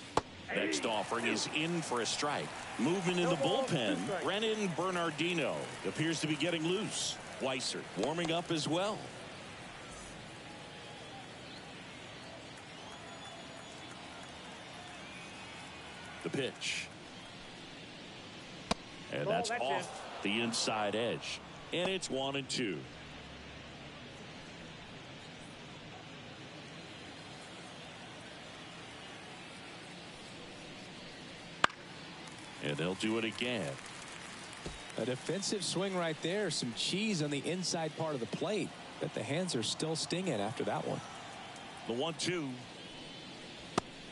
Next offering is in for a strike. Movement in the bullpen, Brennan Bernardino appears to be getting loose. Weiser warming up as well. The pitch. And that's off the inside edge. And it's 1-2. And they'll do it again. A defensive swing right there. Some cheese on the inside part of the plate. But the hands are still stinging after that one. The 1-2.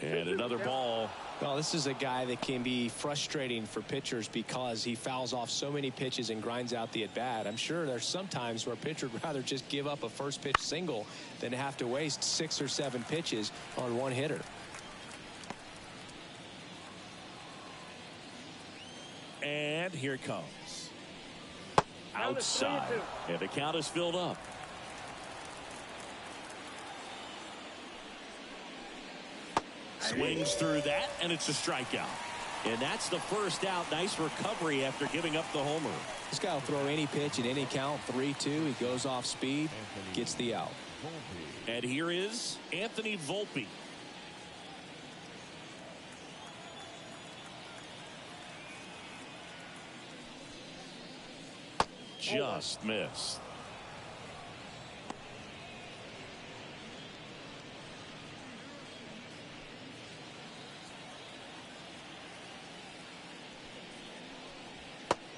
And another ball. Well, this is a guy that can be frustrating for pitchers because he fouls off so many pitches and grinds out the at-bat. I'm sure there's some times where a pitcher would rather just give up a first pitch single than have to waste 6 or 7 pitches on one hitter. And here it comes. Outside. And the count is filled up. Swings through that, and it's a strikeout. And that's the first out. Nice recovery after giving up the homer. This guy will throw any pitch at any count. 3-2. He goes off speed, gets the out. And here is Anthony Volpe. Just missed.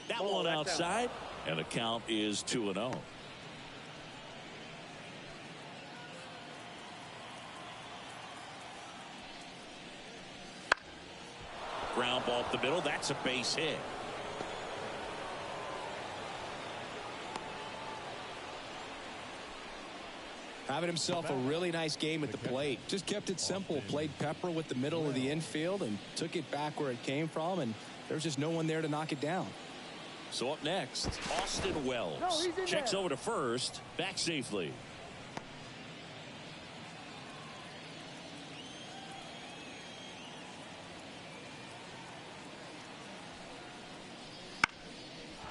That one outside, and the count is 2-0. Ground ball up the middle. That's a base hit. Having himself a really nice game at the plate. Just kept it simple. Played pepper with the middle of the infield and took it back where it came from. And there's just no one there to knock it down. So up next, Austin Wells checks over to first, back safely.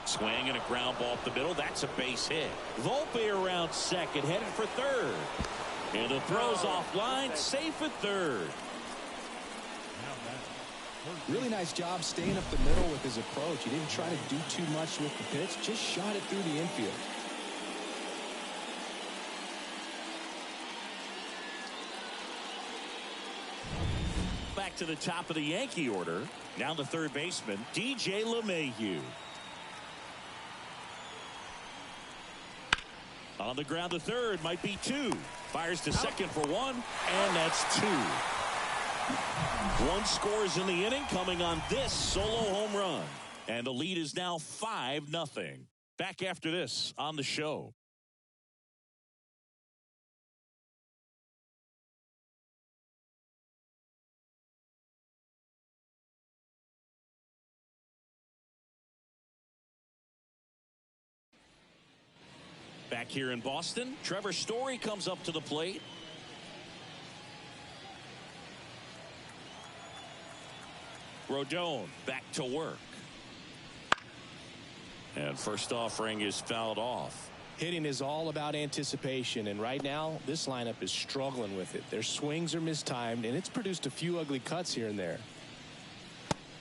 Swing and a ground ball up the middle. That's a base hit. Volpe around second, headed for third. And the throw's offline, safe at third. Really nice job staying up the middle with his approach. He didn't try to do too much with the pitch, just shot it through the infield. Back to the top of the Yankee order. Now the third baseman, DJ LeMahieu. On the ground to third, might be 2. Fires to second for 1, and that's 2. 1 scores in the inning coming on this solo home run. And the lead is now 5-0. Back after this on the show. Back here in Boston, Trevor Story comes up to the plate. Rodon back to work. And first offering is fouled off. Hitting is all about anticipation, and right now this lineup is struggling with it. Their swings are mistimed, and it's produced a few ugly cuts here and there.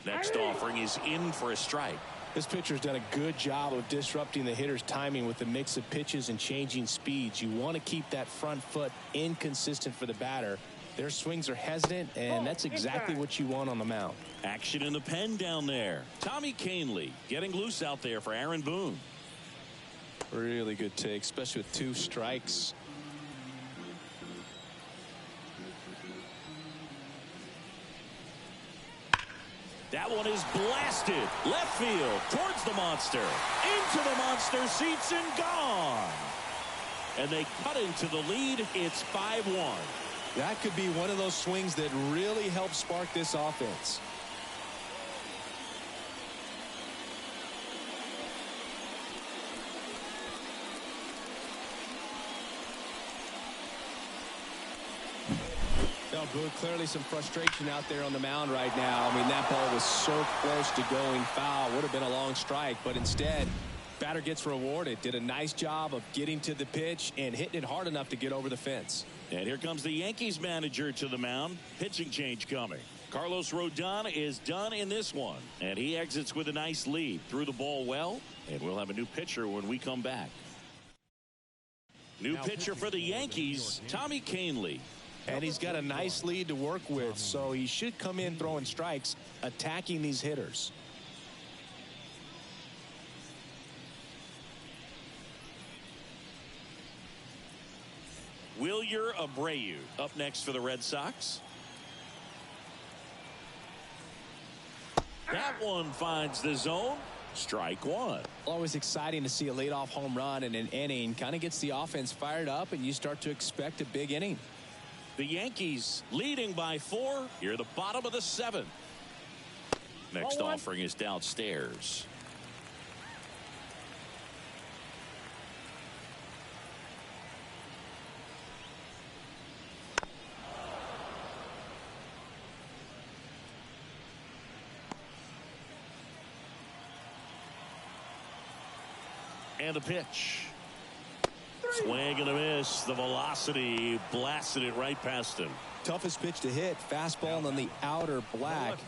Next offering is in for a strike. This pitcher's done a good job of disrupting the hitter's timing with the mix of pitches and changing speeds. You want to keep that front foot inconsistent for the batter. Their swings are hesitant, and that's exactly what you want on the mound. Action in the pen down there. Tommy Kahnle getting loose out there for Aaron Boone. Really good take, especially with 2 strikes. That one is blasted left field towards the monster, into the monster seats and gone. And they cut into the lead. It's 5-1. That could be one of those swings that really helps spark this offense. No, Boone, clearly some frustration out there on the mound right now. I mean, that ball was so close to going foul. Would have been a long strike, but instead, batter gets rewarded. Did a nice job of getting to the pitch and hitting it hard enough to get over the fence. And here comes the Yankees manager to the mound. Pitching change coming. Carlos Rodon is done in this one, and he exits with a nice lead. Threw the ball well, and we'll have a new pitcher when we come back. New pitcher for the Yankees, Tommy Kahnle. And he's got a nice lead to work with, so he should come in throwing strikes, attacking these hitters. Wilyer Abreu up next for the Red Sox. That one finds the zone. Strike one. Always exciting to see a leadoff home run in an inning. Kind of gets the offense fired up, and you start to expect a big inning. The Yankees leading by 4. Here at the bottom of the 7th. Next offering is downstairs. And a pitch. Swing and a miss. The velocity blasted it right past him. Toughest pitch to hit. Fastball on the outer black.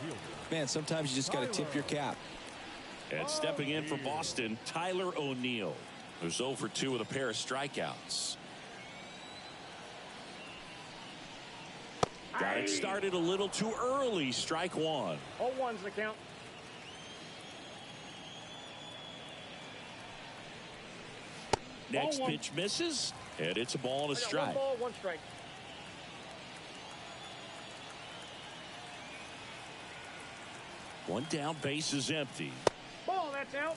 Man, sometimes you just got to tip your cap. And stepping in for Boston, Tyler O'Neill, who's 0 for 2 with a pair of strikeouts. Got it started a little too early. Strike one. 0-1's the count. Next pitch misses, and it's a ball and a strike. 1 ball, 1 strike. One down, base is empty. Ball, that's out.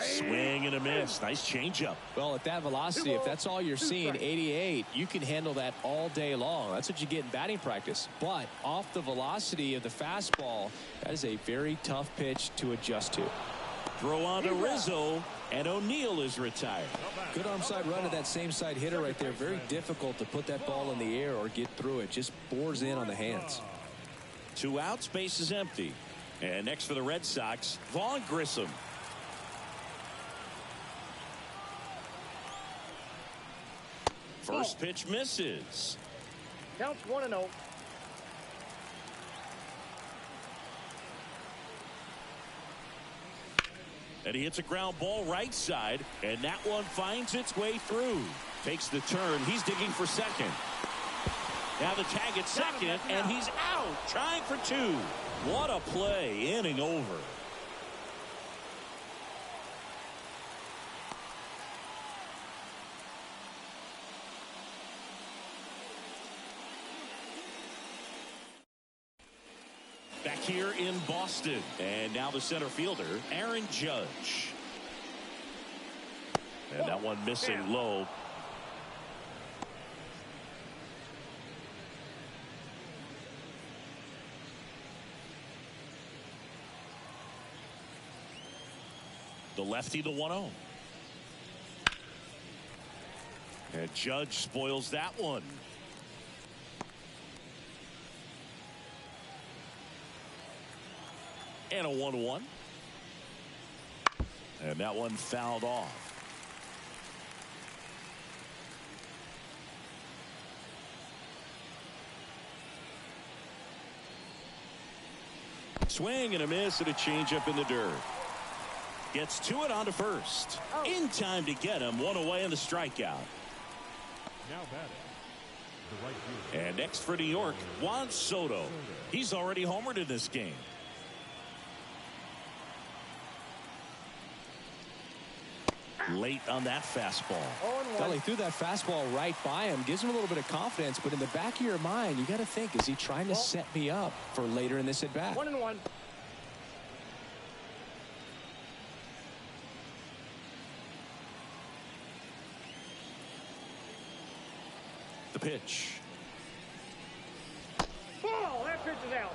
Swing and a miss. Nice changeup. Well, at that velocity, if that's all you're seeing, 88, you can handle that all day long. That's what you get in batting practice. But off the velocity of the fastball, that is a very tough pitch to adjust to. Throw on to Rizzo, and O'Neill is retired. Good arm side run to that same side hitter right there. Very difficult to put that ball in the air or get through it. Just bores in on the hands. 2 outs, base is empty. And next for the Red Sox, Vaughn Grissom. First pitch misses. Counts 1-0. And he hits a ground ball right side, and that one finds its way through. Takes the turn. He's digging for second. Now the tag at second, and he's out, trying for 2. What a play, inning over. Back here in Boston, and now the center fielder, Aaron Judge. And that one missing low. The lefty, the 1-0. And Judge spoils that one. And a 1-1. And that one fouled off. Swing and a miss and a changeup in the dirt. Gets to it on to first. In time to get him. One away in the strikeout. Now batting, the right fielder. And next for New York, Juan Soto. He's already homered in this game. Late on that fastball. Well, he threw that fastball right by him. Gives him a little bit of confidence, but in the back of your mind, you got to think, is he trying to set me up for later in this at bat? 1-1. The pitch. Ball. That pitch is out.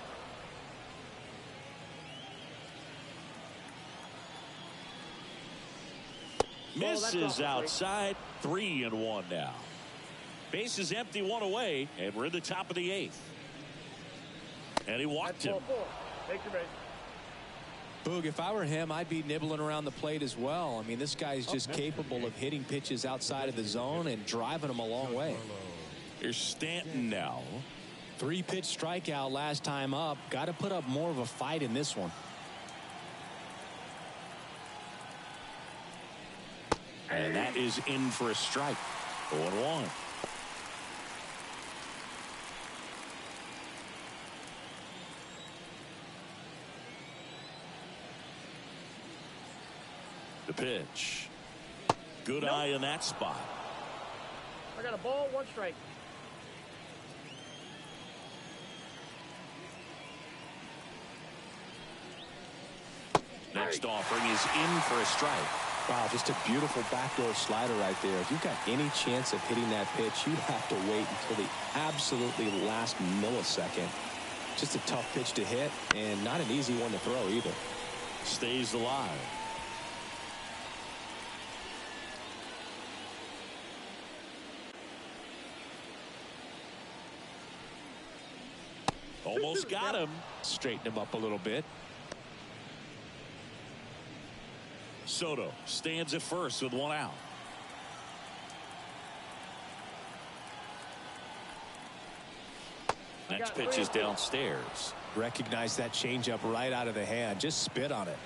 Misses outside. 3-1 now. Base is empty, one away, and we're in the top of the 8th. And he walked him. Take your base. Boog, if I were him, I'd be nibbling around the plate as well. I mean, this guy's just capable of hitting pitches outside of the zone and driving them a long way. Here's Stanton now. 3-pitch strikeout last time up. Got to put up more of a fight in this one. And that is in for a strike. 0-1. The pitch. Good eye in that spot. I got a ball, 1 strike. Next offering is in for a strike. Wow, just a beautiful backdoor slider right there. If you've got any chance of hitting that pitch, you have to wait until the absolutely last millisecond. Just a tough pitch to hit, and not an easy one to throw either. Stays alive. Almost got him. Straighten him up a little bit. Soto stands at first with 1 out. Next pitch is downstairs. Recognize that changeup right out of the hand. Just spit on it.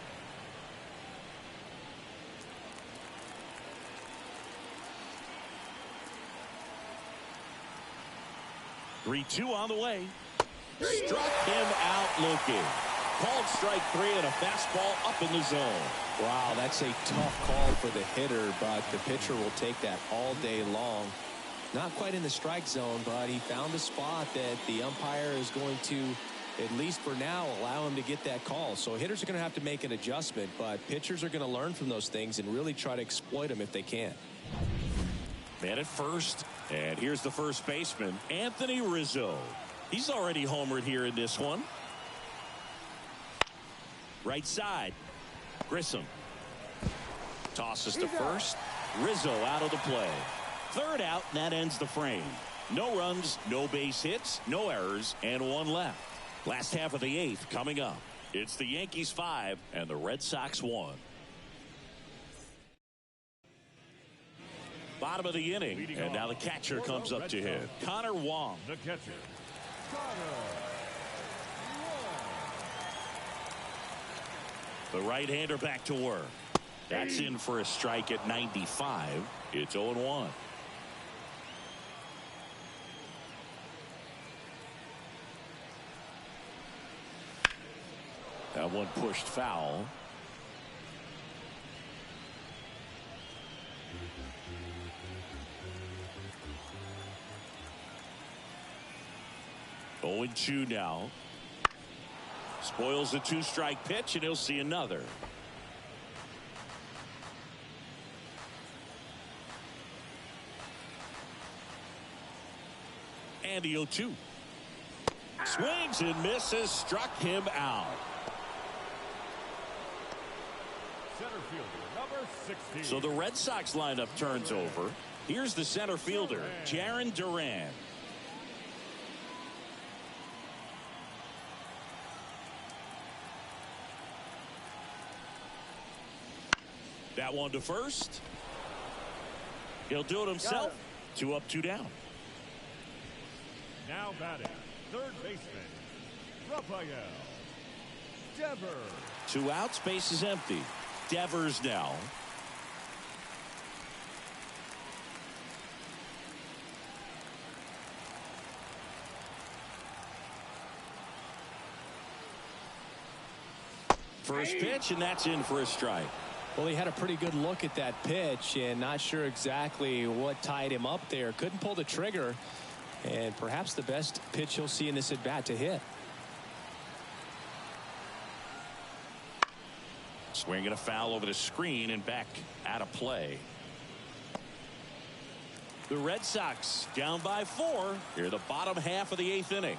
Three-two on the way. Struck him out looking. Called strike 3 and a fastball up in the zone. Wow, that's a tough call for the hitter, but the pitcher will take that all day long. Not quite in the strike zone, but he found a spot that the umpire is going to, at least for now, allow him to get that call. So hitters are going to have to make an adjustment, but pitchers are going to learn from those things and really try to exploit them if they can. Man at first, and here's the first baseman, Anthony Rizzo. He's already homered here in this one. Right side. Grissom tosses to first. Rizzo out of the play. Third out, and that ends the frame. No runs, no base hits, no errors, and 1 left. Last half of the 8th coming up. It's the Yankees 5 and the Red Sox 1. Bottom of the inning, and now the catcher comes up to hit. Connor Wong. The catcher, The right-hander back to work. That's in for a strike at 95. It's 0-1. That one pushed foul. Oh, 0-2 now. Spoils the 2-strike pitch, and he'll see another. And the 0-2. Swings and misses, struck him out. center fielder, number 16. So the Red Sox lineup turns over. Here's the center fielder, Jarren Duran. That one to first. He'll do it himself. 2 up, 2 down. Now batting, third baseman, Rafael Devers. 2 outs, base is empty. Devers now. First pitch, and that's in for a strike. Well, he had a pretty good look at that pitch and not sure exactly what tied him up there. Couldn't pull the trigger, and perhaps the best pitch he'll see in this at bat to hit. Swinging a foul over the screen and back out of play. The Red Sox down by 4 here, the bottom half of the 8th inning.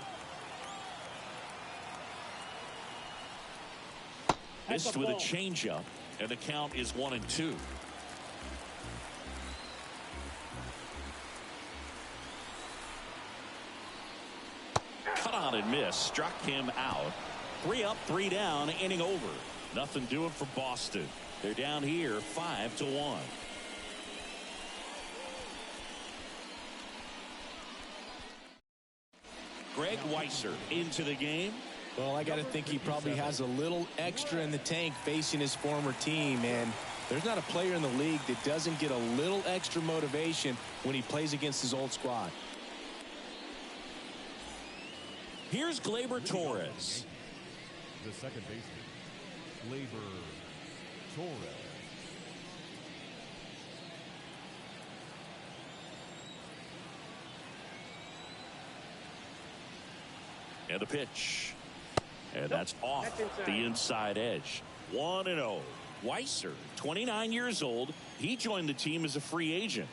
Missed with a changeup, and the count is 1-2. Cut on and miss, struck him out. 3 up, 3 down, inning over. Nothing doing for Boston. They're down here 5-1. Greg Weisser into the game. Well, I got to think he probably has a little extra in the tank facing his former team, and there's not a player in the league that doesn't get a little extra motivation when he plays against his old squad. Here's Gleyber Torres. The second baseman, Gleyber Torres. And the pitch. And that's off the inside edge. 1-0. Weisser, 29 years old. He joined the team as a free agent.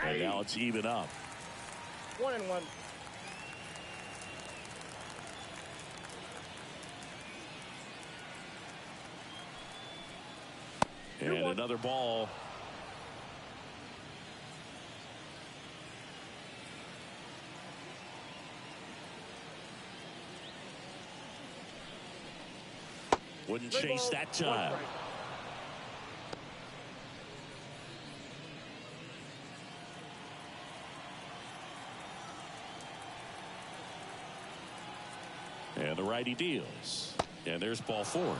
And now it's even up. 1-1. And another ball. Wouldn't chase that time. And the righty deals. And there's ball 4.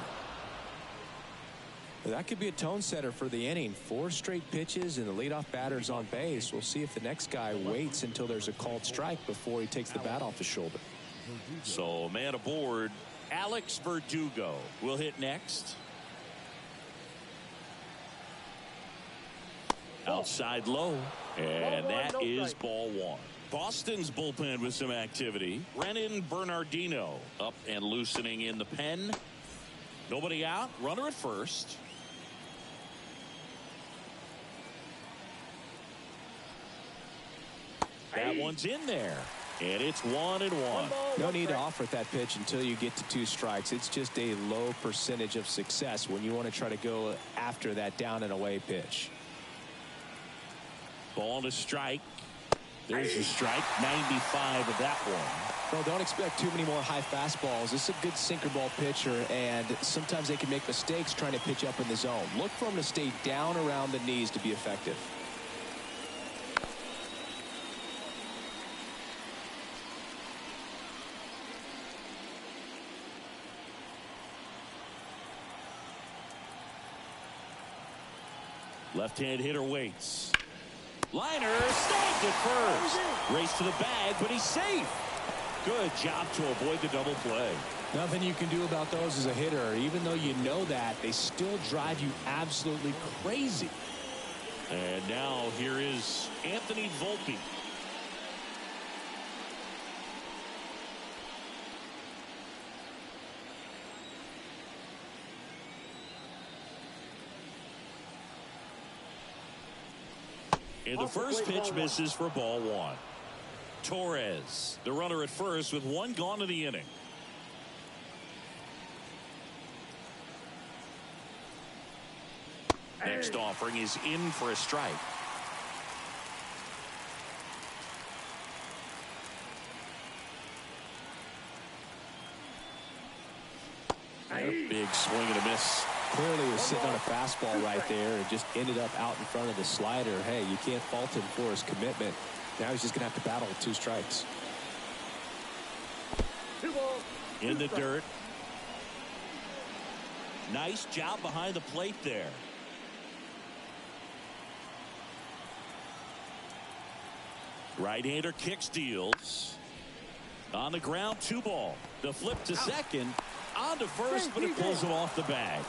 That could be a tone setter for the inning. 4 straight pitches and the leadoff batter's on base. We'll see if the next guy waits until there's a called strike before he takes the bat off his shoulder. So man aboard, Alex Verdugo will hit next. Outside low, and that is ball 1. Boston's bullpen with some activity. Brennan Bernardino up and loosening in the pen. Nobody out, runner at first. That one's in there. And it's 1-1. No need to offer at that pitch until you get to 2 strikes. It's just a low percentage of success when you want to try to go after that down and away pitch. Ball to strike. There's a strike. 95 of that one. Well, don't expect too many more high fastballs. This is a good sinker ball pitcher, and sometimes they can make mistakes trying to pitch up in the zone. Look for him to stay down around the knees to be effective. Left-hand hitter waits. Liner saved at first. Race to the bag, but he's safe. Good job to avoid the double play. Nothing you can do about those as a hitter. Even though you know that, they still drive you absolutely crazy. And now here is Anthony Volpe. And the first pitch misses for ball 1. Torres, the runner at first with 1 gone in the inning. Next offering is in for a strike. Big swing and a miss. Clearly he was sitting on a fastball right there and just ended up out in front of the slider. Hey, you can't fault him for his commitment. Now he's just going to have to battle with 2 strikes. 2 balls. In the dirt. Nice job behind the plate there. Right-hander kick steals. On the ground, 2 ball. The flip to second. On to first, but it pulls him off the bag.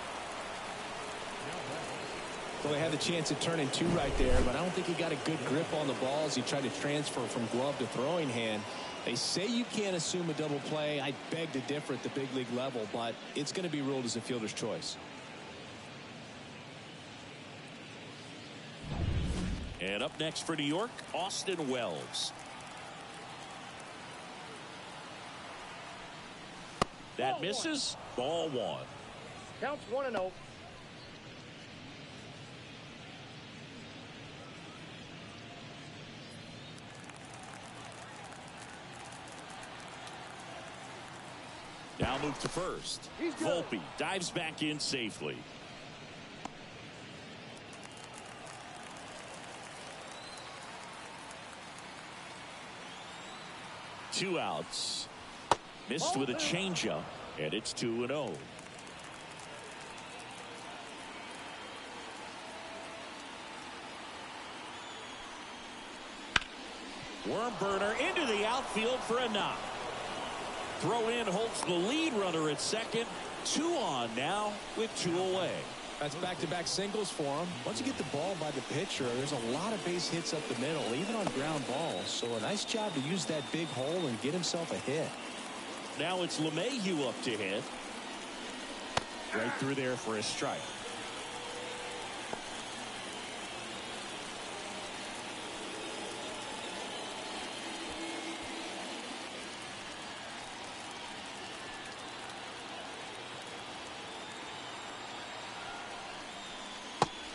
Well, they had the chance of turning 2 right there, but I don't think he got a good grip on the ball as he tried to transfer from glove to throwing hand. They say you can't assume a double play. I beg to differ at the big league level, but it's going to be ruled as a fielder's choice. And up next for New York, Austin Wells. That misses. Ball 1. Counts 1-0. Now move to first. Volpe dives back in safely. Two outs. Missed with a changeup, and it's 2-0. Worm burner into the outfield for a knock. Throw in holds the lead runner at second. 2 on now with 2 away. That's back-to-back singles for him. Once you get the ball by the pitcher, there's a lot of base hits up the middle, even on ground balls. So a nice job to use that big hole and get himself a hit. Now it's LeMahieu up to hit. Right through there for a strike.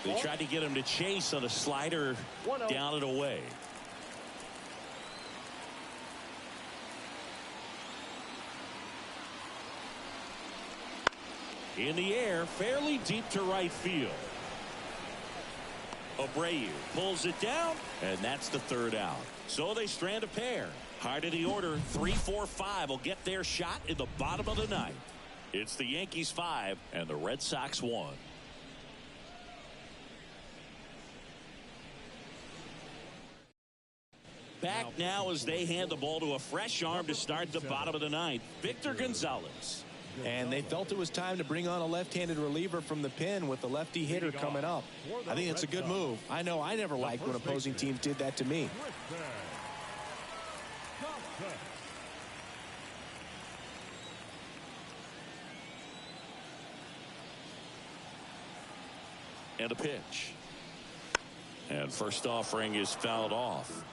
They tried to get him to chase on a slider down and away. In the air, fairly deep to right field. Abreu pulls it down, and that's the 3rd out. So they strand a pair. Hard of the order, 3-4-5 will get their shot in the bottom of the 9th. It's the Yankees 5 and the Red Sox 1. Back now as they hand the ball to a fresh arm to start the bottom of the 9th. Victor Gonzalez. And they felt it was time to bring on a left-handed reliever from the pen with the lefty hitter coming up. I think it's a good move. I know I never liked when opposing teams did that to me. And a pitch. And first offering is fouled off.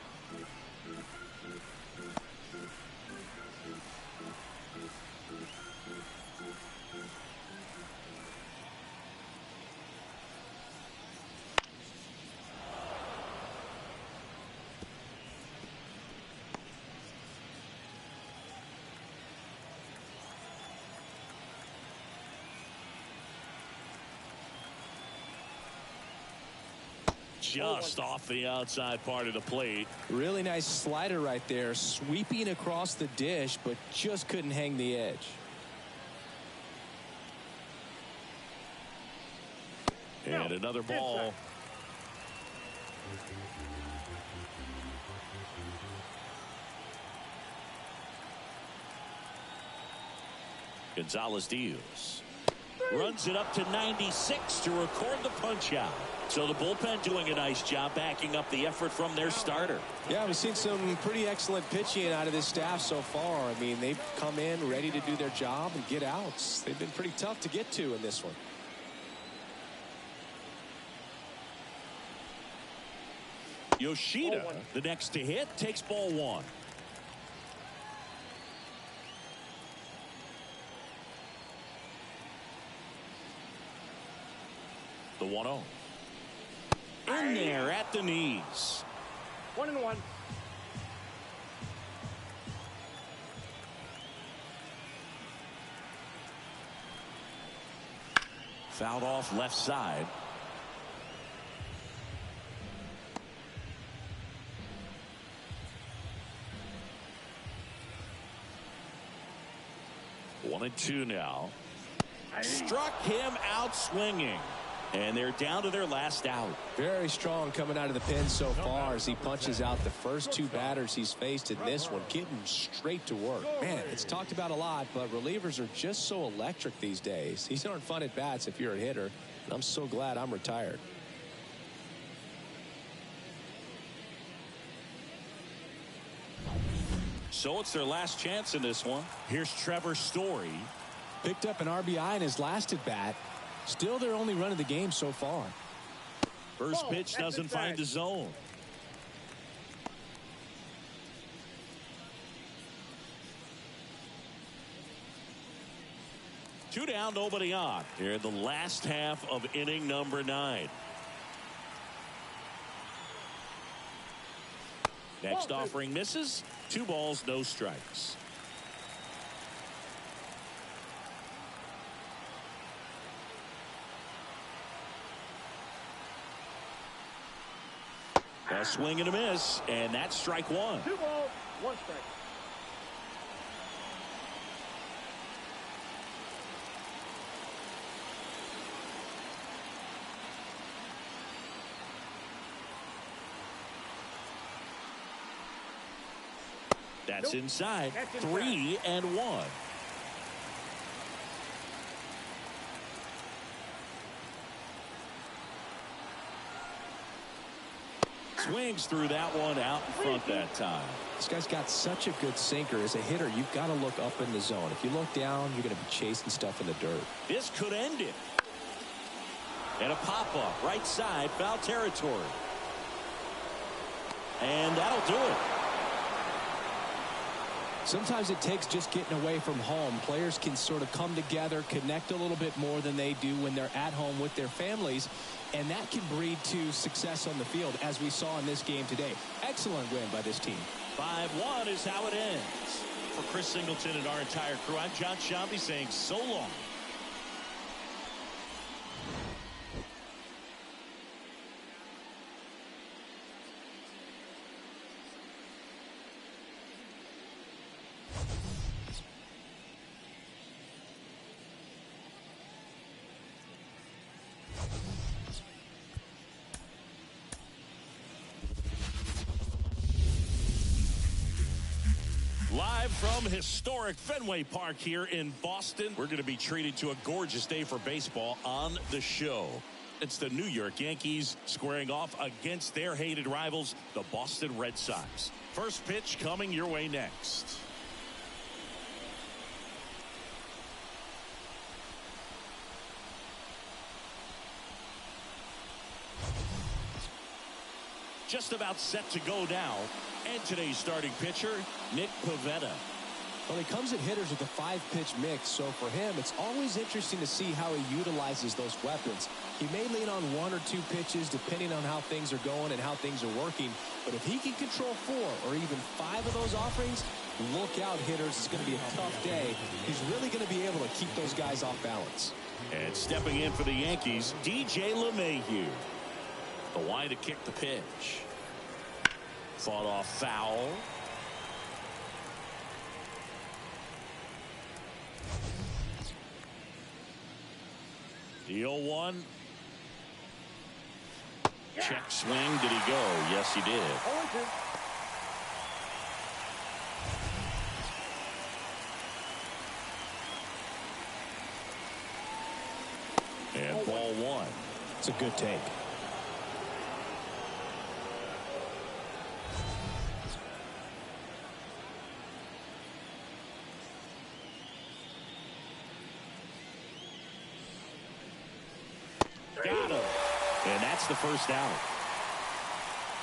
Just off the outside part of the plate. Really nice slider right there, sweeping across the dish, but just couldn't hang the edge. And another ball. Gonzalez deals. Runs it up to 96 to record the punch out. So the bullpen doing a nice job backing up the effort from their starter. Yeah, we've seen some pretty excellent pitching out of this staff so far. I mean, they've come in ready to do their job and get outs. They've been pretty tough to get to in this one. Yoshida, the next to hit, takes ball 1. The 1-0. In there at the knees. 1-1. Fouled off left side. One and two now. Struck him out swinging. And they're down to their last out. Very strong coming out of the pen so far as he punches out the first two batters he's faced in this one, getting straight to work. Man, it's talked about a lot, but relievers are just so electric these days. These aren't fun at bats if you're a hitter, and I'm so glad I'm retired. So it's their last chance in this one. Here's Trevor Story. Picked up an RBI in his last at bat. Still their only run of the game so far. First pitch doesn't find the zone. Two down, nobody on. Here in the last half of inning number 9. Next offering misses. 2 balls, no strikes. A swing and a miss, and that's strike 1. 2 balls, 1 strike. That's inside. 3-1. Swings through that one out in front that time. This guy's got such a good sinker. As a hitter, you've got to look up in the zone. If you look down, you're going to be chasing stuff in the dirt. This could end it. And a pop-up right side, foul territory. And that'll do it. Sometimes it takes just getting away from home. Players can sort of come together, connect a little bit more than they do when they're at home with their families, and that can breed to success on the field, as we saw in this game today. Excellent win by this team. 5-1 is how it ends. For Chris Singleton and our entire crew, I'm John Shambi saying so long. Live from historic Fenway Park here in Boston, we're going to be treated to a gorgeous day for baseball on the show. It's the New York Yankees squaring off against their hated rivals, the Boston Red Sox. First pitch coming your way next. Just about set to go now. And today's starting pitcher, Nick Pivetta. Well, he comes at hitters with a 5-pitch mix, so for him, it's always interesting to see how he utilizes those weapons. He may lean on 1 or 2 pitches depending on how things are going and how things are working, but if he can control 4 or even 5 of those offerings, look out, hitters. It's going to be a tough day. He's really going to be able to keep those guys off balance. And stepping in for the Yankees, DJ LeMahieu. The wide to kick the pitch. Fought off foul. The 0-1. Check swing. Did he go? Yes, he did. 0-2. And ball 1. It's a good take. Got him. And that's the first out.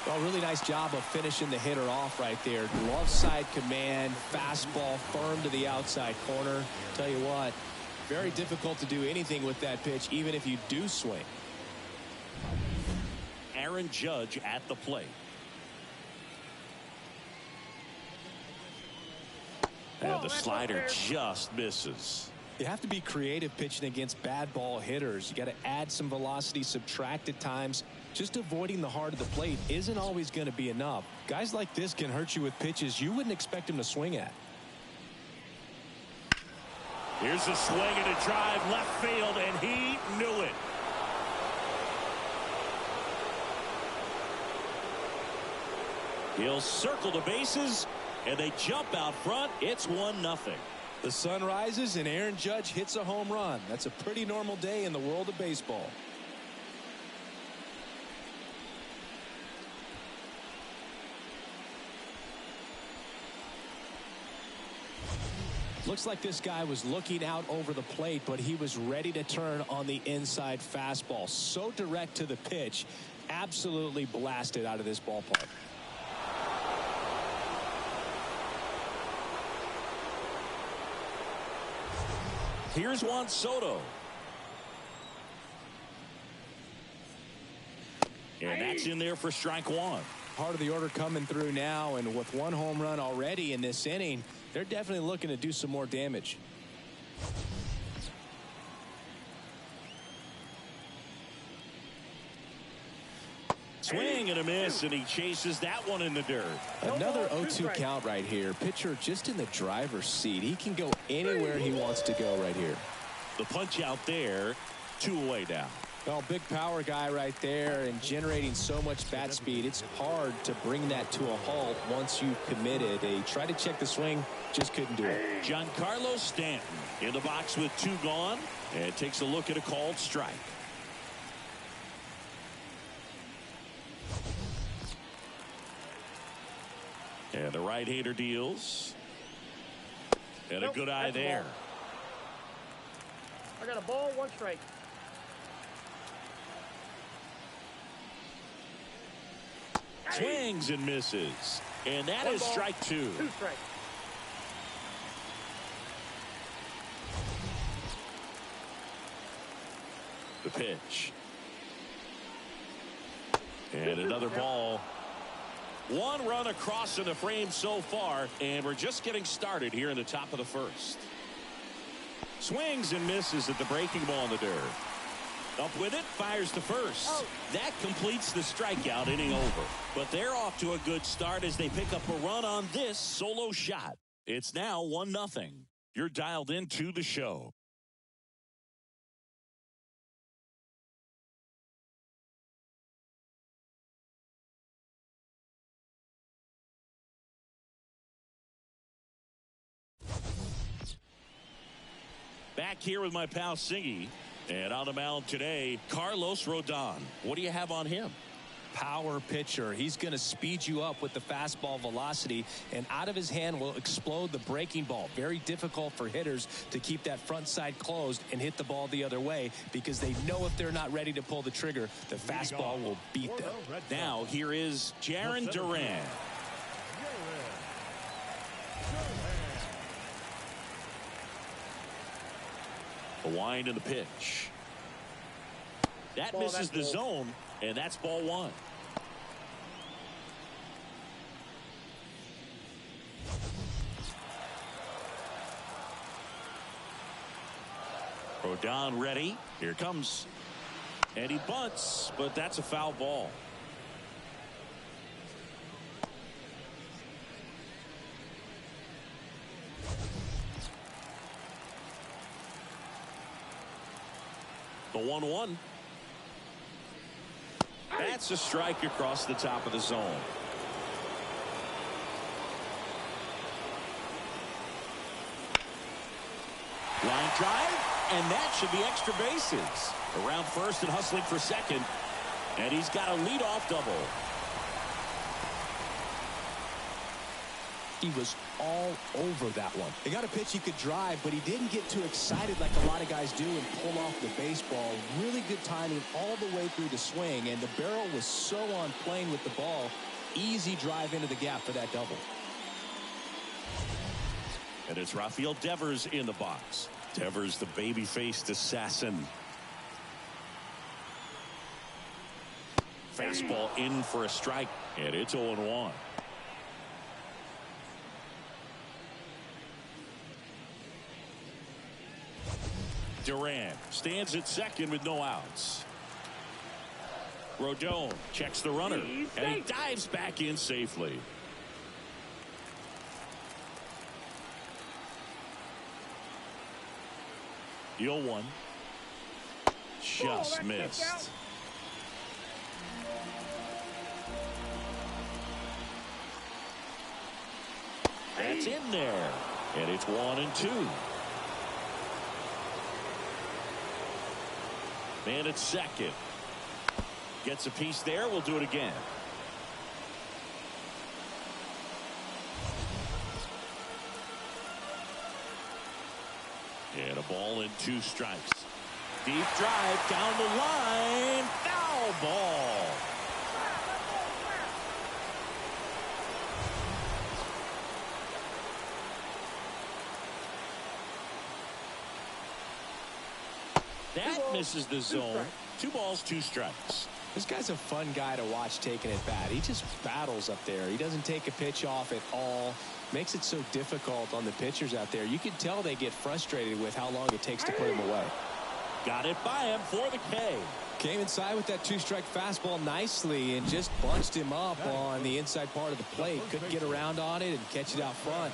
Well, really nice job of finishing the hitter off right there. Glove side command, fastball firm to the outside corner. Tell you what, very difficult to do anything with that pitch, even if you do swing. Aaron Judge at the plate. And the slider just misses. You have to be creative pitching against bad ball hitters. You got to add some velocity, subtract at times. Just avoiding the heart of the plate isn't always going to be enough. Guys like this can hurt you with pitches you wouldn't expect him to swing at. Here's a swing and a drive left field, and he knew it. He'll circle the bases, and they jump out front. It's 1-0. The sun rises and Aaron Judge hits a home run. That's a pretty normal day in the world of baseball. Looks like this guy was looking out over the plate, but he was ready to turn on the inside fastball. So direct to the pitch, absolutely blasted out of this ballpark. Here's Juan Soto. And that's in there for strike one. Part of the order coming through now, and with one home run already in this inning, they're definitely looking to do some more damage. Swing and a miss, and he chases that one in the dirt. Another 0-2 count right here. Pitcher just in the driver's seat. He can go anywhere he wants to go right here. The punch out there, 2 away now. Well, big power guy right there and generating so much bat speed. It's hard to bring that to a halt once you've committed. They tried to check the swing, just couldn't do it. Giancarlo Stanton in the box with 2 gone, and takes a look at a called strike. And the right-hander deals. And a good eye there. I got a ball, 1 strike. Swings and misses. And that is strike 2. 2 strikes. The pitch. And another ball. 1 run across in the frame so far, and we're just getting started here in the top of the first. Swings and misses at the breaking ball in the dirt. Up with it, fires to first. That completes the strikeout, inning over. But they're off to a good start as they pick up a run on this solo shot. It's now 1-0. You're dialed into the show. Back here with my pal Singy. And on the mound today, Carlos Rodon. What do you have on him? Power pitcher. He's going to speed you up with the fastball velocity, and out of his hand will explode the breaking ball. Very difficult for hitters to keep that front side closed and hit the ball the other way, because they know if they're not ready to pull the trigger, the fastball will beat them. Now here is Jarren Duran. The wind and the pitch. That misses the zone, and that's ball 1. Rodon ready. Here comes. And he bunts, but that's a foul ball. The 1-1. That's a strike across the top of the zone. Line drive, and that should be extra bases. Around first and hustling for second. And he's got a leadoff double. He was all over that one. He got a pitch he could drive, but he didn't get too excited like a lot of guys do and pull off the baseball. Really good timing all the way through the swing, and the barrel was so on plane with the ball. Easy drive into the gap for that double. And it's Rafael Devers in the box. Devers, the baby-faced assassin. Fastball in for a strike, and it's 0-1. Duran stands at second with no outs. Rodon checks the runner, and he dives back in safely. The 0-1. Just missed. That's in there, and it's 1-2. Man at second. Gets a piece there. We'll do it again. And a ball and 2 strikes. Deep drive down the line. Foul ball. That misses the zone. 2 balls, 2 strikes. This guy's a fun guy to watch taking at bat. He just battles up there. He doesn't take a pitch off at all. Makes it so difficult on the pitchers out there. You can tell they get frustrated with how long it takes to put him away. Got it by him for the K. Came inside with that 2-strike fastball nicely and just bunched him up on the inside part of the plate. Couldn't get around on it and catch it out front.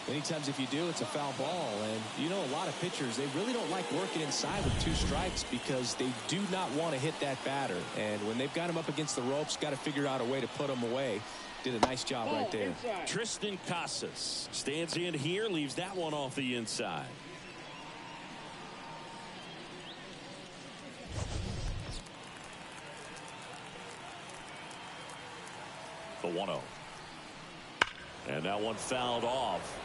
Many times if you do, it's a foul ball. And you know, a lot of pitchers, they really don't like working inside with 2 strikes because they do not want to hit that batter. And when they've got him up against the ropes, got to figure out a way to put him away. Did a nice job right there. Inside. Tristan Casas stands in here, leaves that one off the inside. The 1-0. And that one fouled off.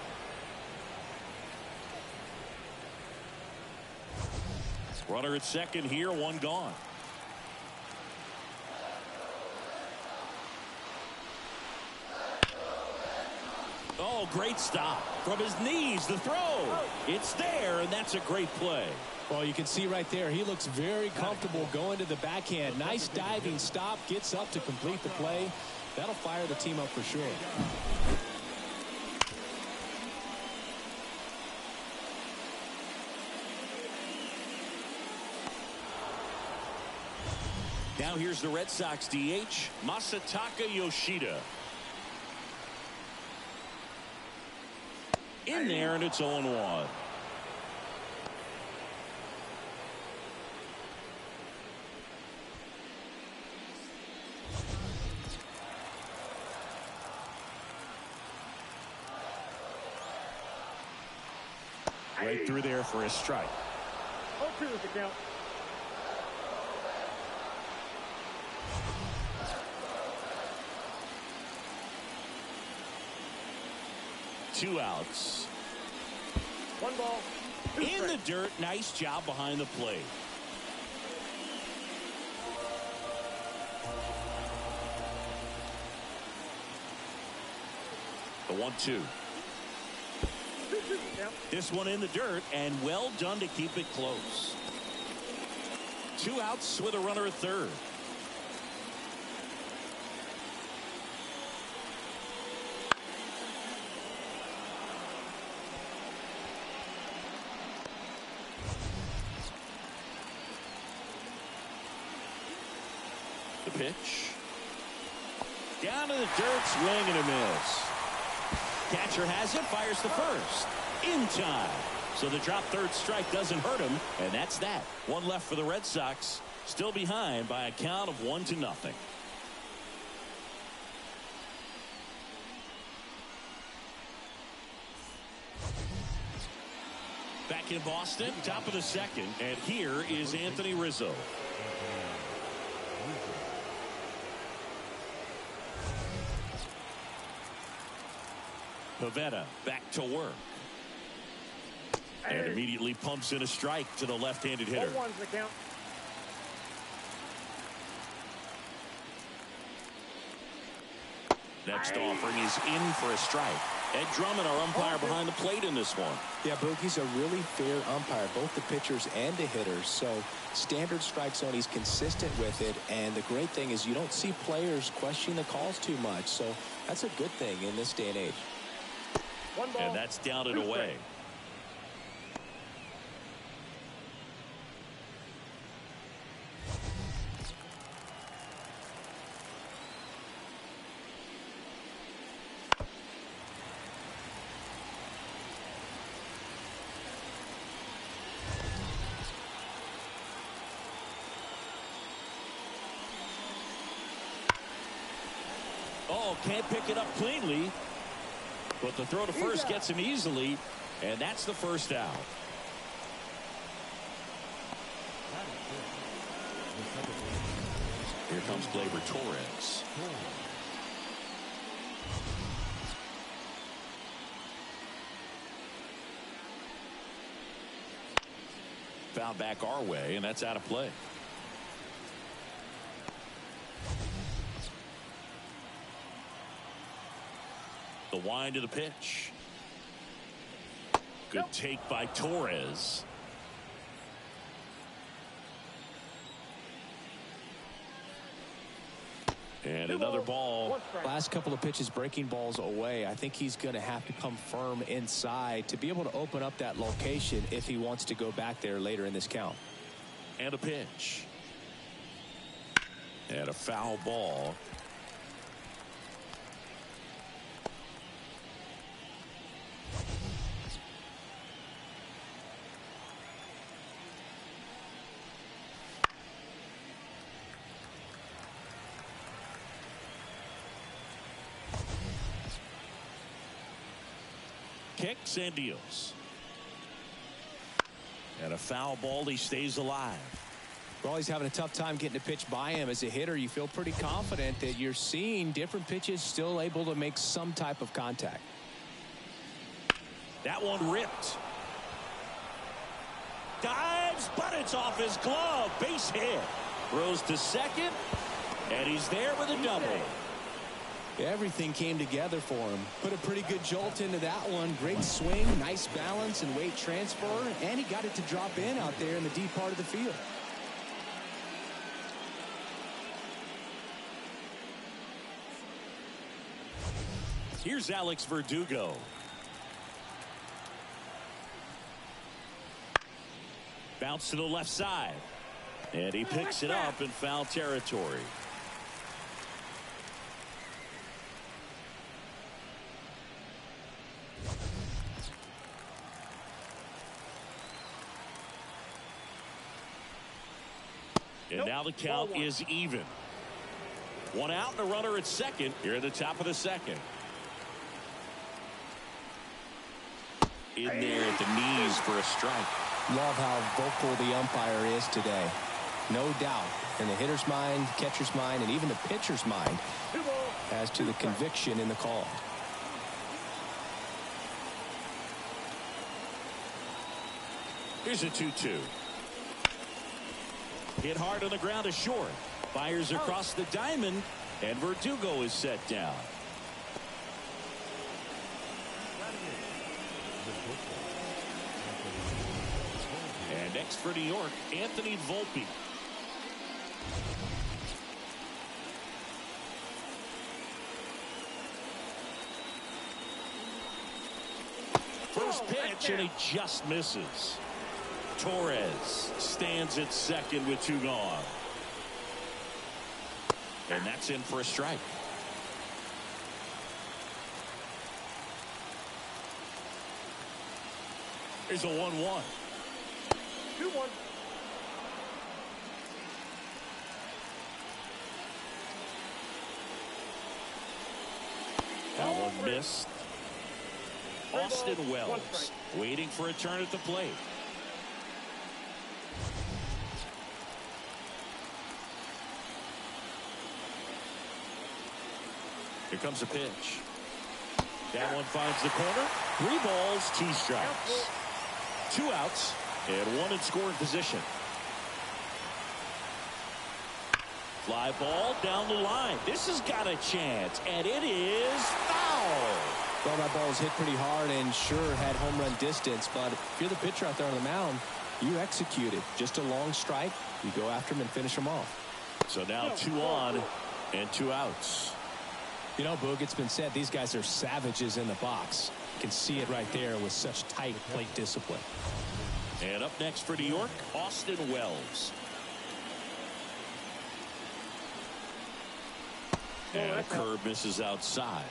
Runner at second here, 1 gone. Oh, great stop. From his knees, the throw. It's there, and that's a great play. Well, you can see right there, he looks very comfortable going to the backhand. Nice diving stop, gets up to complete the play. That'll fire the team up for sure. Now here's the Red Sox DH, Masataka Yoshida. In there, and it's 0-1. Right through there for a strike. 0-2 is the count. Two outs. 1 ball. 2 In the strikes. dirt. Nice job behind the plate. The 1-2. 2-2 count. This one in the dirt, and well done to keep it close. 2 outs with a runner at third. The pitch. Down to the dirt, swing and a miss. Catcher has it, fires the first. In time. So the drop third strike doesn't hurt him, and that's that. 1 left for the Red Sox. Still behind by a count of 1-0. Back in Boston, top of the second, and here is Anthony Rizzo. Pavetta back to work. And immediately pumps in a strike to the left-handed hitter. 0-1's the count. Next offering is in for a strike. Ed Drummond, our umpire behind the plate in this one. Yeah, Boogie's a really fair umpire, both the pitchers and the hitters. So standard strike zone, he's consistent with it. And the great thing is you don't see players questioning the calls too much. So that's a good thing in this day and age. One ball. And that's down and away. Oh, can't pick it up cleanly. But the throw to first gets him easily. And that's the first out. Here comes Gleyber Torres. Foul back our way, and that's out of play. The wind to the pitch. Good take by Torres. And another ball. Last couple of pitches breaking balls away. I think he's going to have to come firm inside to be able to open up that location if he wants to go back there later in this count. And a pitch. And a foul ball. Kicks and deals. And a foul ball. He stays alive. Well, he's having a tough time getting a pitch by him. As a hitter, you feel pretty confident that you're seeing different pitches still able to make some type of contact. That one ripped. Dives, but it's off his glove. Base hit. Throws to second, and he's there with a double. Everything came together for him. Put a pretty good jolt into that one. Great swing, nice balance and weight transfer, and he got it to drop in out there in the deep part of the field. Here's Alex Verdugo. Bounce to the left side. And he picks it up in foul territory. And now the count is even. One out and a runner at second here at the top of the second. In there at the knees for a strike. Love how vocal the umpire is today. No doubt in the hitter's mind, catcher's mind, and even the pitcher's mind as to the conviction in the call. Here's a 2-2. Hit hard on the ground to short. Fires across the diamond, and Verdugo is set down. And next for New York, Anthony Volpe. First pitch, and he just misses. Torres stands at second with two gone. And that's in for a strike. Here's a 1-1. 2-1. That one missed. Austin Wells waiting for a turn at the plate. Here comes a pitch. That one finds the corner. 3 balls, 2 strikes. 2 outs and 1 in scoring position. Fly ball down the line. This has got a chance, and it is foul. Well, that ball was hit pretty hard and sure had home run distance, but if you're the pitcher out there on the mound, you execute it. Just a long strike. You go after him and finish him off. So now 2 on and 2 outs. You know, Boog, it's been said these guys are savages in the box. You can see it right there with such tight plate discipline. And up next for New York, Austin Wells. And a curve misses outside.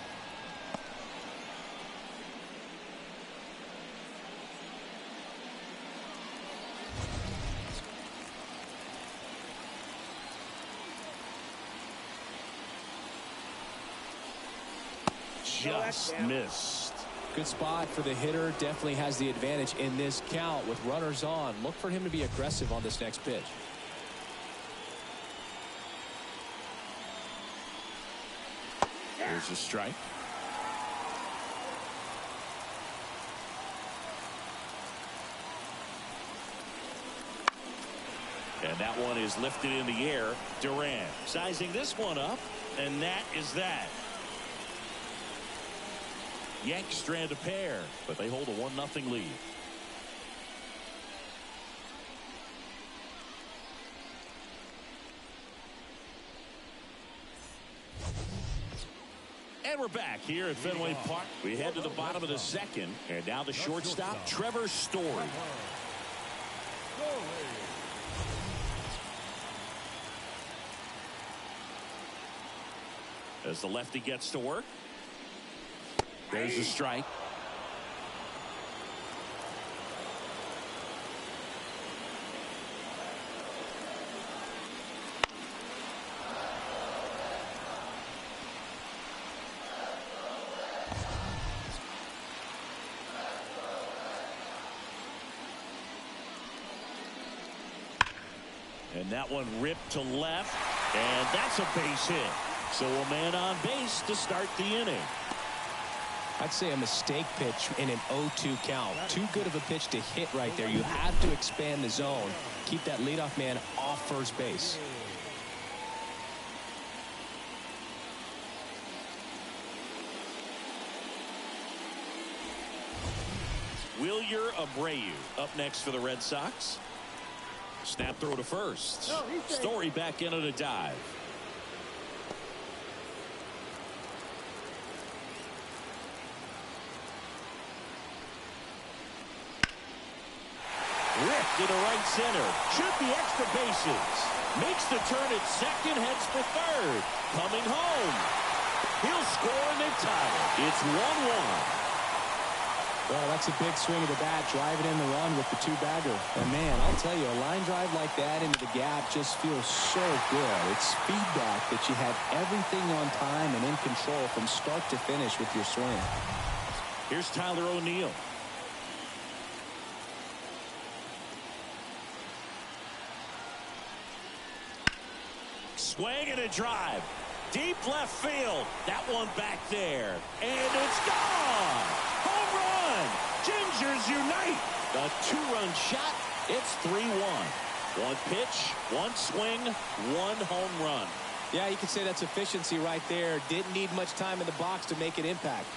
Just missed. Good spot for the hitter. Definitely has the advantage in this count with runners on. Look for him to be aggressive on this next pitch. Here's a strike. And that one is lifted in the air. Duran sizing this one up, and that is that. Yanks strand a pair, but they hold a 1-0 lead. And we're back here at Fenway Park. We head to the bottom of the second, and now the shortstop, Trevor Story. As the lefty gets to work. There's a strike. And that one ripped to left, and that's a base hit. So a man on base to start the inning. I'd say a mistake pitch in an 0-2 count. Too good of a pitch to hit right there. You have to expand the zone. Keep that leadoff man off first base. Wilyer Abreu up next for the Red Sox. Snap throw to first. Story back in on a dive. Ripped to the right center. Should be extra bases. Makes the turn at second. Heads for third. Coming home. He'll score and they tie it. It's 1-1. Well, that's a big swing of the bat, driving in the run with the 2-bagger. And man, I'll tell you, a line drive like that into the gap just feels so good. It's feedback that you have everything on time and in control from start to finish with your swing. Here's Tyler O'Neill. Swing and a drive. Deep left field. That one back there. And it's gone. Home run. Gingers unite. A 2-run shot. It's 3-1. One pitch, one swing, one home run. Yeah, you can say that's efficiency right there. Didn't need much time in the box to make an impact.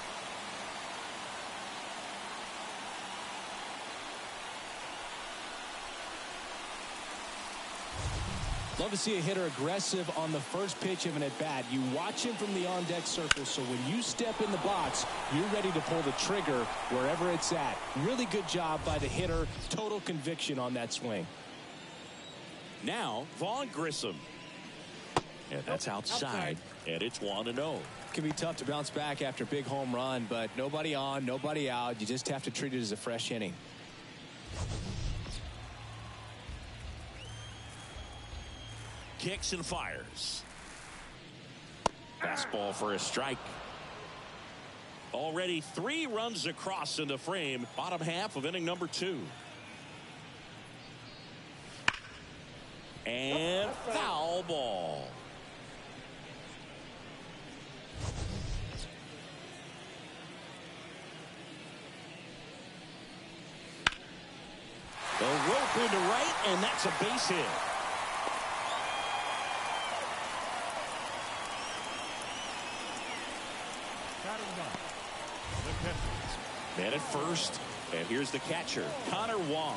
Love to see a hitter aggressive on the first pitch of an at-bat. You watch him from the on-deck circle, so when you step in the box, you're ready to pull the trigger wherever it's at. Really good job by the hitter. Total conviction on that swing. Now, Vaughn Grissom. And that's outside. And it's 1-0. Can be tough to bounce back after a big home run, but nobody on, nobody out. You just have to treat it as a fresh inning. Kicks and fires. Fastball for a strike. Already 3 runs across in the frame. Bottom half of inning number 2. And foul ball. The rope into right, and that's a base hit. And at first, and here's the catcher, Connor Wong.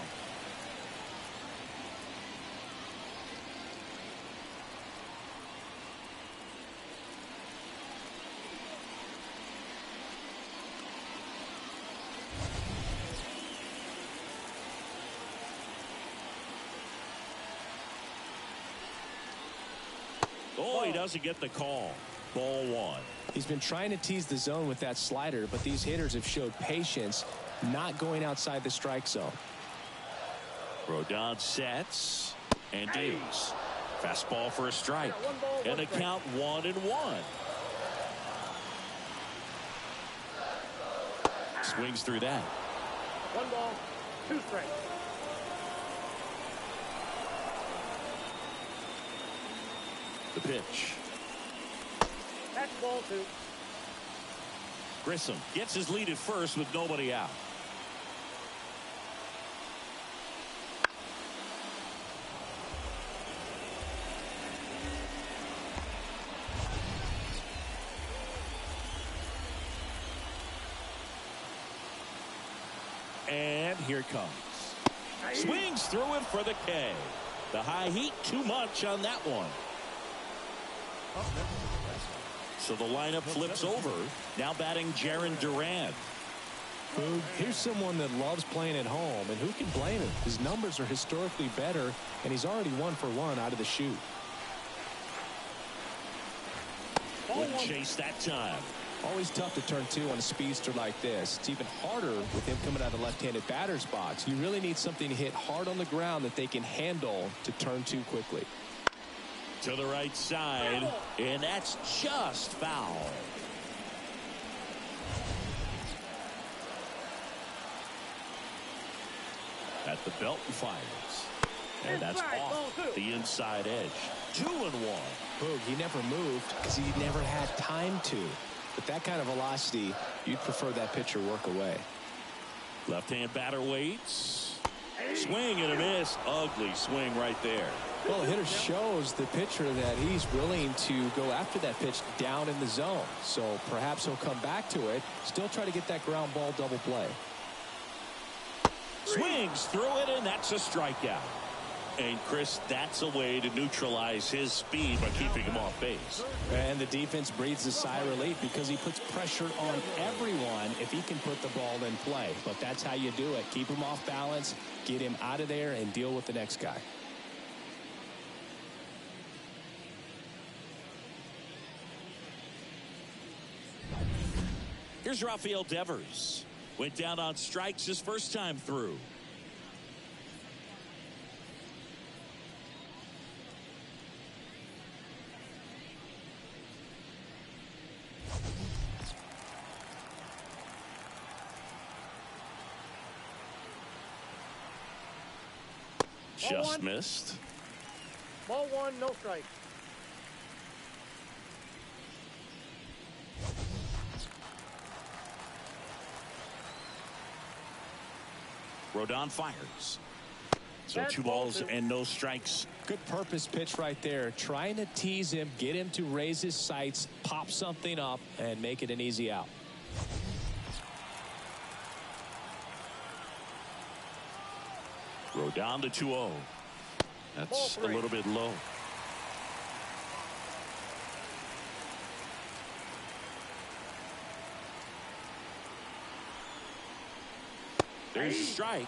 Oh, he doesn't get the call. Ball one. He's been trying to tease the zone with that slider, but these hitters have showed patience, not going outside the strike zone. Rodon sets and deals. Fastball for a strike. And the count 1-1. Swings through that. 1 ball, 2 strikes. The pitch. That's ball 2. Grissom gets his lead at first with nobody out. And here it comes. Swings through it for the K. The high heat, too much on that one. So the lineup flips over. Now batting Jarren Duran. Here's someone that loves playing at home, and who can blame him? His numbers are historically better, and he's already 1 for 1 out of the chute. Wouldn't chase that time. Always tough to turn 2 on a speedster like this. It's even harder with him coming out of the left-handed batter's box. You really need something to hit hard on the ground that they can handle to turn 2 quickly. To the right side, and that's just foul. At the belt and fires. And that's off the inside edge. 2-1. Boog, he never moved because he never had time to. But that kind of velocity, you'd prefer that pitcher work away. Left-hand batter waits. Swing and a miss. Ugly swing right there. Well, the hitter shows the pitcher that he's willing to go after that pitch down in the zone. So perhaps he'll come back to it. Still try to get that ground ball double play. Swings through it, and that's a strikeout. And Chris, that's a way to neutralize his speed by keeping him off base. And the defense breathes a sigh of relief because he puts pressure on everyone if he can put the ball in play. But that's how you do it. Keep him off balance, get him out of there, and deal with the next guy. Here's Rafael Devers. Went down on strikes his first time through. Just missed. Ball 1, no strike. Rodon fires. So 2 balls and no strikes. Good purpose pitch right there. Trying to tease him, get him to raise his sights, pop something up, and make it an easy out. Rodon to 2-0. That's a little bit low. There's a strike.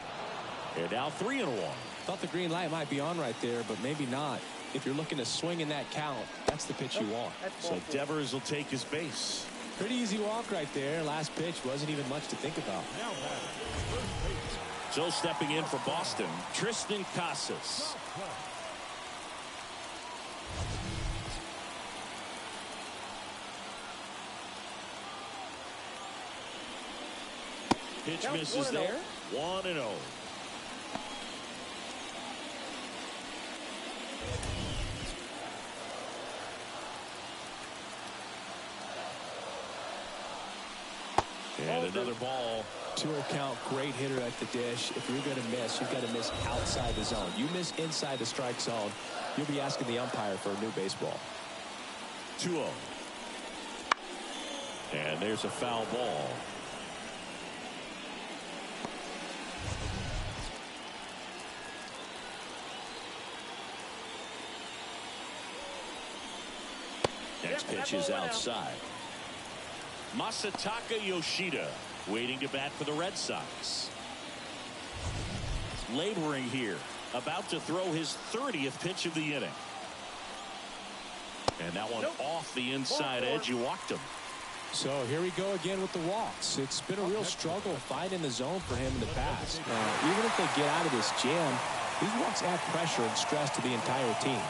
And now 3-1. Thought the green light might be on right there, but maybe not. If you're looking to swing in that count, that's the pitch you want. So Devers will take his base. Pretty easy walk right there. Last pitch wasn't even much to think about. So stepping in for Boston, Tristan Casas. Pitch misses there. 1-0. And another ball. 2-0 count, great hitter at the dish. If you're going to miss, you've got to miss outside the zone. You miss inside the strike zone, you'll be asking the umpire for a new baseball. 2-0. And there's a foul ball. Next pitch is outside. Masataka Yoshida waiting to bat for the Red Sox. Laboring here, about to throw his 30th pitch of the inning. And that one off the inside edge. You walked him. So here we go again with the walks. It's been a real struggle finding the zone for him in the past. Even if they get out of this jam, these walks add pressure and stress to the entire team.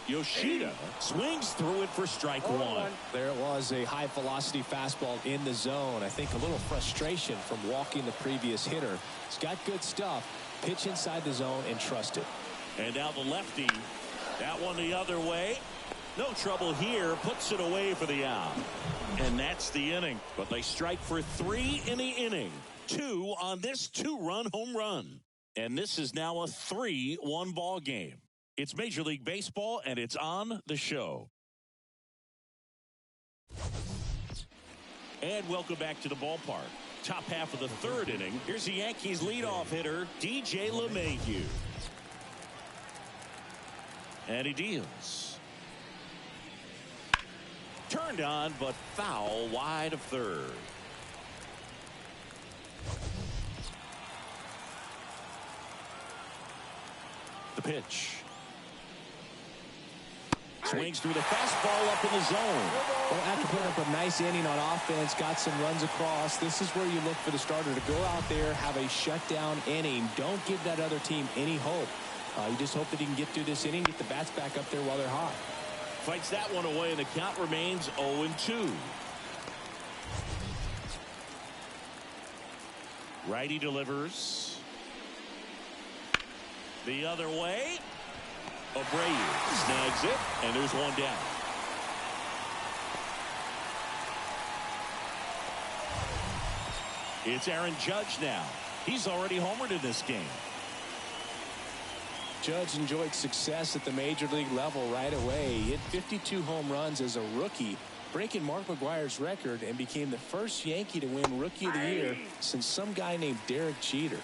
Yoshida swings through it for strike one. There it was, a high velocity fastball in the zone. I think a little frustration from walking the previous hitter. He's got good stuff. Pitch inside the zone and trust it. And now the lefty. That one the other way. No trouble here. Puts it away for the out. And that's the inning. But they strike for 3 in the inning. 2 on this 2-run home run. And this is now a 3-1 ball game. It's Major League Baseball, and it's on the show. And welcome back to the ballpark. Top half of the 3rd inning. Here's the Yankees leadoff hitter, DJ LeMahieu. And he deals. Turned on, but foul wide of third. The pitch. Swings through the fastball up in the zone. Well, after putting up a nice inning on offense, got some runs across, this is where you look for the starter to go out there, have a shutdown inning. Don't give that other team any hope. You just hope that he can get through this inning, get the bats back up there while they're hot. Fights that one away, and the count remains 0-2. Righty delivers. The other way. Abreu snags it, and there's one down. It's Aaron Judge now. He's already homered in this game. Judge enjoyed success at the major league level right away. He hit 52 home runs as a rookie, breaking Mark McGwire's record, and became the first Yankee to win Rookie of the Year since some guy named Derek Jeter.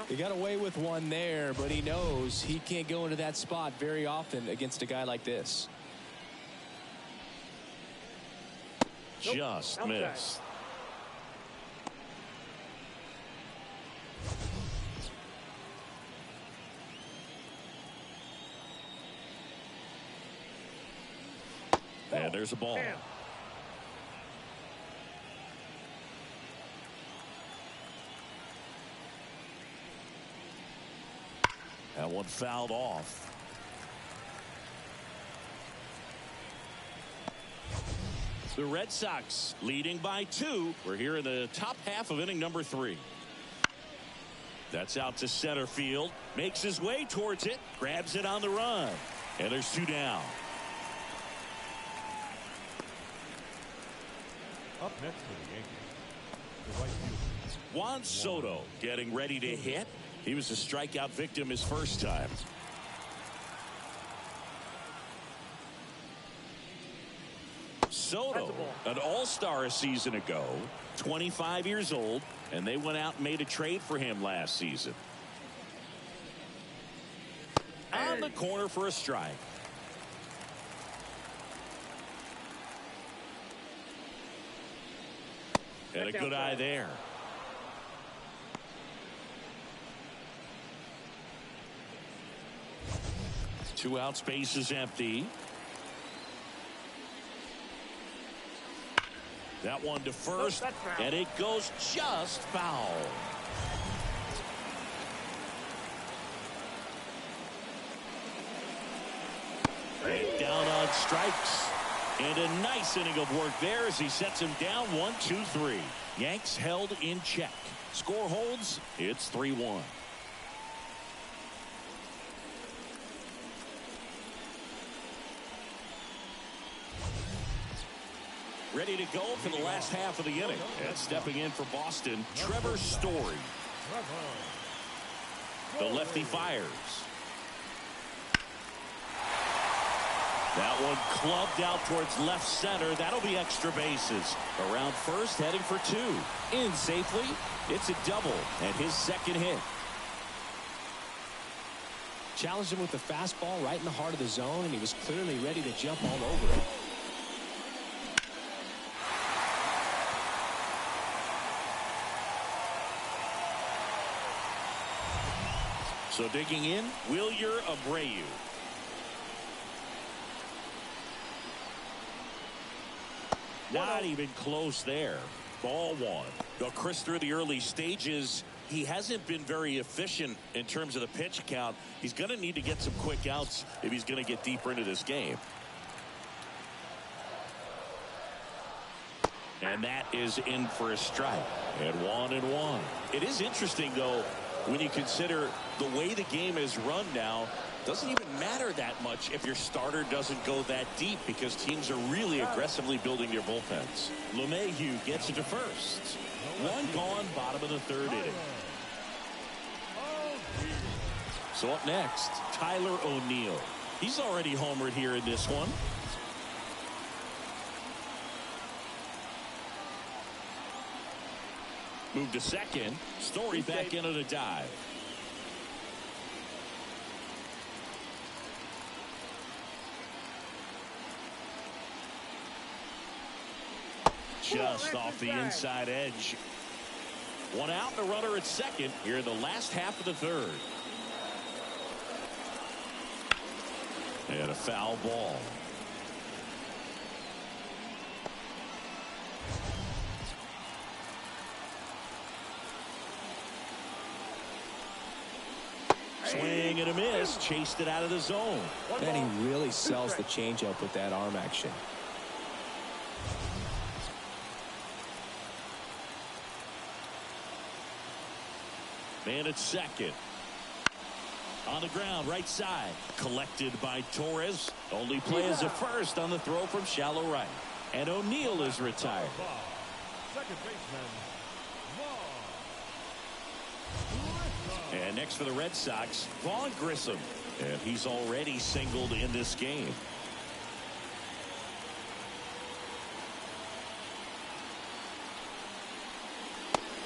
He got away with one there, but he knows he can't go into that spot very often against a guy like this. Just missed. And there's a ball. That one fouled off. The Red Sox leading by 2. We're here in the top half of inning number 3. That's out to center field. Makes his way towards it. Grabs it on the run. And there's 2 down. Up next for the Yankees, the right fielder, Juan Soto getting ready to hit. He was a strikeout victim his first time. Soto, an all-star a season ago, 25 years old, and they went out and made a trade for him last season. On the corner for a strike. And a good eye there. Two out, space is empty. That one to first, and it goes just foul. And down on strikes. And a nice inning of work there as he sets him down 1-2-3. Yanks held in check. Score holds. It's 3-1. Ready to go for the last half of the inning. And stepping in for Boston, Trevor Story. The lefty fires. That one clubbed out towards left center. That'll be extra bases. Around first, heading for two. In safely. It's a double and his second hit. Challenged him with the fastball right in the heart of the zone, and he was clearly ready to jump all over it. So digging in, Wilyer Abreu. Not even close there. Ball one. Though Chris, through the early stages, he hasn't been very efficient in terms of the pitch count. He's going to need to get some quick outs if he's going to get deeper into this game. And that is in for a strike. And 1-1. It is interesting, though, when you consider the way the game is run now. Doesn't even matter that much if your starter doesn't go that deep, because teams are really aggressively building their bullpens. LeMahieu gets it to first. One gone, bottom of the third inning. So up next, Tyler O'Neill. He's already homered here in this one. Move to second. Story back into the dive. Just off the inside edge. One out, the runner at second here in the last half of the third. And a foul ball. Swing and a miss. Chased it out of the zone. And he really sells the changeup with that arm action. Man at second. On the ground, right side. Collected by Torres. Only play as a first on the throw from shallow right. And O'Neill is retired. Second baseman, And next for the Red Sox, Vaughn Grissom. And he's already singled in this game.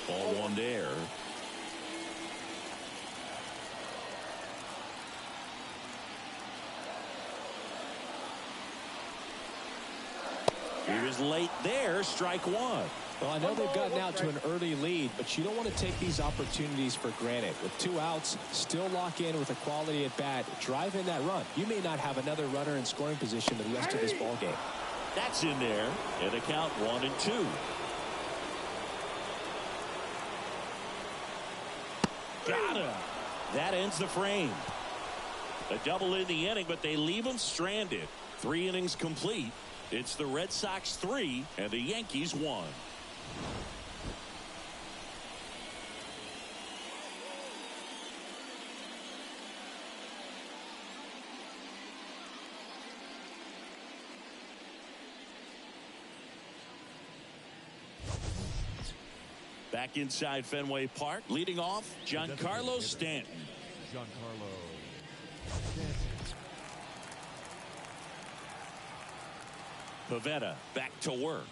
Ball one there. He was late there. Strike one. Well, I know they've gotten out to an early lead, but you don't want to take these opportunities for granted. With two outs, still lock in with a quality at bat. Drive in that run. You may not have another runner in scoring position the rest of this ball game. That's in there. And the count 1-2. Got him. That ends the frame. A double in the inning, but they leave him stranded. 3 innings complete. It's the Red Sox 3 and the Yankees 1. Back inside Fenway Park, leading off, Giancarlo Stanton. Giancarlo Pivetta back to work.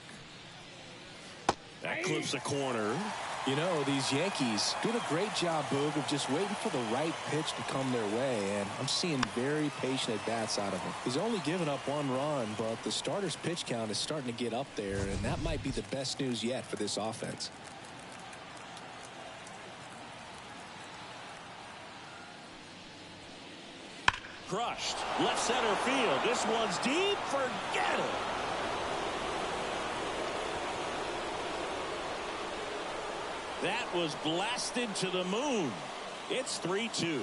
That clips the corner. You know, these Yankees doing a great job, Boog, of just waiting for the right pitch to come their way, and I'm seeing very patient at-bats out of him. He's only given up 1 run, but the starter's pitch count is starting to get up there, and that might be the best news yet for this offense. Crushed. Left center field. This one's deep. Forget it. That was blasted to the moon. It's 3-2.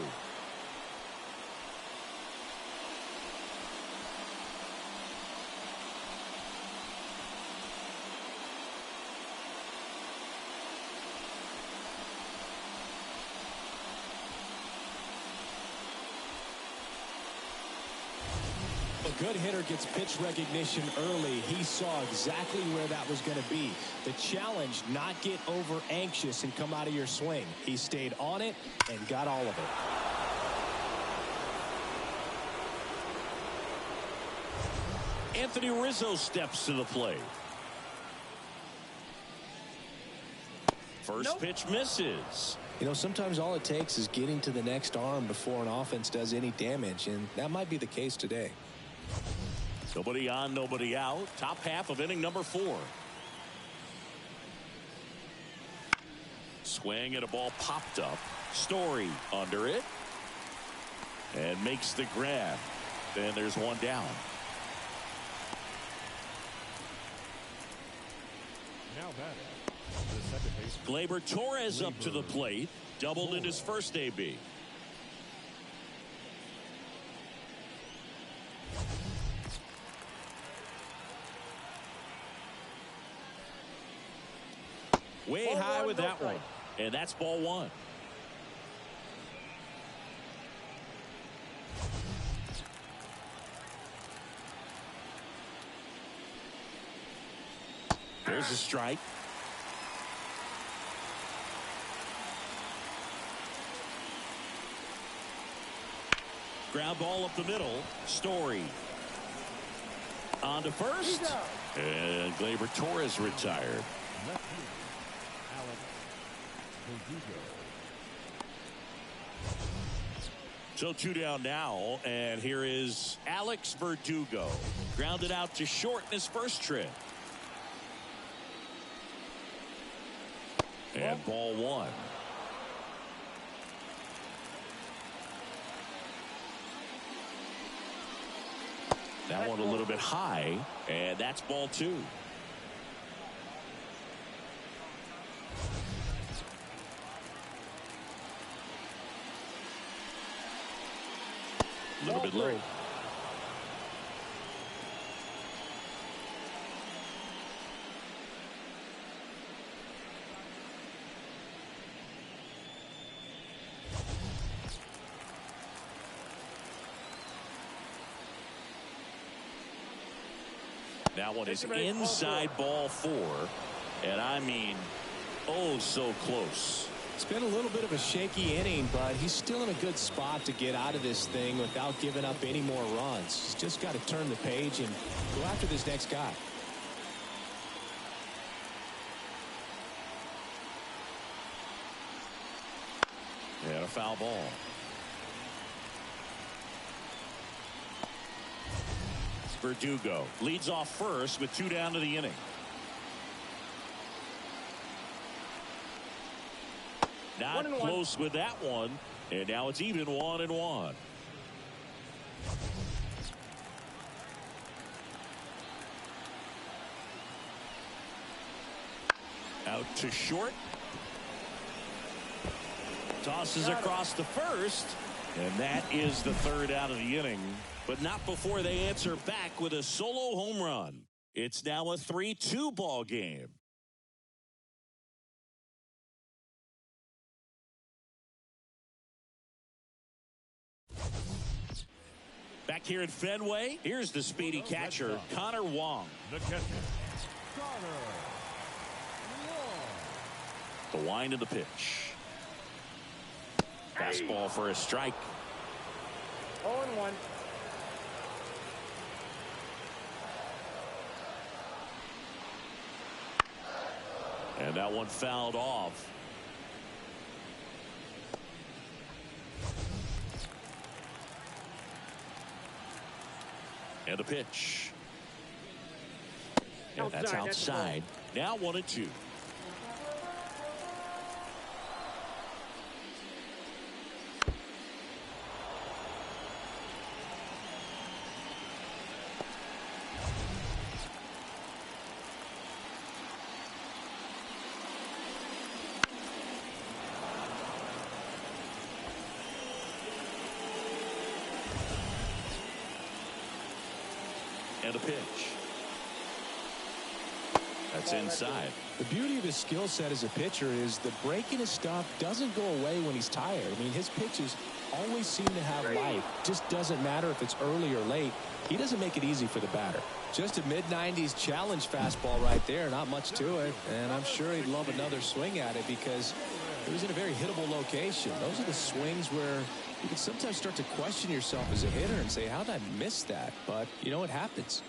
A good hitter gets pitch recognition early. He saw exactly where that was going to be. The challenge, not get over anxious and come out of your swing. He stayed on it and got all of it. Anthony Rizzo steps to the plate. First pitch misses. You know, sometimes all it takes is getting to the next arm before an offense does any damage, and that might be the case today. Nobody on, nobody out. Top half of inning number 4. Swing and a ball popped up. Story under it. And makes the grab. And there's one down. Now batting, the second base. Gleyber Torres up to the plate. Doubled in his first AB. Way high with that one. And that's ball 1. There's a strike. Ground ball up the middle. Story on to first. And Gleyber Torres retired. Left field, Alex Verdugo. So 2 down now, and here is Alex Verdugo. Grounded out to short in his first trip. And ball 1. That one a little bit high, and that's ball 2. A little bit low. That one is inside ball 4. And I mean, oh, so close. It's been a little bit of a shaky inning, but he's still in a good spot to get out of this thing without giving up any more runs. He's just got to turn the page and go after this next guy. And a foul ball. Verdugo leads off first with 2 down to the inning. Not close with that one, and now it's even 1-1. Out to short. Tosses across the first, and that is the 3rd out of the inning. But not before they answer back with a solo home run. It's now a 3-2 ball game. Back here at Fenway, here's the speedy catcher, Connor Wong. The catcher, Connor Wong. The wind of the pitch. Fastball for a strike. 0-1. And that one fouled off. And a pitch. And that's outside. Now 1-2. And a pitch. That's inside. The beauty of his skill set as a pitcher is the break in his stuff doesn't go away when he's tired. I mean, his pitches always seem to have life. Just doesn't matter if it's early or late. He doesn't make it easy for the batter. Just a mid-90s challenge fastball right there. Not much to it. And I'm sure he'd love another swing at it because it was in a very hittable location. Those are the swings where you can sometimes start to question yourself as a hitter and say, how did I miss that? But, you know, it happens.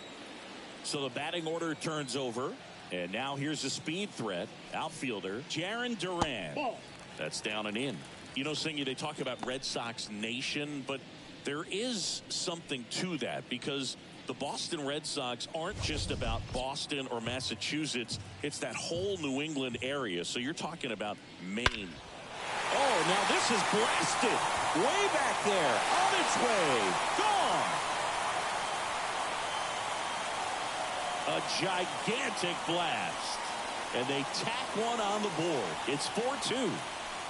So the batting order turns over. And now here's a speed threat. Outfielder, Jarren Duran. Ball. That's down and in. You know, Singy, they talk about Red Sox Nation, but there is something to that because the Boston Red Sox aren't just about Boston or Massachusetts. It's that whole New England area. So you're talking about Maine. Oh, now this is blasted. Way back there. On its way. Gone. A gigantic blast. And they tack one on the board. It's 4-2.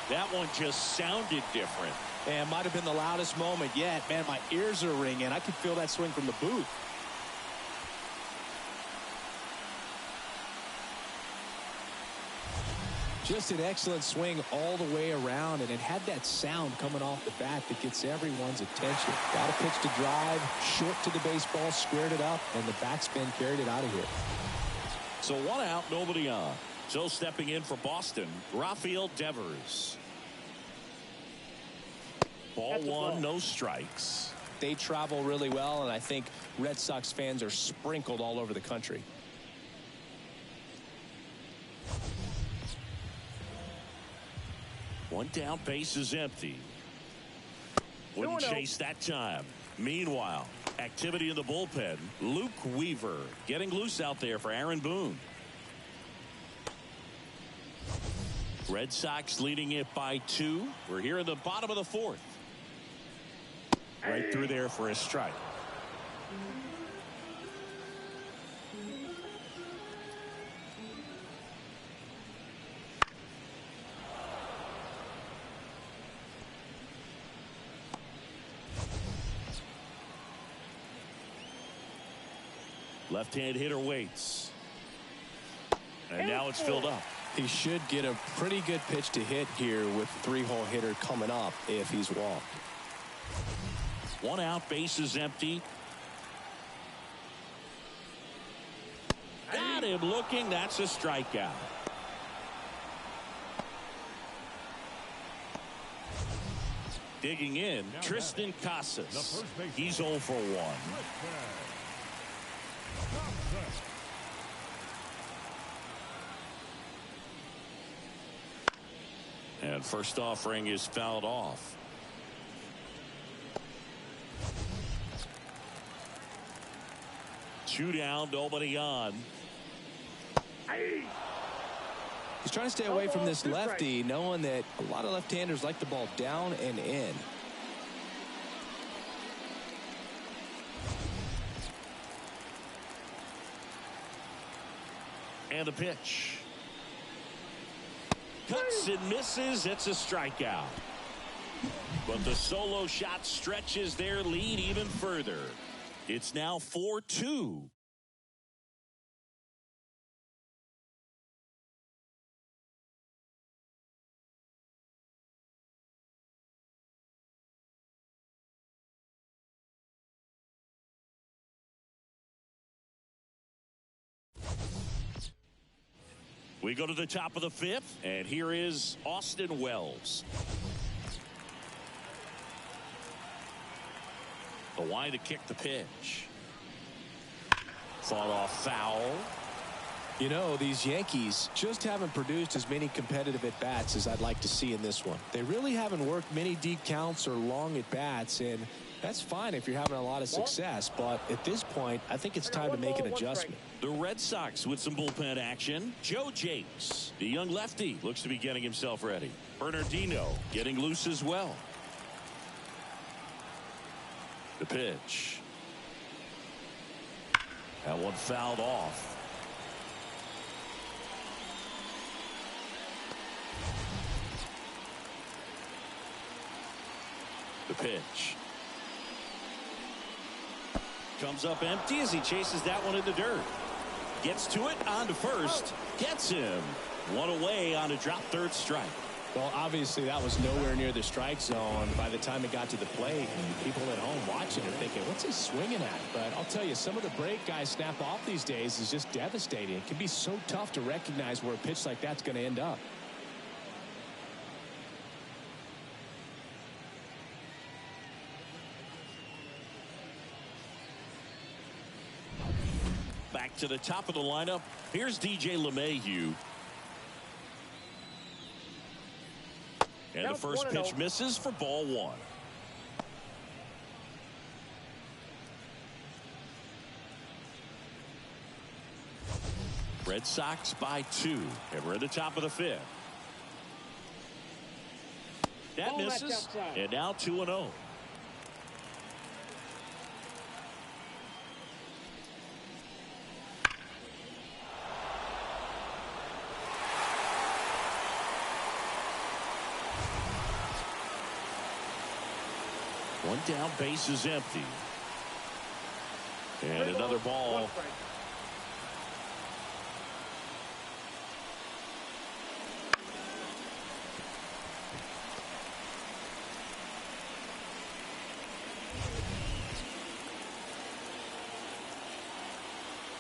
That one just sounded different. And might have been the loudest moment yet. Man, my ears are ringing. I could feel that swing from the booth. Just an excellent swing all the way around, and it had that sound coming off the bat that gets everyone's attention. Got a pitch to drive, short to the baseball, squared it up, and the backspin carried it out of here. So 1 out, nobody on. So stepping in for Boston, Rafael Devers. Ball one, no strikes. They travel really well, and I think Red Sox fans are sprinkled all over the country. One down, base is empty. Wouldn't chase that time. Meanwhile, activity in the bullpen. Luke Weaver getting loose out there for Aaron Boone. Red Sox leading it by 2. We're here in the bottom of the 4th. Right through there for a strike. Left-hand hitter waits. And now it's filled up. He should get a pretty good pitch to hit here with 3-hole hitter coming up if he's walked. 1 out, base is empty. Got him looking. That's a strikeout. Digging in, Tristan Casas. He's 0 for 1. And first offering is fouled off. Two down, nobody on. He's trying to stay away from this lefty, knowing that a lot of left-handers like the ball down and in. And a pitch. Cuts and misses. It's a strikeout. But the solo shot stretches their lead even further. It's now 4-2. We go to the top of the 5th, and here is Austin Wells. The wide to kick the pitch. Fought off foul. You know, these Yankees just haven't produced as many competitive at-bats as I'd like to see in this one. They really haven't worked many deep counts or long at-bats, and that's fine if you're having a lot of success, but at this point, I think it's time to make an adjustment. The Red Sox with some bullpen action. Joe Jakes, the young lefty, looks to be getting himself ready. Bernardino getting loose as well. The pitch. That one fouled off. The pitch. Comes up empty as he chases that one in the dirt. Gets to it, on to first. Gets him. One away on a drop third strike. Well, obviously that was nowhere near the strike zone by the time it got to the plate. And people at home watching are thinking, what's he swinging at? But I'll tell you, some of the break guys snap off these days is just devastating. It can be so tough to recognize where a pitch like that's going to end up. back to the top of the lineup. Here's DJ LeMahieu. And the first pitch misses for ball one. Red Sox by 2. And we're at the top of the 5th. That misses. And now 2-0. One down, base is empty. And another ball.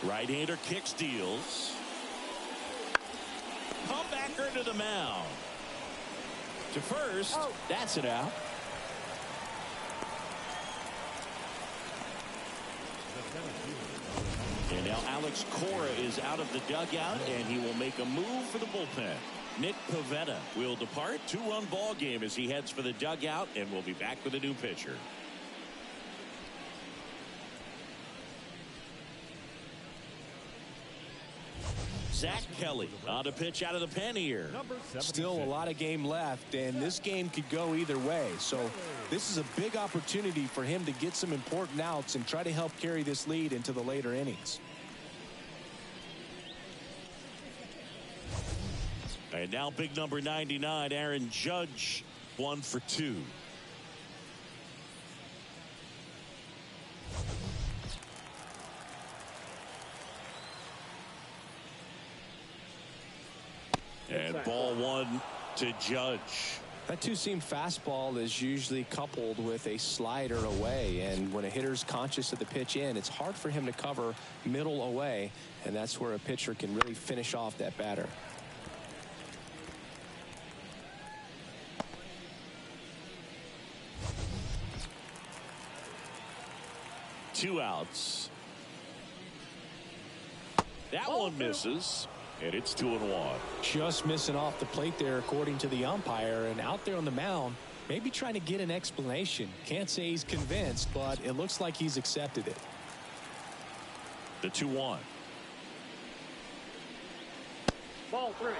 Right-hander kicks, deals. Comebacker to the mound. To first. Oh. That's it out. And now Alex Cora is out of the dugout, and he will make a move for the bullpen. Nick Pivetta will depart. 2-run ball game as he heads for the dugout, and we'll be back with a new pitcher. Zach Kelly on to pitch out of the pen here. Still a lot of game left, and this game could go either way. So this is a big opportunity for him to get some important outs and try to help carry this lead into the later innings. And now big number 99, Aaron Judge, 1 for 2. And ball 1 to Judge. That two-seam fastball is usually coupled with a slider away, and when a hitter's conscious of the pitch in, it's hard for him to cover middle away, and that's where a pitcher can really finish off that batter. Two outs. That one misses. And it's 2-1. Just missing off the plate there, according to the umpire, and out there on the mound, maybe trying to get an explanation. Can't say he's convinced, but it looks like he's accepted it. The 2-1. Ball 3.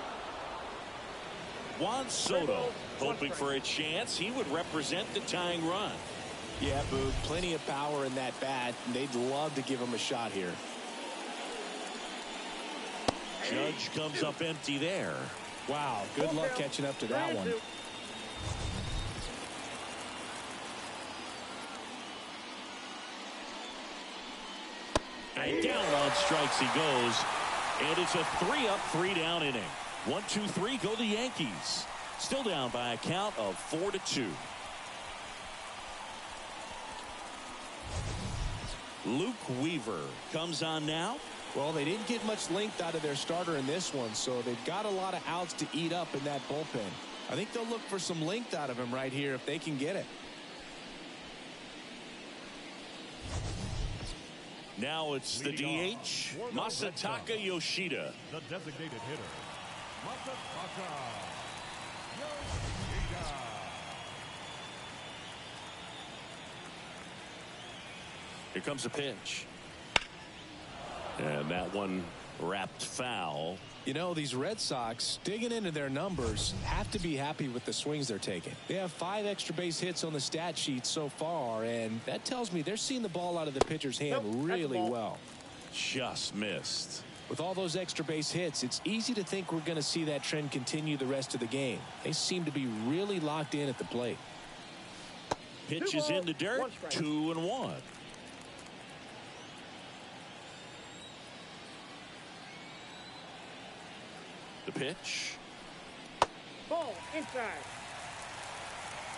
Juan Soto hoping for a chance. He would represent the tying run. Yeah, Boog, plenty of power in that bat, and they'd love to give him a shot here. Judge comes up empty there. Wow, good luck catching up to that one. And down on strikes he goes. And it's a 3-up, 3-down inning. 1, 2, 3 go the Yankees. Still down by a count of 4-2. Luke Weaver comes on now. Well, they didn't get much length out of their starter in this one, so they've got a lot of outs to eat up in that bullpen. I think they'll look for some length out of him right here if they can get it. Now it's the DH, Masataka Yoshida. The designated hitter, Masataka Yoshida. Here comes a pitch. And that one wrapped foul. You know, these Red Sox, digging into their numbers, have to be happy with the swings they're taking. They have 5 extra base hits on the stat sheet so far, and that tells me they're seeing the ball out of the pitcher's hand really well. Just missed. With all those extra base hits, it's easy to think we're going to see that trend continue the rest of the game. They seem to be really locked in at the plate. Pitch is in the dirt, 2-1. The pitch. Ball inside.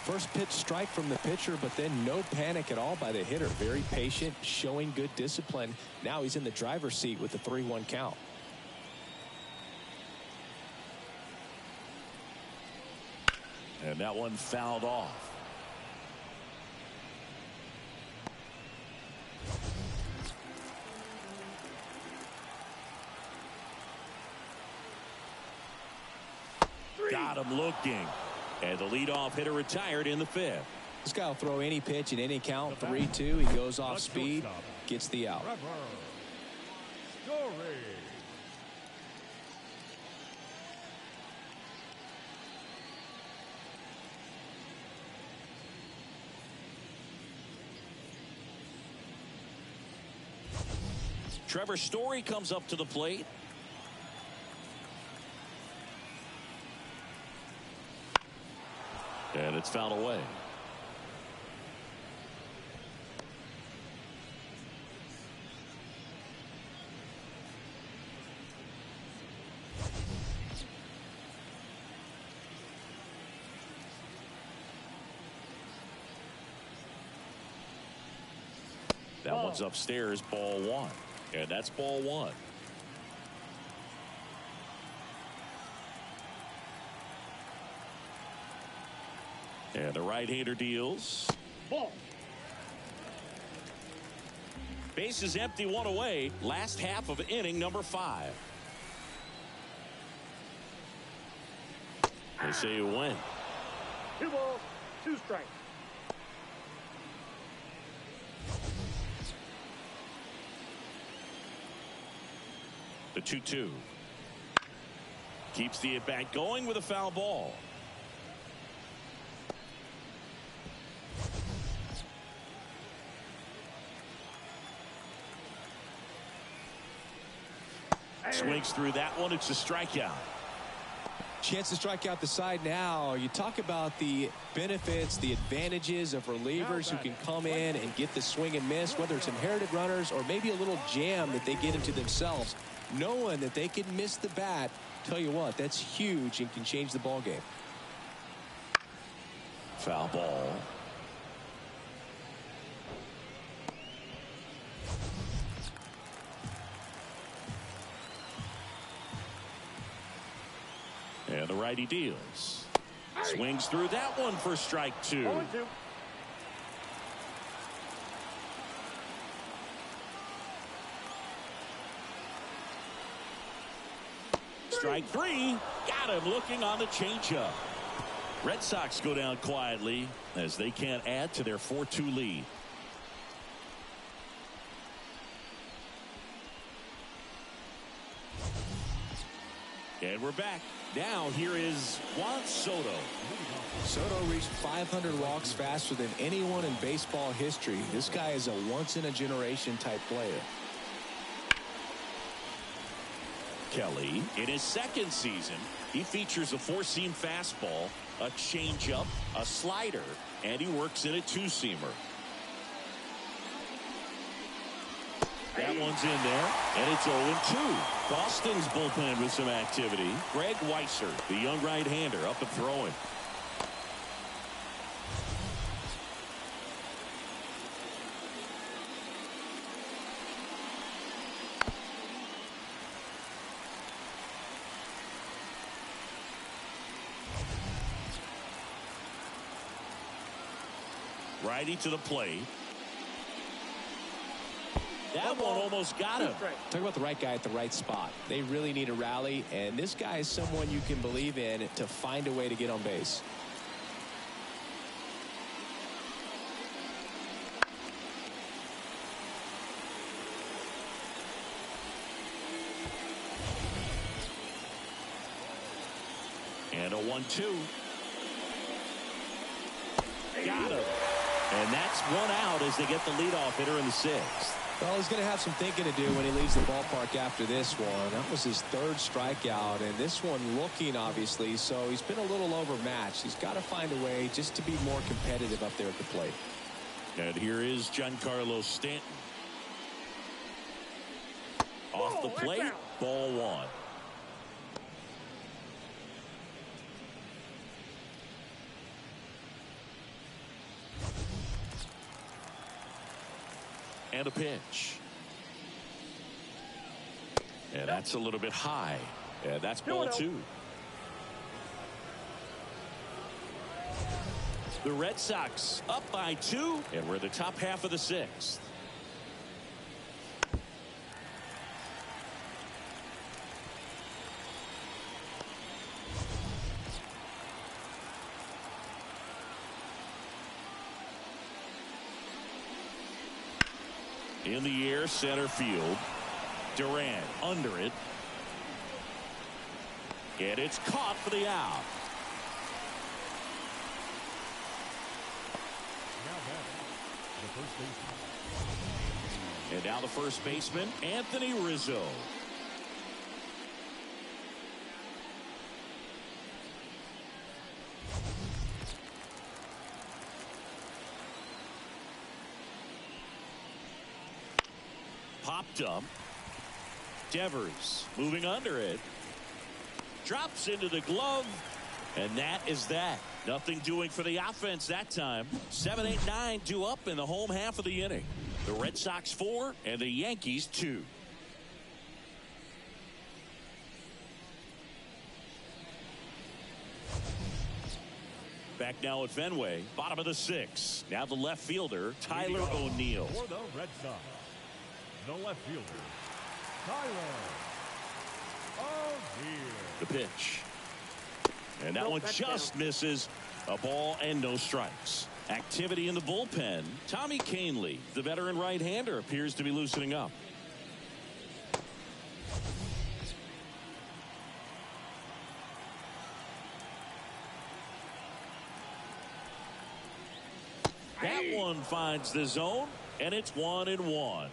First pitch strike from the pitcher, but then no panic at all by the hitter. Very patient, showing good discipline. Now he's in the driver's seat with the 3-1 count. And that one fouled off. Got him looking. And the leadoff hitter retired in the 5th. This guy will throw any pitch in any count. 3-2. He goes off speed. Gets the out. Trevor Story comes up to the plate. And it's fouled away. That one's upstairs, ball 1. And that's ball 1. And the right-hander deals. Ball. Base is empty, 1 away. Last half of inning number 5. They say you win. 2 balls, 2 strikes. The 2-2. Keeps the at-bat going with a foul ball. Swings through that one. It's a strikeout. Chance to strike out the side now. You talk about the benefits, the advantages of relievers who can come in and get the swing and miss, whether it's inherited runners or maybe a little jam that they get into themselves. Knowing that they can miss the bat, tell you what, that's huge and can change the ball game. Foul ball. And the righty deals. Swings through that one for strike 2. 0-2. Strike 3. Got him looking on the changeup. Red Sox go down quietly as they can't add to their 4-2 lead. And we're back. Now here is Juan Soto. Soto reached 500 walks faster than anyone in baseball history. This guy is a once-in-a-generation type player. Kelly, in his 2nd season, he features a 4-seam fastball, a changeup, a slider, and he works in a 2-seamer. That one's in there, and it's 0-2. Boston's bullpen with some activity. Greg Weisser, the young right-hander, up and throwing. Righty to the plate. That one almost got him. Talk about the right guy at the right spot. They really need a rally, and this guy is someone you can believe in to find a way to get on base. And a 1-2. Got him. And that's 1 out as they get the leadoff hitter in the 6th. Well, he's going to have some thinking to do when he leaves the ballpark after this one. That was his 3rd strikeout, and this one looking, obviously, so he's been a little overmatched. He's got to find a way just to be more competitive up there at the plate. And here is Giancarlo Stanton. Off the plate, ball 1. And a pitch. And that's a little bit high. And that's ball 2. The Red Sox up by 2, and we're the top half of the 6th. In the air, center field. Duran under it. And it's caught for the out. And now the first baseman, Anthony Rizzo. Popped up. Devers moving under it. Drops into the glove. And that is that. Nothing doing for the offense that time. 7, 8, 9 due up in the home half of the inning. The Red Sox 4 and the Yankees 2. Back now at Fenway, bottom of the 6th. Now the left fielder, Tyler O'Neill. For the Red Sox, the left fielder, Tyler O'Neill. The pitch. And that one just misses. A ball and no strikes. Activity in the bullpen. Tommy Kahnle, the veteran right-hander, appears to be loosening up. That one finds the zone, and it's 1-1.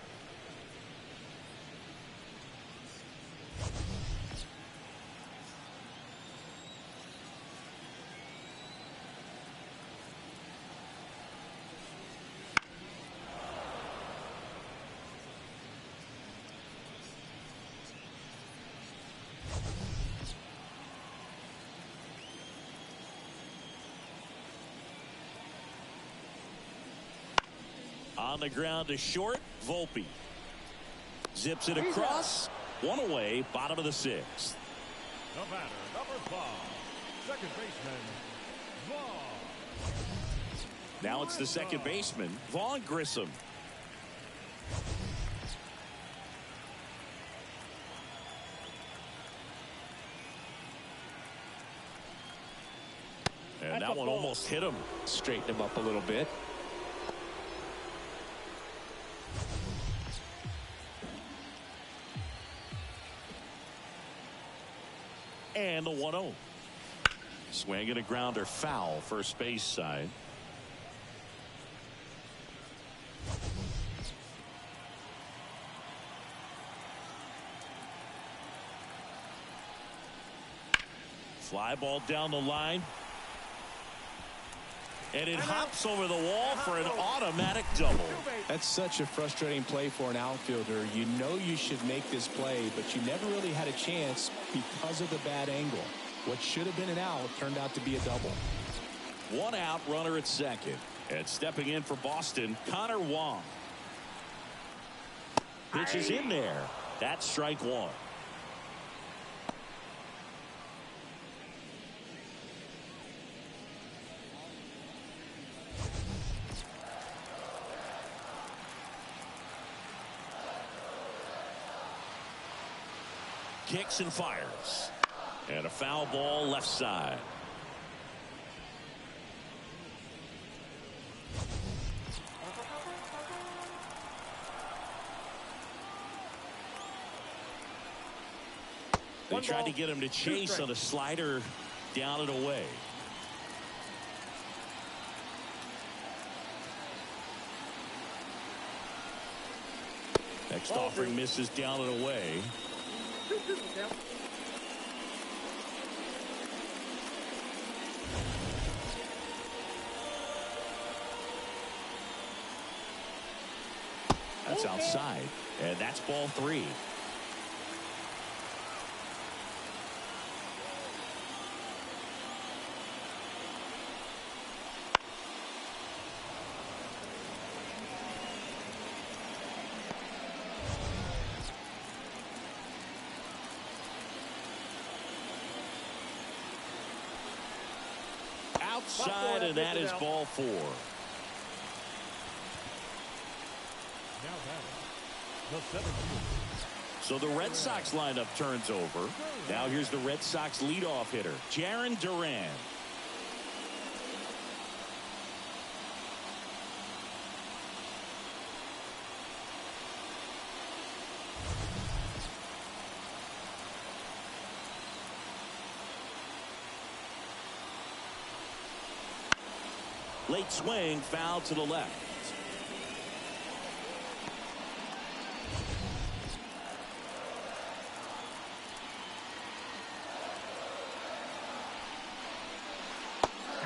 On the ground to short, Volpe. Zips it across. One away, bottom of the 6th. The batter, number 5, second baseman, Vaughn. Now it's the second baseman, Vaughn Grissom. And that one almost hit him. Straighten him up a little bit. And the 1-0. Swing and a grounder foul, first base side. Fly ball down the line. And it hops over the wall for an automatic double. That's such a frustrating play for an outfielder. You know you should make this play, but you never really had a chance because of the bad angle. What should have been an out turned out to be a double. 1 out, runner at second. And stepping in for Boston, Connor Wong. Pitch is in there. That's strike 1. Kicks and fires. And a foul ball left side. They tried to get him to chase on a slider down and away. Next offering misses down and away. That's outside, and that's ball 3. Outside, and that is ball 4. So the Red Sox lineup turns over. Now here's the Red Sox leadoff hitter, Jarren Duran. Late swing, foul to the left.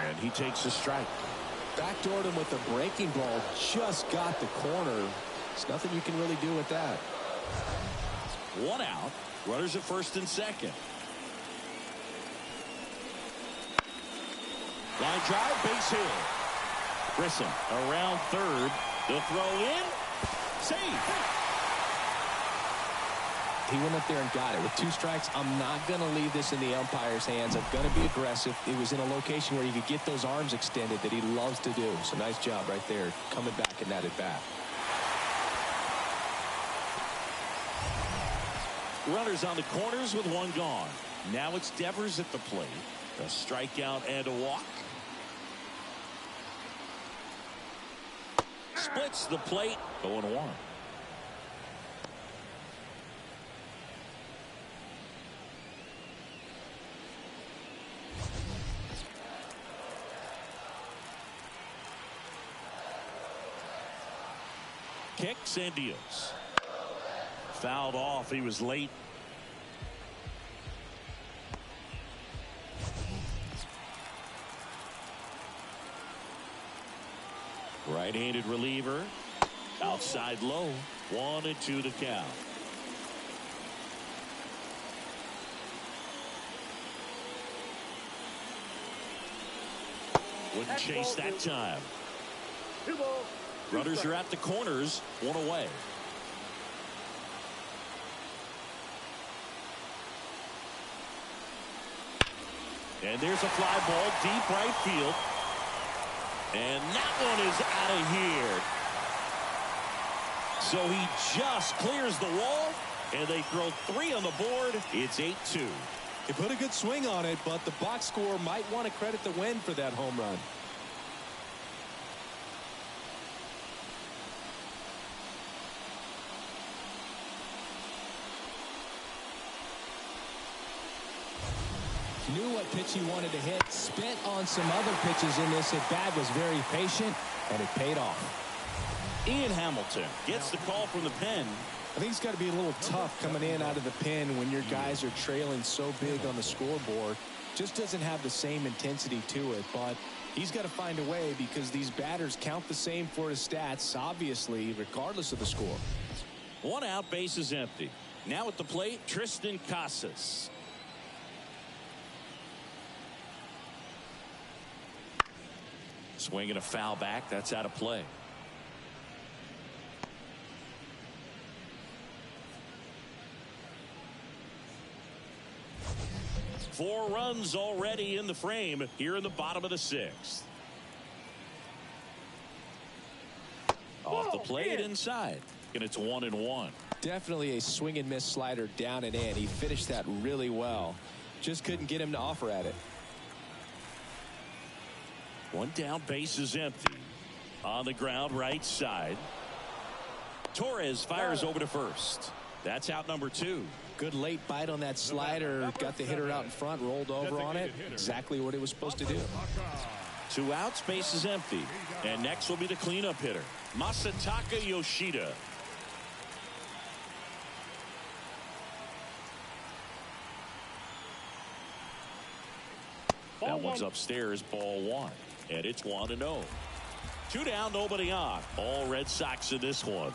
And he takes a strike. Backdoored him with the breaking ball. Just got the corner. There's nothing you can really do with that. One out. Runners at first and second. Line drive, base hit. Grissom around third. The throw in. Save. He went up there and got it. With 2 strikes, I'm not going to leave this in the umpire's hands. I'm going to be aggressive. It was in a location where you could get those arms extended that he loves to do. So nice job right there, coming back in that at bat. Runners on the corners with 1 gone. Now it's Devers at the plate. A strikeout and a walk. Splits the plate. 0-1. Kicks and deals. Fouled off. He was late. Right-handed reliever. Outside low. 1-2 to count. Wouldn't chase that time. 2 balls. Runners are at the corners. 1 away. And there's a fly ball deep right field. And that one is out of here. So he just clears the wall, and they throw 3 on the board. It's 8-2. He put a good swing on it, but the box score might want to credit the win for that home run. Knew what pitch he wanted to hit. Spent on some other pitches in this at bat. Was very patient, and it paid off. Ian Hamilton gets the call from the pen. I think it's got to be a little tough coming in out of the pen when your guys are trailing so big on the scoreboard. Just doesn't have the same intensity to it, but he's got to find a way because these batters count the same for his stats, obviously, regardless of the score. 1 out, base is empty. Now at the plate, Tristan Casas. Swinging a foul back. That's out of play. Four runs already in the frame here in the bottom of the 6th. Off the plate inside. And it's 1-1. Definitely a swing and miss slider down and in. He finished that really well. Just couldn't get him to offer at it. 1 down, base is empty. On the ground, right side. Torres fires over to first. That's out number 2. Good late bite on that slider. Got the hitter out in front, rolled over on it. Exactly what he was supposed to do. 2 outs, base is empty. And next will be the cleanup hitter, Masataka Yoshida. That one's upstairs, ball 1. And it's 1-0. 2 down, nobody on. All Red Sox in this one.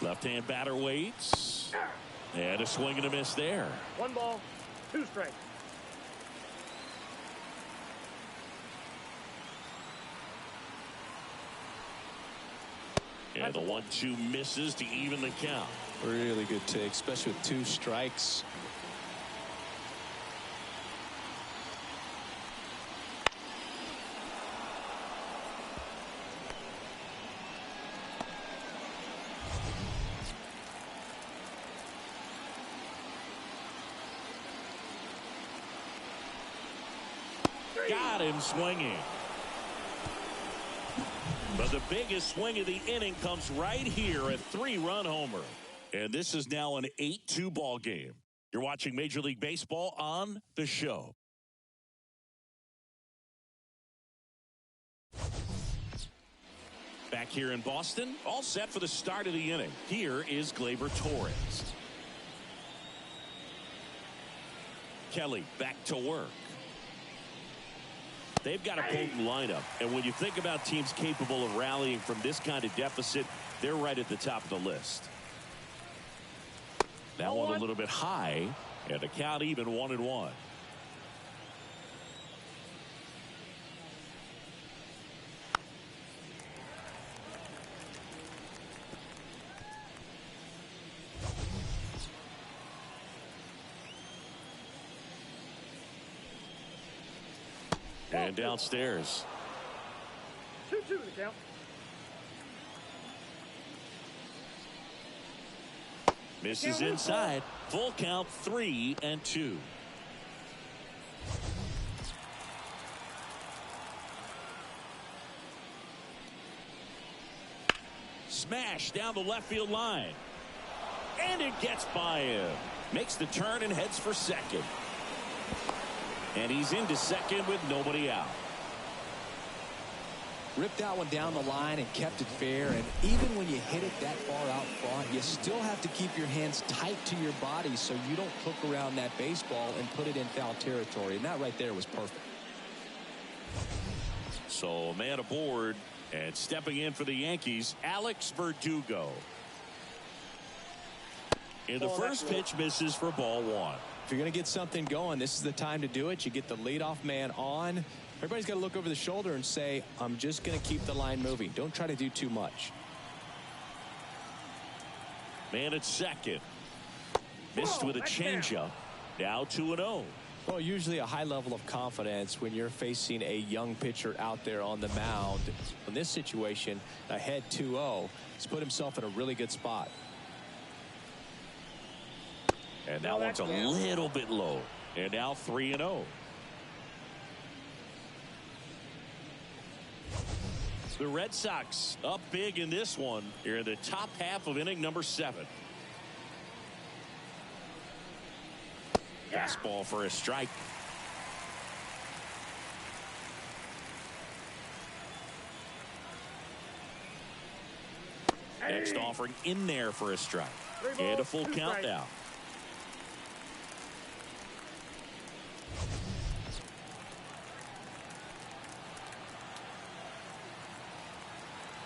Left-hand batter waits. And a swing and a miss there. 1 ball, 2 strikes. And the 1-2 misses to even the count. Really good take, especially with 2 strikes. Got him swinging. But the biggest swing of the inning comes right here, a 3-run homer. And this is now an 8-2 ball game. You're watching Major League Baseball on The Show. Back here in Boston, all set for the start of the inning. Here is Gleyber Torres. Kelly back to work. They've got a potent lineup, and when you think about teams capable of rallying from this kind of deficit, they're right at the top of the list. That one a little bit high, and the count even 1-1. And downstairs. 2-2 the count. Misses inside. Full count, 3-2. Smash down the left field line. And it gets by him. Makes the turn and heads for second. And he's into second with nobody out. Ripped that one down the line and kept it fair. And even when you hit it that far out front, you still have to keep your hands tight to your body so you don't hook around that baseball and put it in foul territory. And that right there was perfect. So man aboard, and stepping in for the Yankees, Alex Verdugo. And the first pitch misses for ball 1. If you're going to get something going, this is the time to do it. You get the leadoff man on. Everybody's got to look over the shoulder and say, I'm just going to keep the line moving. Don't try to do too much. Man at second. Missed with a changeup. Now 2-0. Well, usually a high level of confidence when you're facing a young pitcher out there on the mound. In this situation, ahead 2-0, he's put himself in a really good spot. And that one's a little bit low. And now 3-0. The Red Sox up big in this one. Here in the top half of inning number 7. Fastball for a strike. Next offering in there for a strike. And a full count now.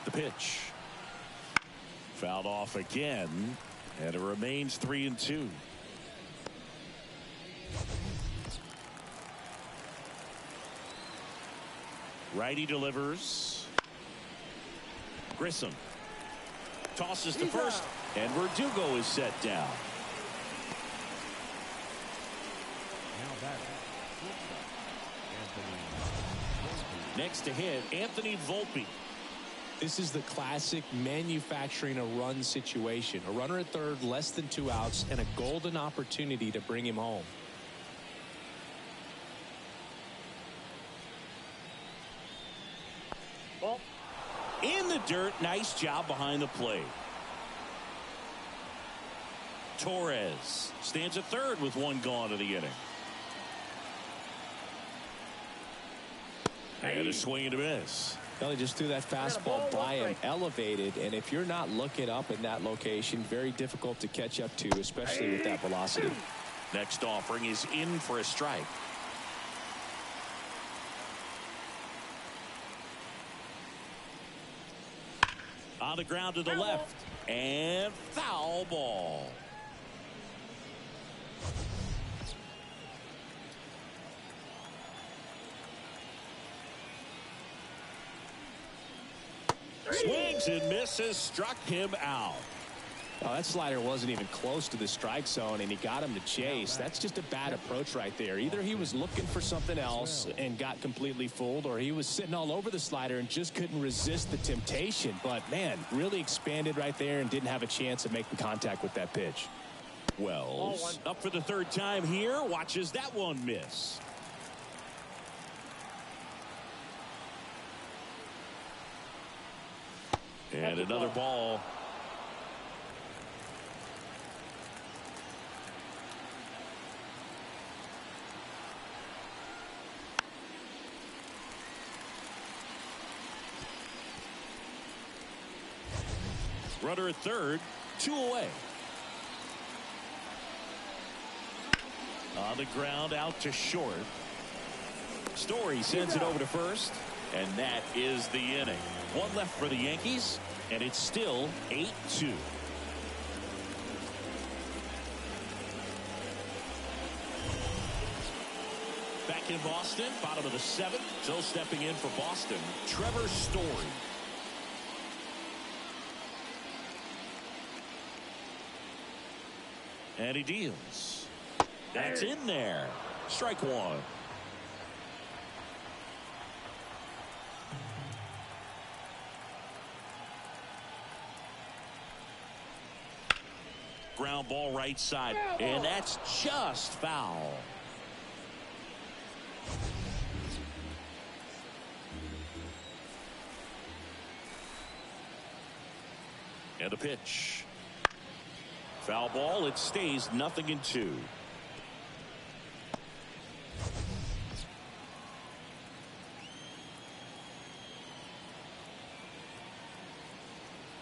The pitch. Fouled off again, and it remains 3-2. Righty delivers. Grissom tosses to first, and Verdugo is set down. Next to hit, Anthony Volpe. This is the classic manufacturing a run situation. A runner at third, less than 2 outs, and a golden opportunity to bring him home. Ball. In the dirt, nice job behind the plate. Torres stands at third with 1 gone to the inning. And a swing and a miss. Well, he just threw that fastball by him, elevated, and if you're not looking up in that location, very difficult to catch up to, especially with that velocity. Next offering is in for a strike. On the ground to the left, and foul ball. Swings and misses, struck him out. Oh, that slider wasn't even close to the strike zone, and he got him to chase. That's just a bad approach right there. Either he was looking for something else and got completely fooled, or he was sitting all over the slider and just couldn't resist the temptation. But, man, really expanded right there and didn't have a chance of making contact with that pitch. Wells up for the 3rd time here. Watches that one miss. And another ball. Runner at third, 2 away. On the ground, out to short. Story sends it over to first, and that is the inning. One left for the Yankees, and it's still 8-2. Back in Boston, bottom of the 7th. So stepping in for Boston, Trevor Story. And he deals. That's in there. Strike one. Ground ball right side. And that's just foul. And a pitch. Foul ball. It stays 0-2.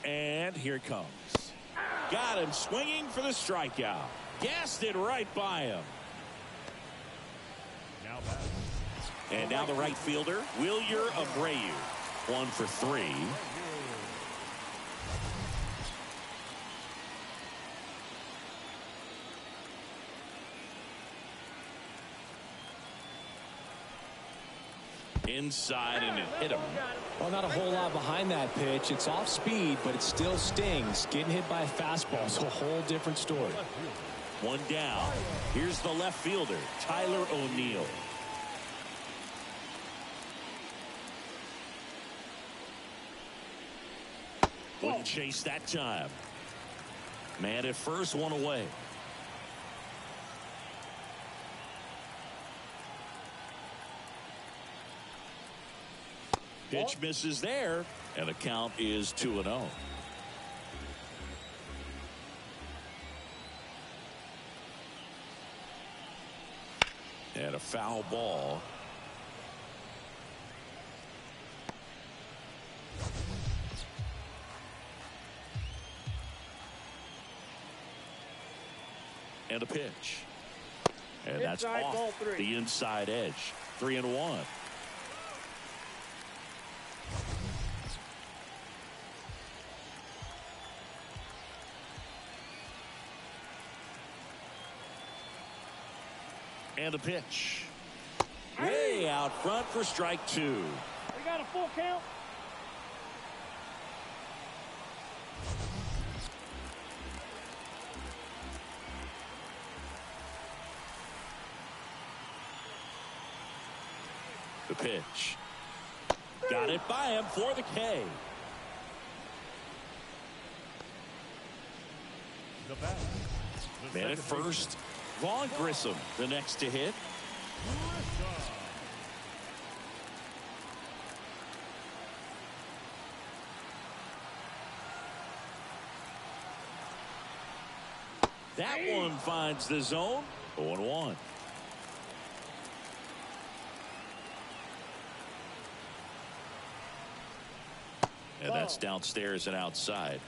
And here it comes. Got him swinging for the strikeout. Gassed it right by him. And now the right fielder, Wilyer Abreu. 1 for 3. Inside, and it hit him. Well, not a whole lot behind that pitch. It's off speed, but it still stings. Getting hit by a fastball is a whole different story. One down. Here's the left fielder, Tyler O'Neill. Wouldn't chase that time. Man at first, 1 away. Pitch misses there, and the count is 2-0. And a foul ball. And a pitch. And that's off the inside edge. 3-1. And a pitch. Way out front for strike 2. We got a full count. The pitch. Got it by him for the K. Man at first. Vaughn Grissom, the next to hit. That one finds the zone. 0-1. And that's downstairs and outside.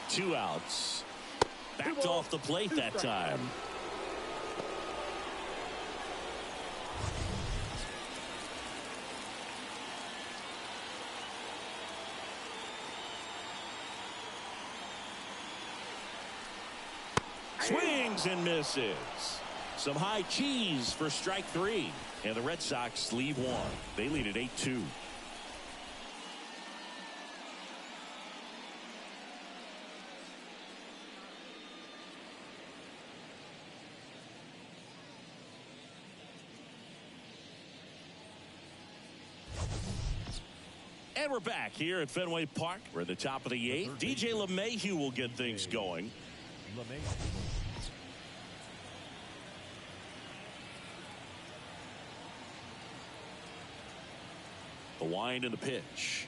Two outs. Backed off the plate that time. Swings and misses. Some high cheese for strike 3. And the Red Sox leave 1. They lead at 8-2. And we're back here at Fenway Park. We're at the top of the 8th. DJ LeMahieu will get things going. The wind and the pitch.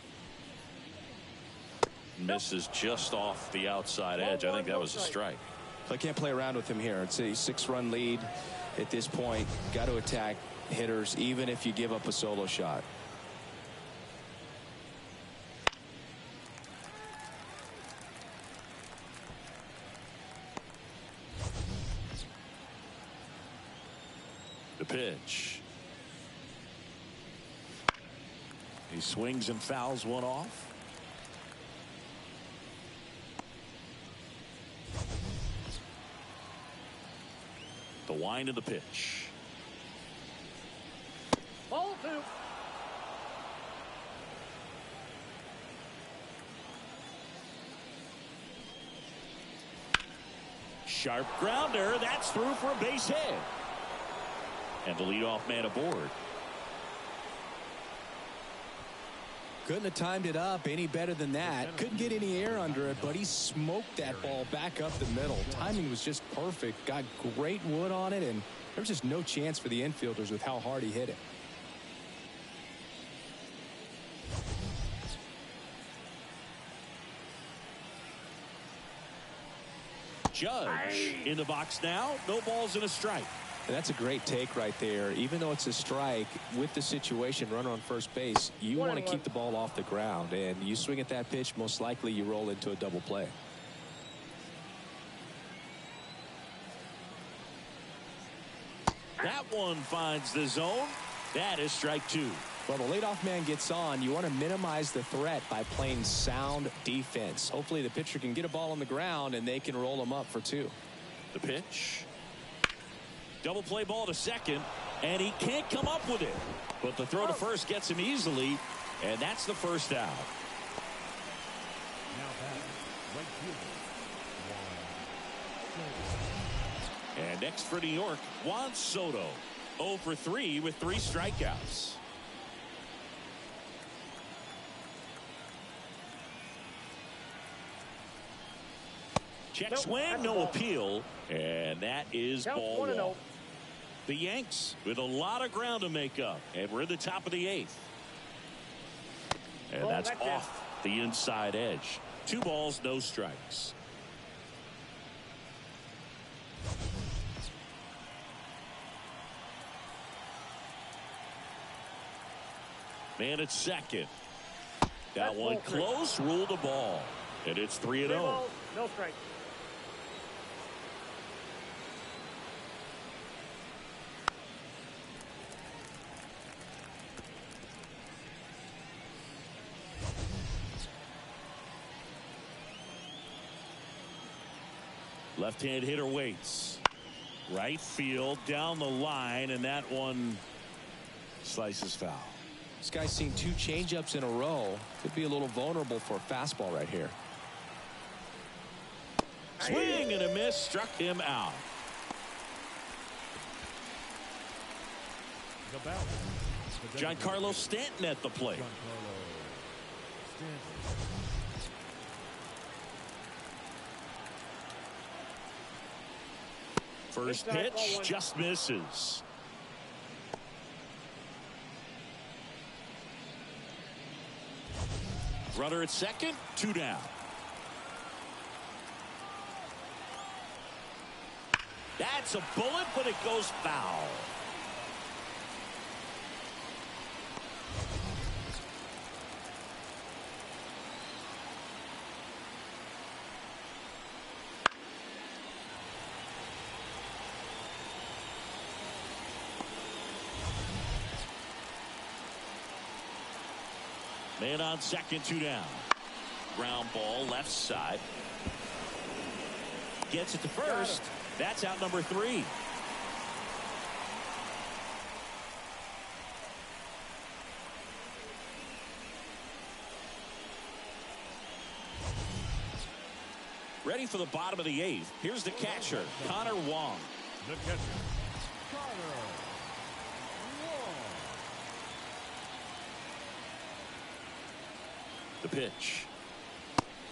Misses just off the outside edge. I think that was a strike. I can't play around with him here. It's a 6-run lead at this point. Got to attack hitters even if you give up a solo shot. The pitch. He swings and fouls one off. The wind of the pitch. Ball 2. Sharp grounder. That's through for a base hit. And the leadoff man aboard. Couldn't have timed it up any better than that. Couldn't get any air under it, but he smoked that ball back up the middle. Timing was just perfect. Got great wood on it, and there's just no chance for the infielders with how hard he hit it. Judge in the box now. No balls and a strike. And that's a great take right there. Even though it's a strike, with the situation, runner on first base, you want to keep the ball off the ground. And you swing at that pitch, most likely you roll into a double play. That one finds the zone. That is strike 2. Well, the leadoff man gets on. You want to minimize the threat by playing sound defense. Hopefully the pitcher can get a ball on the ground and they can roll him up for 2. The pitch. Double play ball to second, and he can't come up with it. But the throw to first gets him easily, and that's the first out. Now batting, right fielder, And next for New York, Juan Soto. 0 for 3 with 3 strikeouts. Check swing, no appeal, and that is ball 1. The Yanks with a lot of ground to make up, and we're in the top of the 8th. And that's off the inside edge. 2 balls, no strikes. Man at second. That one close, ruled a ball. And it's 3-0. No strike. Left-hand hitter waits. Right field down the line, and that one slices foul. This guy's seen 2 changeups in a row. Could be a little vulnerable for a fastball right here. Swing and a miss, struck him out. the batter. Giancarlo Stanton at the plate. First pitch just misses. Runner at second, 2 down. That's a bullet, but it goes foul. Man on second, 2 down. Ground ball left side. Gets it to first. That's out number 3. Ready for the bottom of the 8th. Here's the catcher, Connor Wong. The catcher, Connor Wong. The pitch.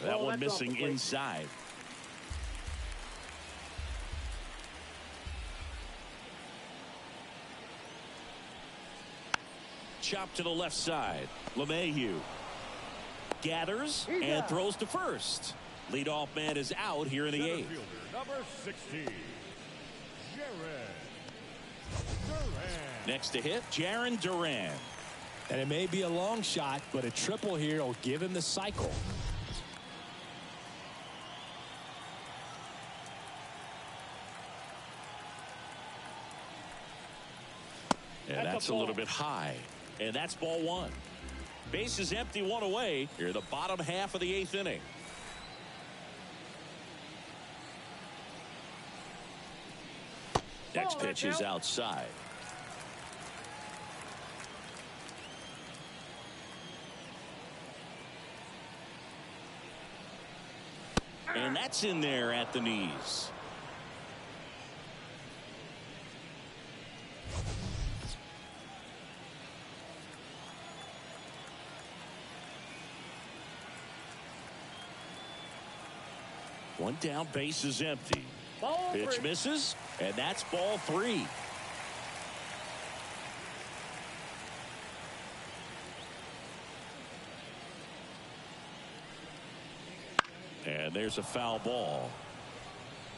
That one missing inside. Chop to the left side. LeMahieu gathers and throws to first. Leadoff man is out here in the 8th. Number 60, Next to hit, Jarren Duran. And it may be a long shot, but a triple here will give him the cycle. And that's a little bit high. And that's ball 1. Base is empty, 1 away. Here in the bottom half of the 8th inning. Next pitch is outside. And that's in there at the knees. One down, base is empty. Pitch misses, and that's ball 3. And there's a foul ball.